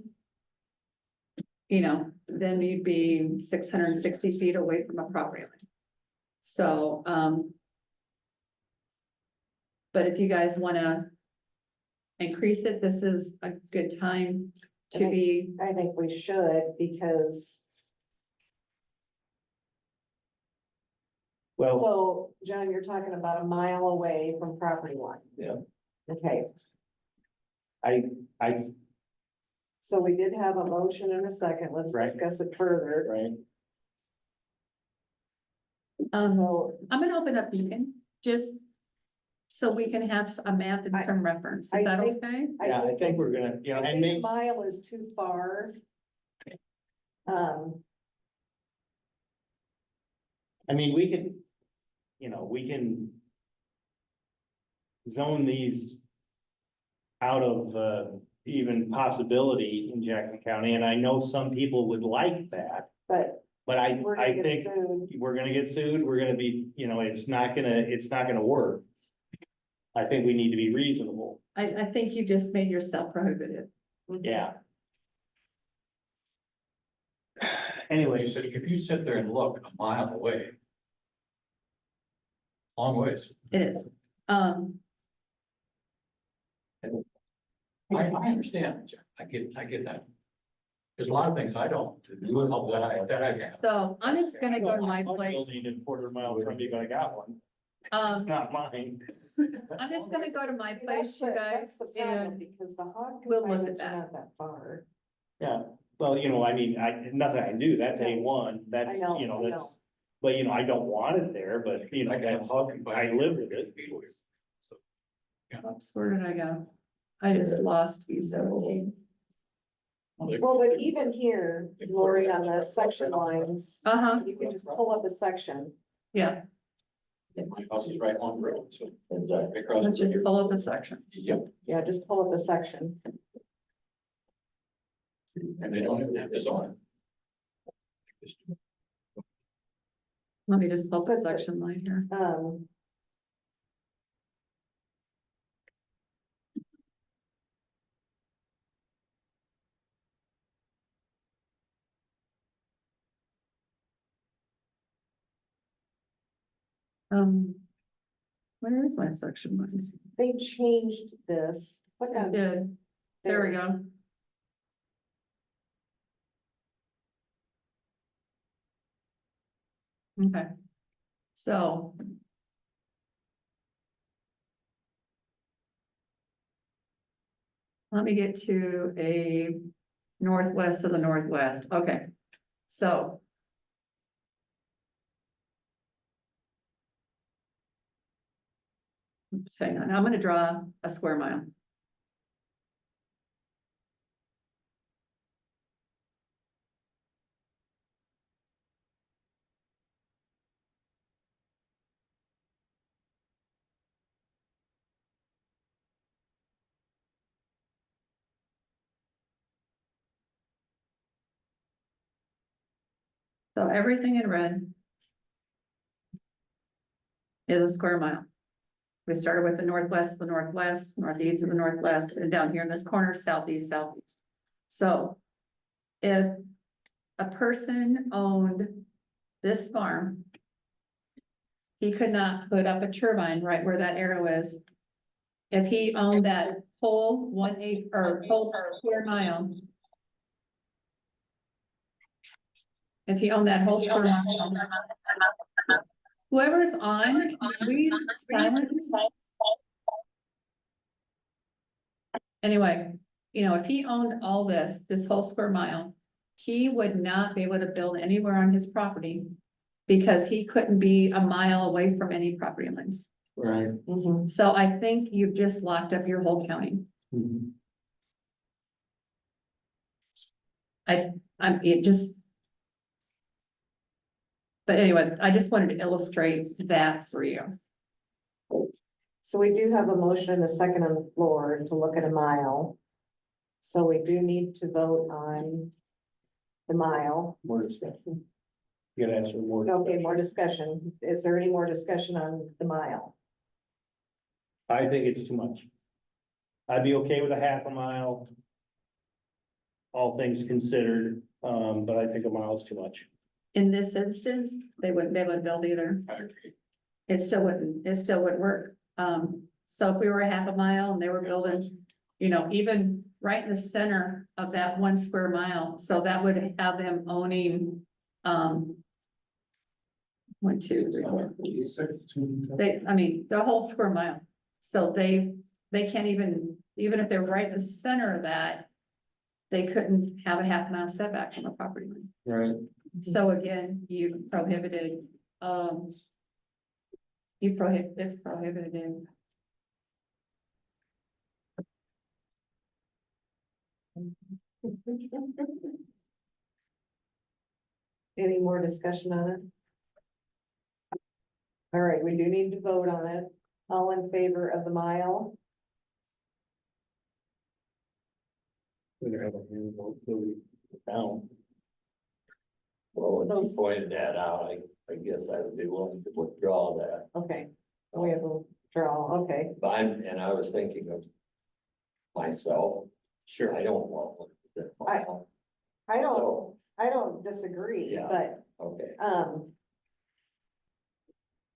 then you'd be 660 feet away from a property line. So, but if you guys want to increase it, this is a good time to be. I think we should because. Well, So, John, you're talking about a mile away from property line. Yeah. Okay, I, so we did have a motion and a second. Let's Right. discuss it further. right, So I'm gonna open up Beacon, just so we can have a map and some reference. Is I that think- okay? yeah, I think we're gonna, I and think a make, mile is too far. I mean, we can zone these out of, even possibility in Jackson County, and I know some people would like that, But but I we're gonna get think sued. we're gonna get sued, we're gonna be, it's not gonna work. I think we need to be reasonable, I think you just made yourself prohibitive. yeah. Anyway, Anyway, so if you sit there and look a mile away. Long ways. It is. I understand, Jeff. I get that. There's a lot of things I don't do, that I have. So I'm just gonna go to my Well, place. building in quarter mile from you, but I got one. It's Um, not mine. I'm just gonna go to my place, you That's guys, the problem, and because the hog we'll look at confinements are that. not that far. Yeah, well, you know, I mean, nothing I can do, that's A1, that's, I know, you know, I that's, know. but, you know, I don't want it there, but, you know, I got a that's, hug. I live with it. Oops, where did I go? I just lost E17. Well, but even here, Lori, on the section lines, Uh-huh, you can just pull up a section. yeah, My house is right on the road, so. Right across let's the just street. pull up a section. Yep, Yeah, just pull up a section. and they don't even have this on. Let me just pull up a section line here. Where is my section lines? They changed this. Click I on did. There we go. Okay. So. Let me get to a northwest of the northwest. Okay, so. Oops, hang on, I'm gonna draw a square mile. So everything in red is a square mile. We started with the northwest, northeast of the northwest, and down here in this corner, southeast, southeast. So if a person owned this farm, he could not put up a turbine right where that arrow is. If he owned that whole 1/8 or whole square mile. If he owned that whole square mile. Whoever's on, we silence. Anyway, you know, if he owned all this whole square mile, he would not be able to build anywhere on his property. Because he couldn't be a mile away from any property lines. Right. So I think you've just locked up your whole county. It just. But anyway, I just wanted to illustrate that for you. So we do have a motion and a second on the floor to look at a mile. So we do need to vote on the mile. More discussion. You gotta answer more. Okay, more discussion. Is there any more discussion on the mile? I think it's too much. I'd be okay with a half a mile. All things considered, but I think a mile is too much. In this instance, they wouldn't be able to build either. I agree. It still wouldn't work. So if we were a half a mile and they were building, you know, even right in the center of that 1 square mile, so that would have them owning, 1, 2, 3, 4. I mean, the whole square mile. So they can't even if they're right in the center of that, they couldn't have a half mile setback from a property line. Right. So again, you prohibited, it's prohibited. Any more discussion on it? All right, we do need to vote on it. All in favor of the mile? We're gonna have a hearing vote till we down. Well, when you pointed that out, I guess I would be willing to withdraw that. Okay, we have a draw, okay. But I was thinking of myself. Sure. I don't want. I don't disagree, Yeah. but, Okay.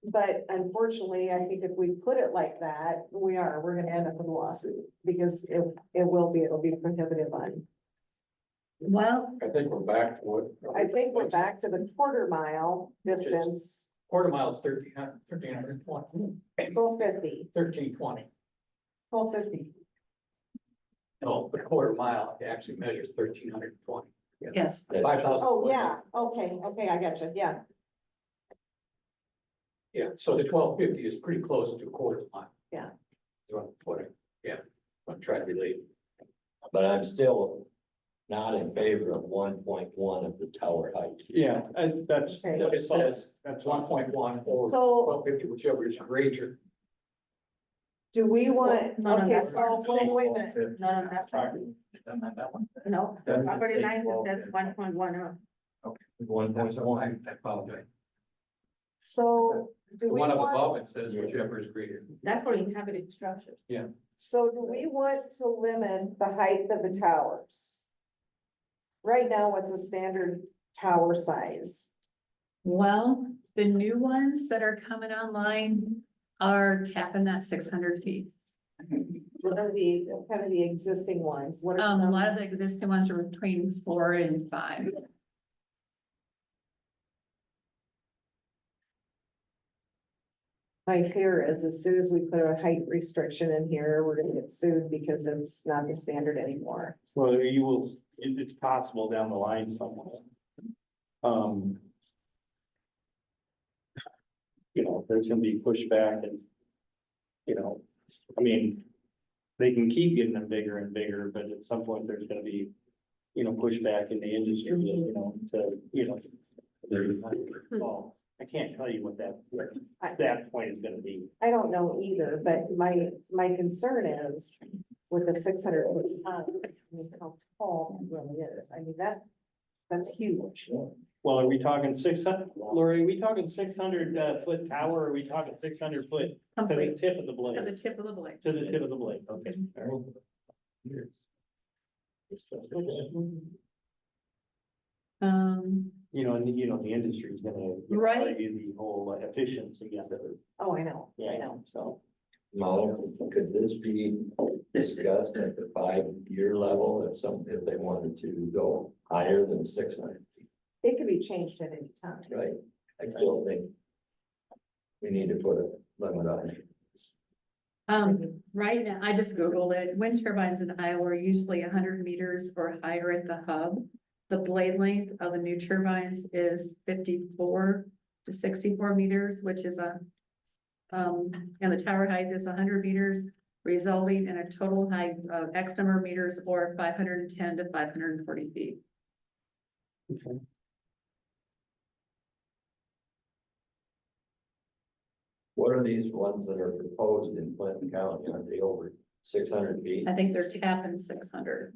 But unfortunately, I think if we put it like that, we're gonna end up with a lawsuit, because it'll be prohibitive on. Well, I think we're back to what. I think we're back to the quarter mile distance, Quarter mile is 1,320, 1250, 1,320. 1250. No, the quarter mile actually measures 1,320. yes, 5,000. Oh, yeah, okay, I got you, yeah. Yeah, so the 1,250 is pretty close to a quarter mile. Yeah. Is what I'm putting, yeah, I'm trying to relate. But I'm still not in favor of 1.1 of the tower height. Yeah, that's. Okay. What it says, That's 1.1 or So 1,250, whichever is greater. do we want, Not on okay, that so, wait a minute, not on that property. No, Doesn't property say line 12. says 1.1. Okay. 1.1. I apologize. so do The we one up want, above it says whichever is greater. That's for inhabited structures. so do we want to limit the height of the towers? Right now, what's the standard tower size? Well, the new ones that are coming online are tapping that 600 feet. What are the, kind of the existing ones? What are A some? lot of the existing ones are between 4 and 5. My fear is as soon as we put a height restriction in here, we're gonna get sued because it's not the standard anymore. Well, you will, it's possible down the line somewhere. You know, there's gonna be pushback and, you know, I mean, they can keep getting them bigger and bigger, but at some point there's gonna be, you know, pushback in the industry, you know, to, you know. Well, I can't tell you what that point is gonna be. I don't know either, but my concern is with the 600 foot top, I mean, how tall it really is. I mean, that's huge. Well, are we talking 600, Lori, are we talking 600 foot tower, or are we talking 600 foot to the tip of the blade? To the tip of the blade. To the tip of the blade, okay. You know, and you know, the industry is gonna. Right. Argue the whole efficiency of it. Oh, I know, I Yeah, know. so. Now, could this be discussed at the 5-year level if they wanted to go higher than 600 feet, It could be changed at any time. right? I still think we need to put a limit on it. Right now, I just Googled it. Wind turbines in Iowa are usually 100 meters or higher at the hub. The blade length of the new turbines is 54 to 64 meters, which is and the tower height is 100 meters, resulting in a total height of X number of meters or 510 to 540 feet. Okay. What are these ones that are proposed in Clinton County? Are they over 600 feet? I think there's capping 600.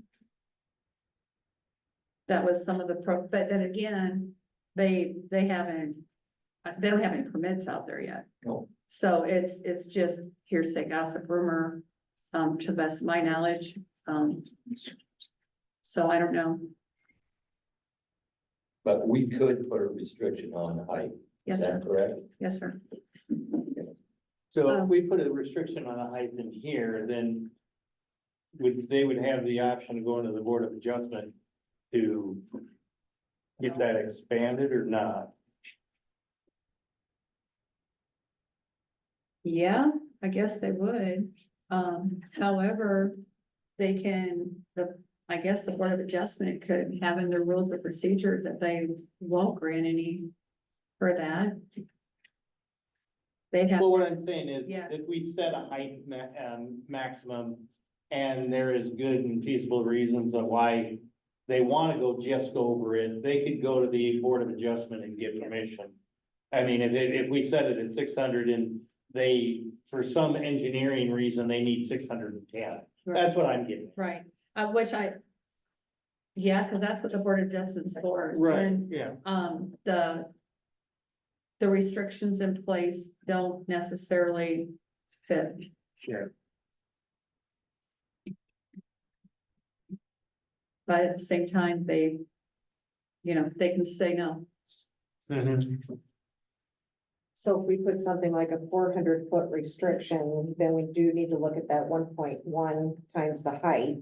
That was some of the but then again, they don't have any permits out there yet. No. So it's just hearsay gossip rumor, to the best of my knowledge. So I don't know. But we could put a restriction on height. Yes, Is that sir. correct? Yes, sir. So if we put a restriction on the height in here, then they would have the option of going to the Board of Adjustment to get that expanded or not? Yeah, I guess they would. However, they I guess the Board of Adjustment could have in their rules of procedure that they won't grant any for that. They'd have, Well, what I'm saying is, Yeah. if we set a height maximum, and there is good and feasible reasons of why they want to just go over it, they could go to the Board of Adjustment and get permission. I mean, if we set it at 600 and they, for some engineering reason, they need 610, that's what I'm getting. right, yeah, because that's what the Board of Adjustment's for. is Right, when, yeah. The restrictions in place don't necessarily fit. Sure. But at the same time, they can say no. So if we put something like a 400-foot restriction, then we do need to look at that 1.1 times the height.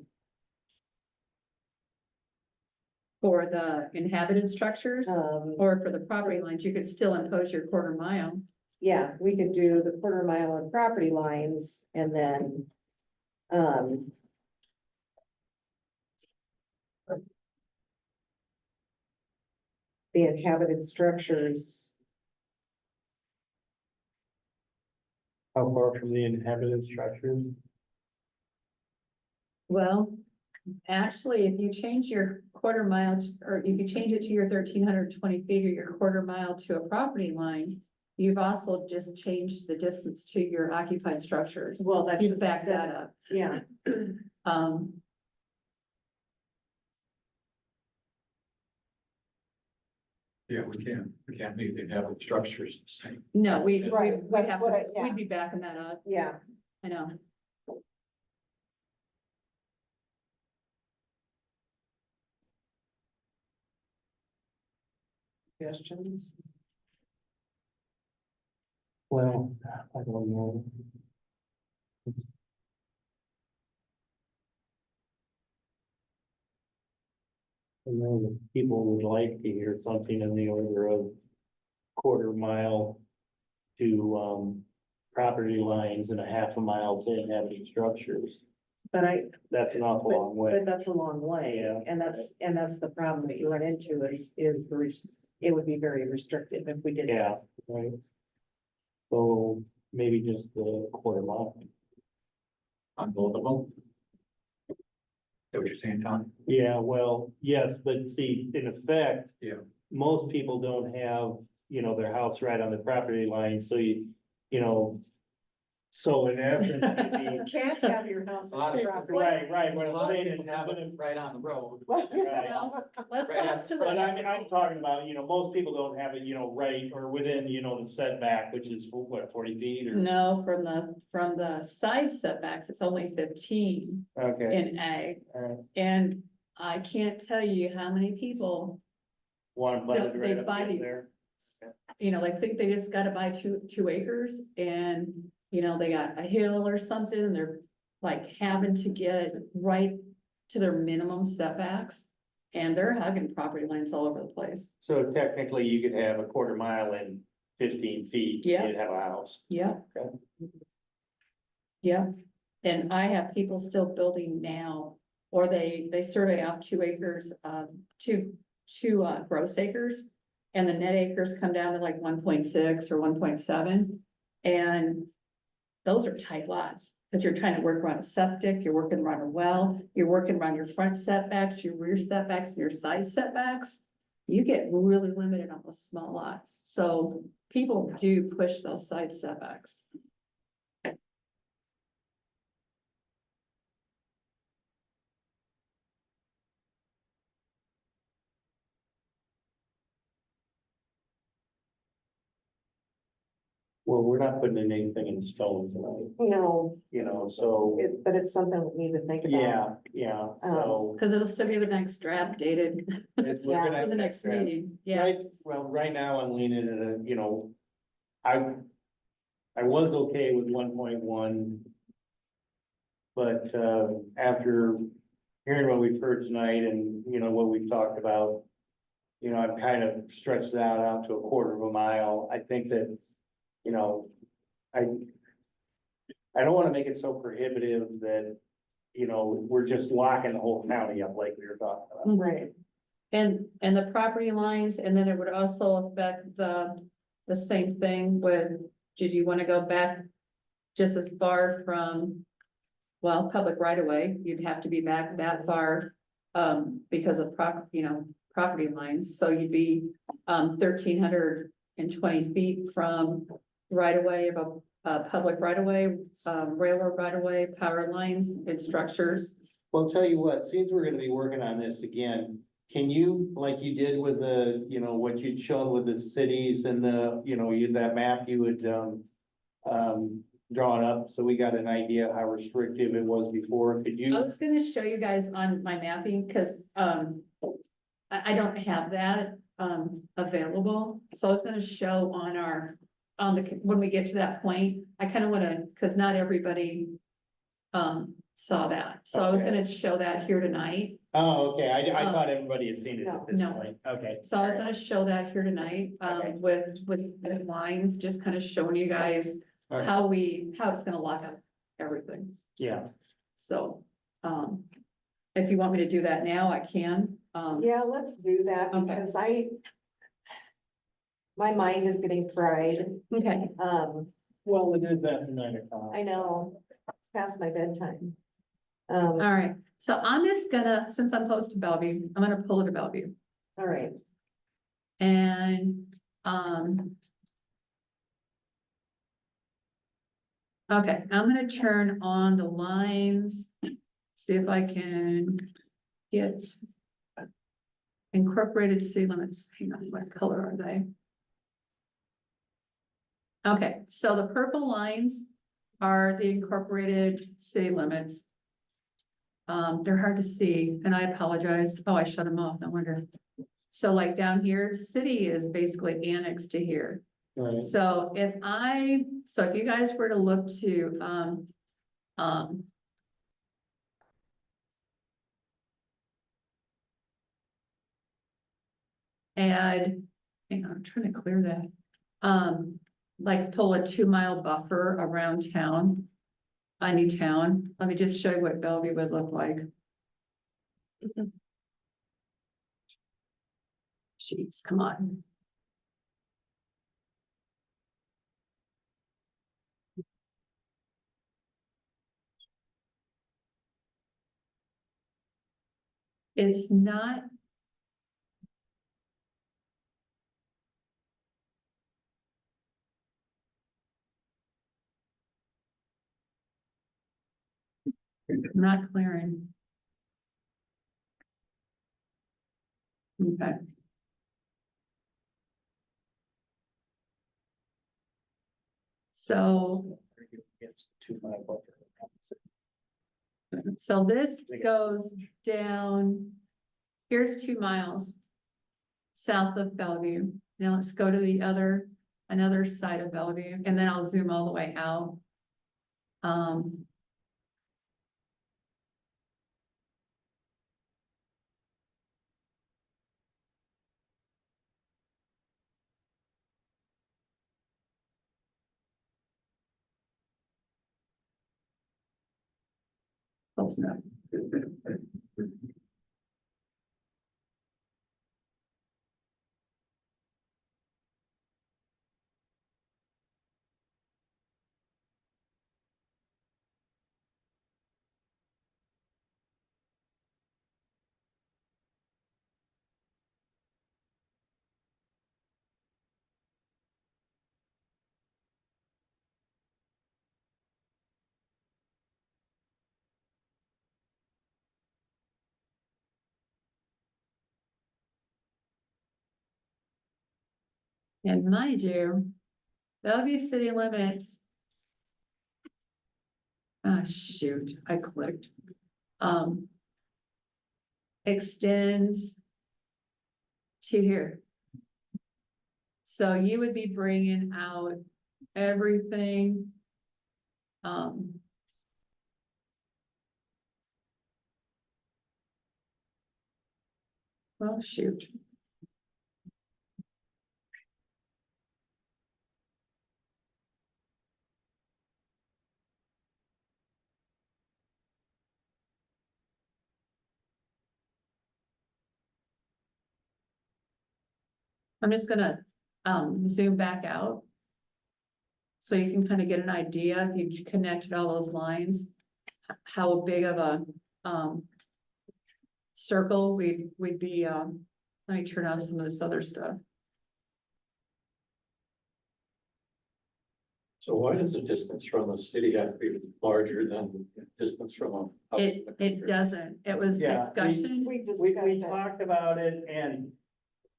For the inhabited structures Um, or for the property lines, you could still impose your quarter mile. yeah, we could do the 1/4 mile on property lines and then, the inhabited structures, How far from the inhabited structures? Well, actually, if you change your quarter mile, or if you change it to your 1,320 feet or your quarter mile to a property line, you've also just changed the distance to your occupied structures. well, that. You back that up. Yeah, Um, Yeah, we can't make the inhabited structures the same. no, we Right, have, that's what I- yeah. we'd be backing that up. yeah. I know. Suggestions? Well, I don't know. I know that people would like to hear something in the order of 1/4 mile to, property lines and a 1/2 mile to inhabited structures. But That's an awful long way. but that's a long way, Yeah. and that's the problem that you run into is it would be very restrictive if we did. Yeah, right. So maybe just the 1/4 mile. On both of them? Is that what you're saying, Tom? Yeah, well, yes, but see, in effect. Yeah. Most people don't have, their house right on the property line, so so in essence. it'd be- You can't have your house on the property. Right, what I'm saying is. have it right on the road. Right. Well, let's go up to But the, I'm talking about, most people don't have it, right, or within, the setback, which is what, 40 feet or? no, from the side setbacks, it's only 15 Okay. in A. Alright. And I can't tell you how many people, One planted they right up buy in these. there. Like think they just gotta buy two acres and, they got a hill or something, and they're like having to get right to their minimum setbacks. And they're hugging property lines all over the place. So technically you could have a 1/4 mile and 15 feet. Yeah. You'd have a house. Yeah. Okay. Yeah, and I have people still building now, or they survey out 2 acres, two gross acres. And the net acres come down to like 1.6 or 1.7, and those are tight lots. Cause you're trying to work around a septic, you're working around a well, you're working around your front setbacks, your rear setbacks, and your side setbacks. You get really limited on those small lots, so people do push those side setbacks. Well, we're not putting in anything in stone tonight, No, so, but it's something we need to think about. yeah, so. Cause it'll still be the next draft dated we're Yeah, gonna have for the next draft. meeting, yeah. Right, well, right now I'm leaning at I was okay with 1.1. But, after hearing what we've heard tonight and, what we've talked about. I've kind of stretched that out to a 1/4 mile. I think that, I don't wanna make it so prohibitive that, we're just locking the whole county up like we were talking about. Right. And the property lines, and then it would also affect the same thing with, did you wanna go back just as far from, well, public right of way, you'd have to be back that far, because of property lines, so you'd be, 1,320 feet from right of way of a public right of way, railroad right of way, power lines and structures. Well, tell you what, since we're gonna be working on this again, can you, like you did with the, what you'd shown with the cities and that map you would, draw it up, so we got an idea how restrictive it was before, could I you? was gonna show you guys on my mapping, cause, I don't have that, available, so I was gonna show on our, on the, when we get to that point, I kind of want to, because not everybody saw that. So I was Okay. gonna show that here tonight. Oh, okay, I Um, thought everybody had seen it at this no. point, okay. So I was gonna show that here tonight, Okay. with the lines, just kind of showing you guys All right. how it's gonna lock up everything. Yeah, So, if you want me to do that now, I can. Yeah, let's do that Okay. because my mind is getting fried. Okay. well, it is after 9 o'clock. I know, it's past my bedtime. All right, so I'm just gonna, since I'm close to Bellevue, I'm gonna pull it to Bellevue. All right. And, okay, I'm gonna turn on the lines, see if I can get incorporated city limits. Hang on, what color are they? Okay, so the purple lines are the incorporated city limits. They're hard to see, and I apologize. Oh, I shut them off, no wonder. So like down here, city is basically annexed to here. Right. So if you guys were to look to, add, hang on, I'm trying to clear that. Like pull a 2-mile buffer around town. Any town, let me just show you what Bellevue would look like. Jeez, come on. It's not. Not clearing. Okay. So, It's 2 mile buffer. so this goes down, here's 2 miles south of Bellevue. Now let's go to the another side of Bellevue, and then I'll zoom all the way out. Close enough. And mind you, Bellevue city limits. Ah, shoot, I clicked. Extends to here. So you would be bringing out everything. Well, shoot. I'm just gonna zoom back out. So you can kind of get an idea, if you connected all those lines, how big of a circle we'd be, let me turn off some of this other stuff. So why does the distance from a city have to be larger than the distance from a? It doesn't, it was Yeah, discussion. We We discussed it. talked about it, and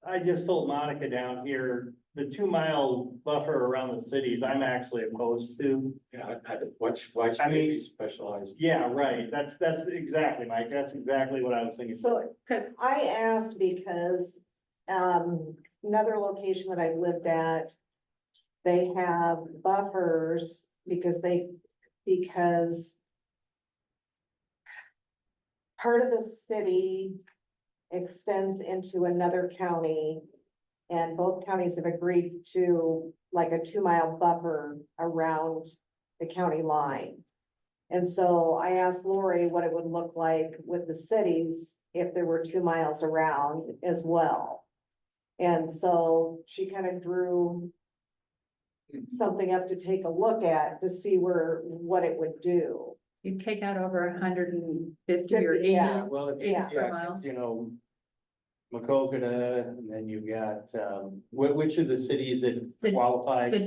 I just told Monica down here, the 2 mile buffer around the cities, I'm actually opposed to. Yeah, why should I they mean- be specialized? Yeah, right, that's exactly, Mike, that's exactly what I was thinking. So I asked because, another location that I've lived at, they have buffers because part of the city extends into another county, and both counties have agreed to like a 2-mile buffer around the county line. And so I asked Lori what it would look like with the cities if there were 2 miles around as well. And so she kind of drew something up to take a look at to see what it would do. You take out over 150 or 80. Yeah. Well, if 80 you, square yeah, miles. you know, Macokota, and then you've got, which of the cities that qualify? The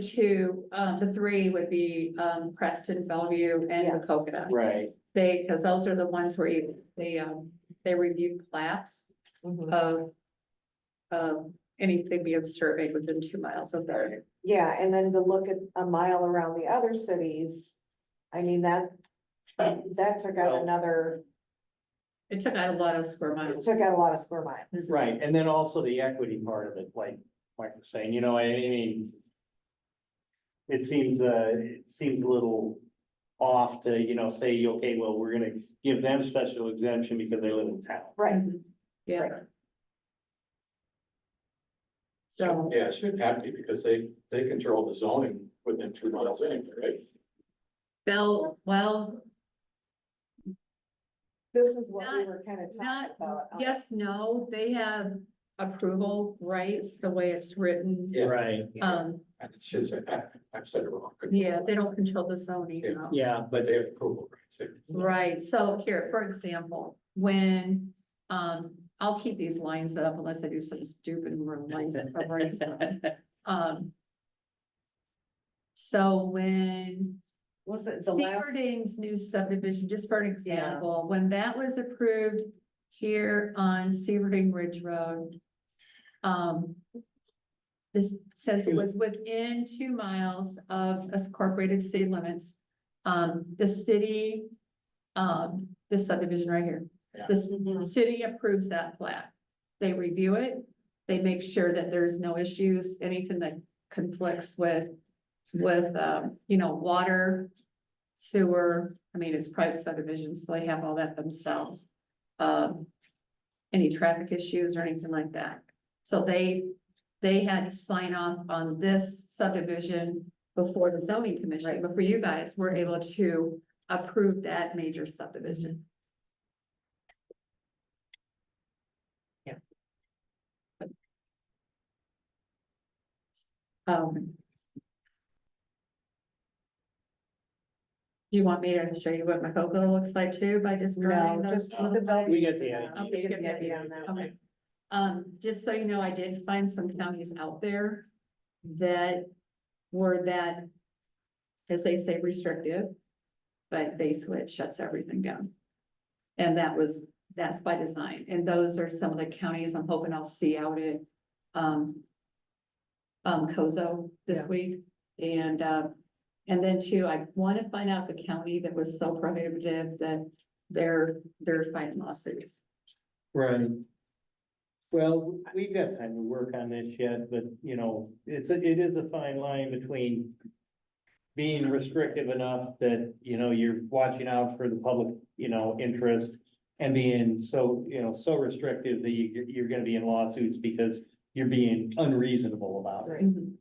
the three would be, Preston, Bellevue, and Yeah. Macokota. Right, Because those are the ones where they review plats of, anything being surveyed within 2 miles of there. Yeah, and then to look at a mile around the other cities, I mean, that took out another, It took out a lot of square it miles. took out a lot of square miles. right, and then also the equity part of it, like Mike was saying, you know, I mean. It seems a little off to, you know, say, okay, well, we're gonna give them special exemption because they live in town. Right. Yeah. So, Yeah, it shouldn't have to, because they control the zoning within 2 miles anyway, right? well, This is what we Not- were kind of not, talking about. yes, no, they have approval rights, the way it's written. Yeah. Right, And it should say, I've said it wrong. Yeah, they don't control the zoning. no. yeah, But but they have approval rights. Right, so here, for example, when, I'll keep these lines up unless I do some stupid lines. So when Was it the last? Severding's new subdivision, just for an example, when that was approved here on Severding Ridge Road. This, since it was within 2 miles of us incorporated city limits, the city, this subdivision right here. The city approves that plat. They review it, they make sure that there's no issues, anything that conflicts with, you know, water, sewer. I mean, it's private subdivisions, so they have all that themselves. Any traffic issues or anything like that. So they had to sign off on this subdivision before the zoning commission, before you guys were able to approve that major subdivision. Do you want me to show you what Macokota looks like too, by just drawing No, those just little? the we get the idea. Okay, you get the idea on that. Okay. Just so you know, I did find some counties out there that were that, as they say, restrictive, but basically it shuts everything down. And that's by design. And those are some of the counties I'm hoping I'll see out at, Kozo this Yeah. week. And then too, I want to find out the county that was so prohibitive that they're fighting lawsuits. Right. Well, we've got time to work on this yet, but you know, it is a fine line between being restrictive enough that, you know, you're watching out for the public, you know, interest, and being so, you know, so restrictive that you're gonna be in lawsuits because you're being unreasonable about it. Mhm.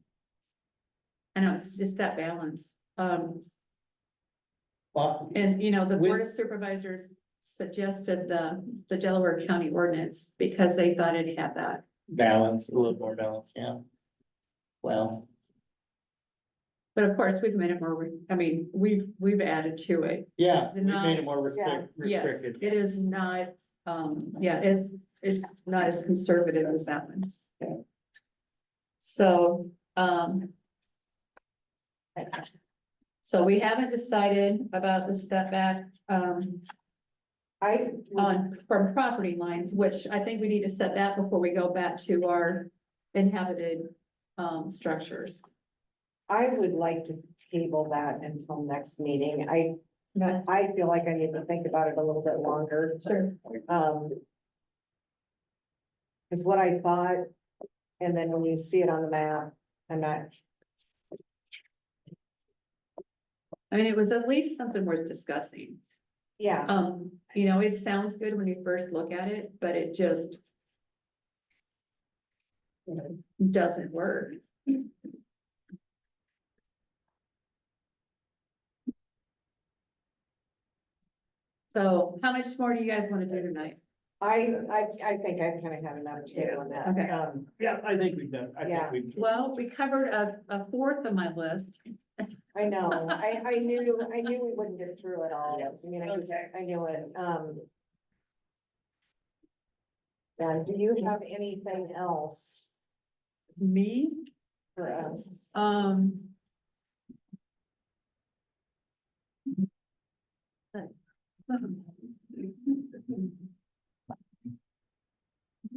I know, it's just that balance. Well, And, you know, the With- Board of Supervisors suggested the Delaware County ordinance because they thought it had that. balance, a little more balance, yeah. Well, But of course, we've made it more, I mean, we've added to it. yeah, It's we not- made it more Yeah. Yes, restricted. it is not, yeah, it's not as conservative as that one. Yeah. So, so we haven't decided about the setback, from property lines, which I think we need to set that before we go back to our inhabited, structures. I would like to table that until next meeting. I feel like I need to think about it a little bit longer. Sure. Is what I thought, and then when you see it on the map, I'm not I mean, it was at least something worth discussing. Yeah, You know, it sounds good when you first look at it, but it just you know, doesn't work. So how much more do you guys want to do tonight? I think I've kind of had enough too on that. Okay. Yeah, I think we've done, I Yeah. think we've. Well, we covered a fourth of my list. I know, I knew we wouldn't get through it all. I mean, I knew it, And do you have anything else Me? for us?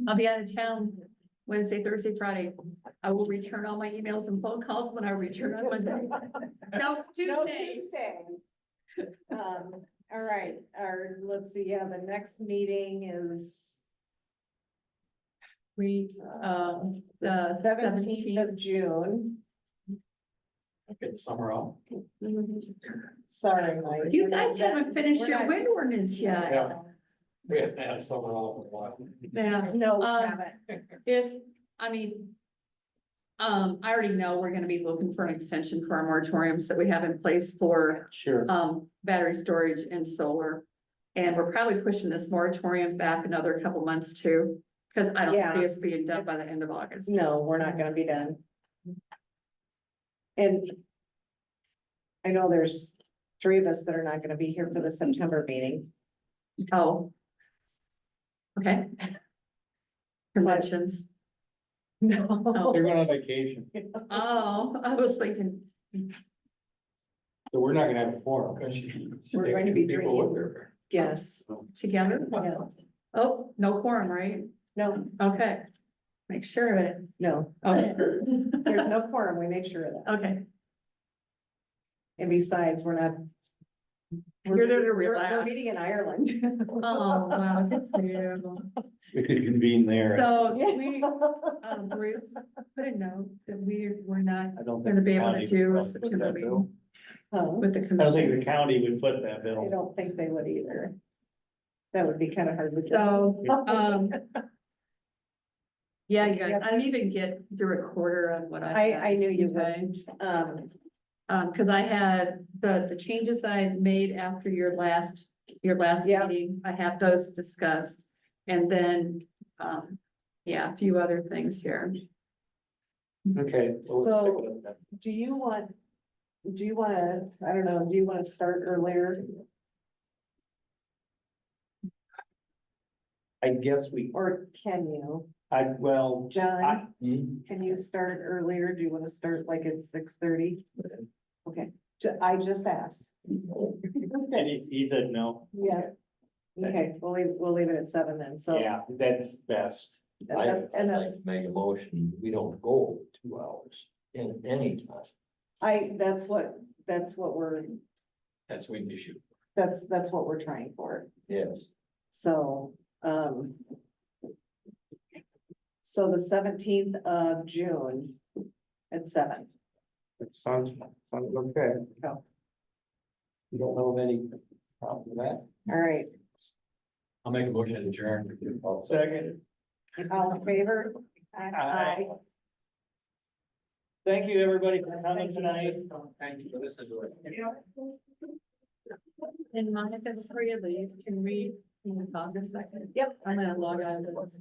I'll be out of town Wednesday, Thursday, Friday. I will return all my emails and phone calls when I return on Monday. No, No, Tuesday. Tuesday. All right, let's see, yeah, the next meeting is The 17th of June. Okay, summer off. Sorry, Mike. You guys haven't finished We're your not- wind ordinance yet. Yeah. We haven't had summer off in a while. Yeah. No, we Um, haven't. I already know we're gonna be looking for an extension for our moratoriums that we have in place for, Sure. battery storage and solar. And we're probably pushing this moratorium back another couple months too, because I don't Yeah. see us being done by the end of August. No, we're not gonna be done. And I know there's three of us that are not gonna be here for the September meeting. Oh. Okay. Conventions. No. They're going on vacation, Oh, I was thinking, so we're not gonna have a forum. We're going to be People drinking. with her. Yes, together? yeah, Oh, no quorum, right? no, Okay. Make sure of it. no, Okay. there's no quorum, we make sure of that. Okay. And besides, we're not. You're there to We're relax. meeting in Ireland. Oh, wow, good for you. We could convene there. So Yeah. we, Bruce, put a note that we're not I don't think gonna be the able county to do would a put September that bill. meeting Huh? with the I don't think commission. the county would put that I bill. don't think they would either. That would be kind of hard to. do. So, yeah, you guys, I didn't even get the recorder on what I. I knew you Okay. would. Cause I had the changes I made after your last Yeah. meeting, I have those discussed. And then, yeah, a few other things here. Okay. So- Do you want, I don't know, do you want to start earlier I guess we, or can you? well, John, hmm? can you start earlier? Do you want to start like at 6:30? Okay, I just asked. And he said no. Yeah. Okay, we'll leave it at 7 then, so. Yeah, that's best. And that's, Make a motion, we don't go 2 hours in any time. that's what we're, That's what issue. that's what we're trying for. Yes. So, so the 17th of June at 7. Sounds okay. Oh. You don't know of any problem with that? All right, I'll make a motion to adjourn. Second. all in favor? Aye. Thank you, everybody, for coming tonight. Thank you for listening to it. And Monica's free of leave, can we talk a second? Yep. I'm gonna log out of this.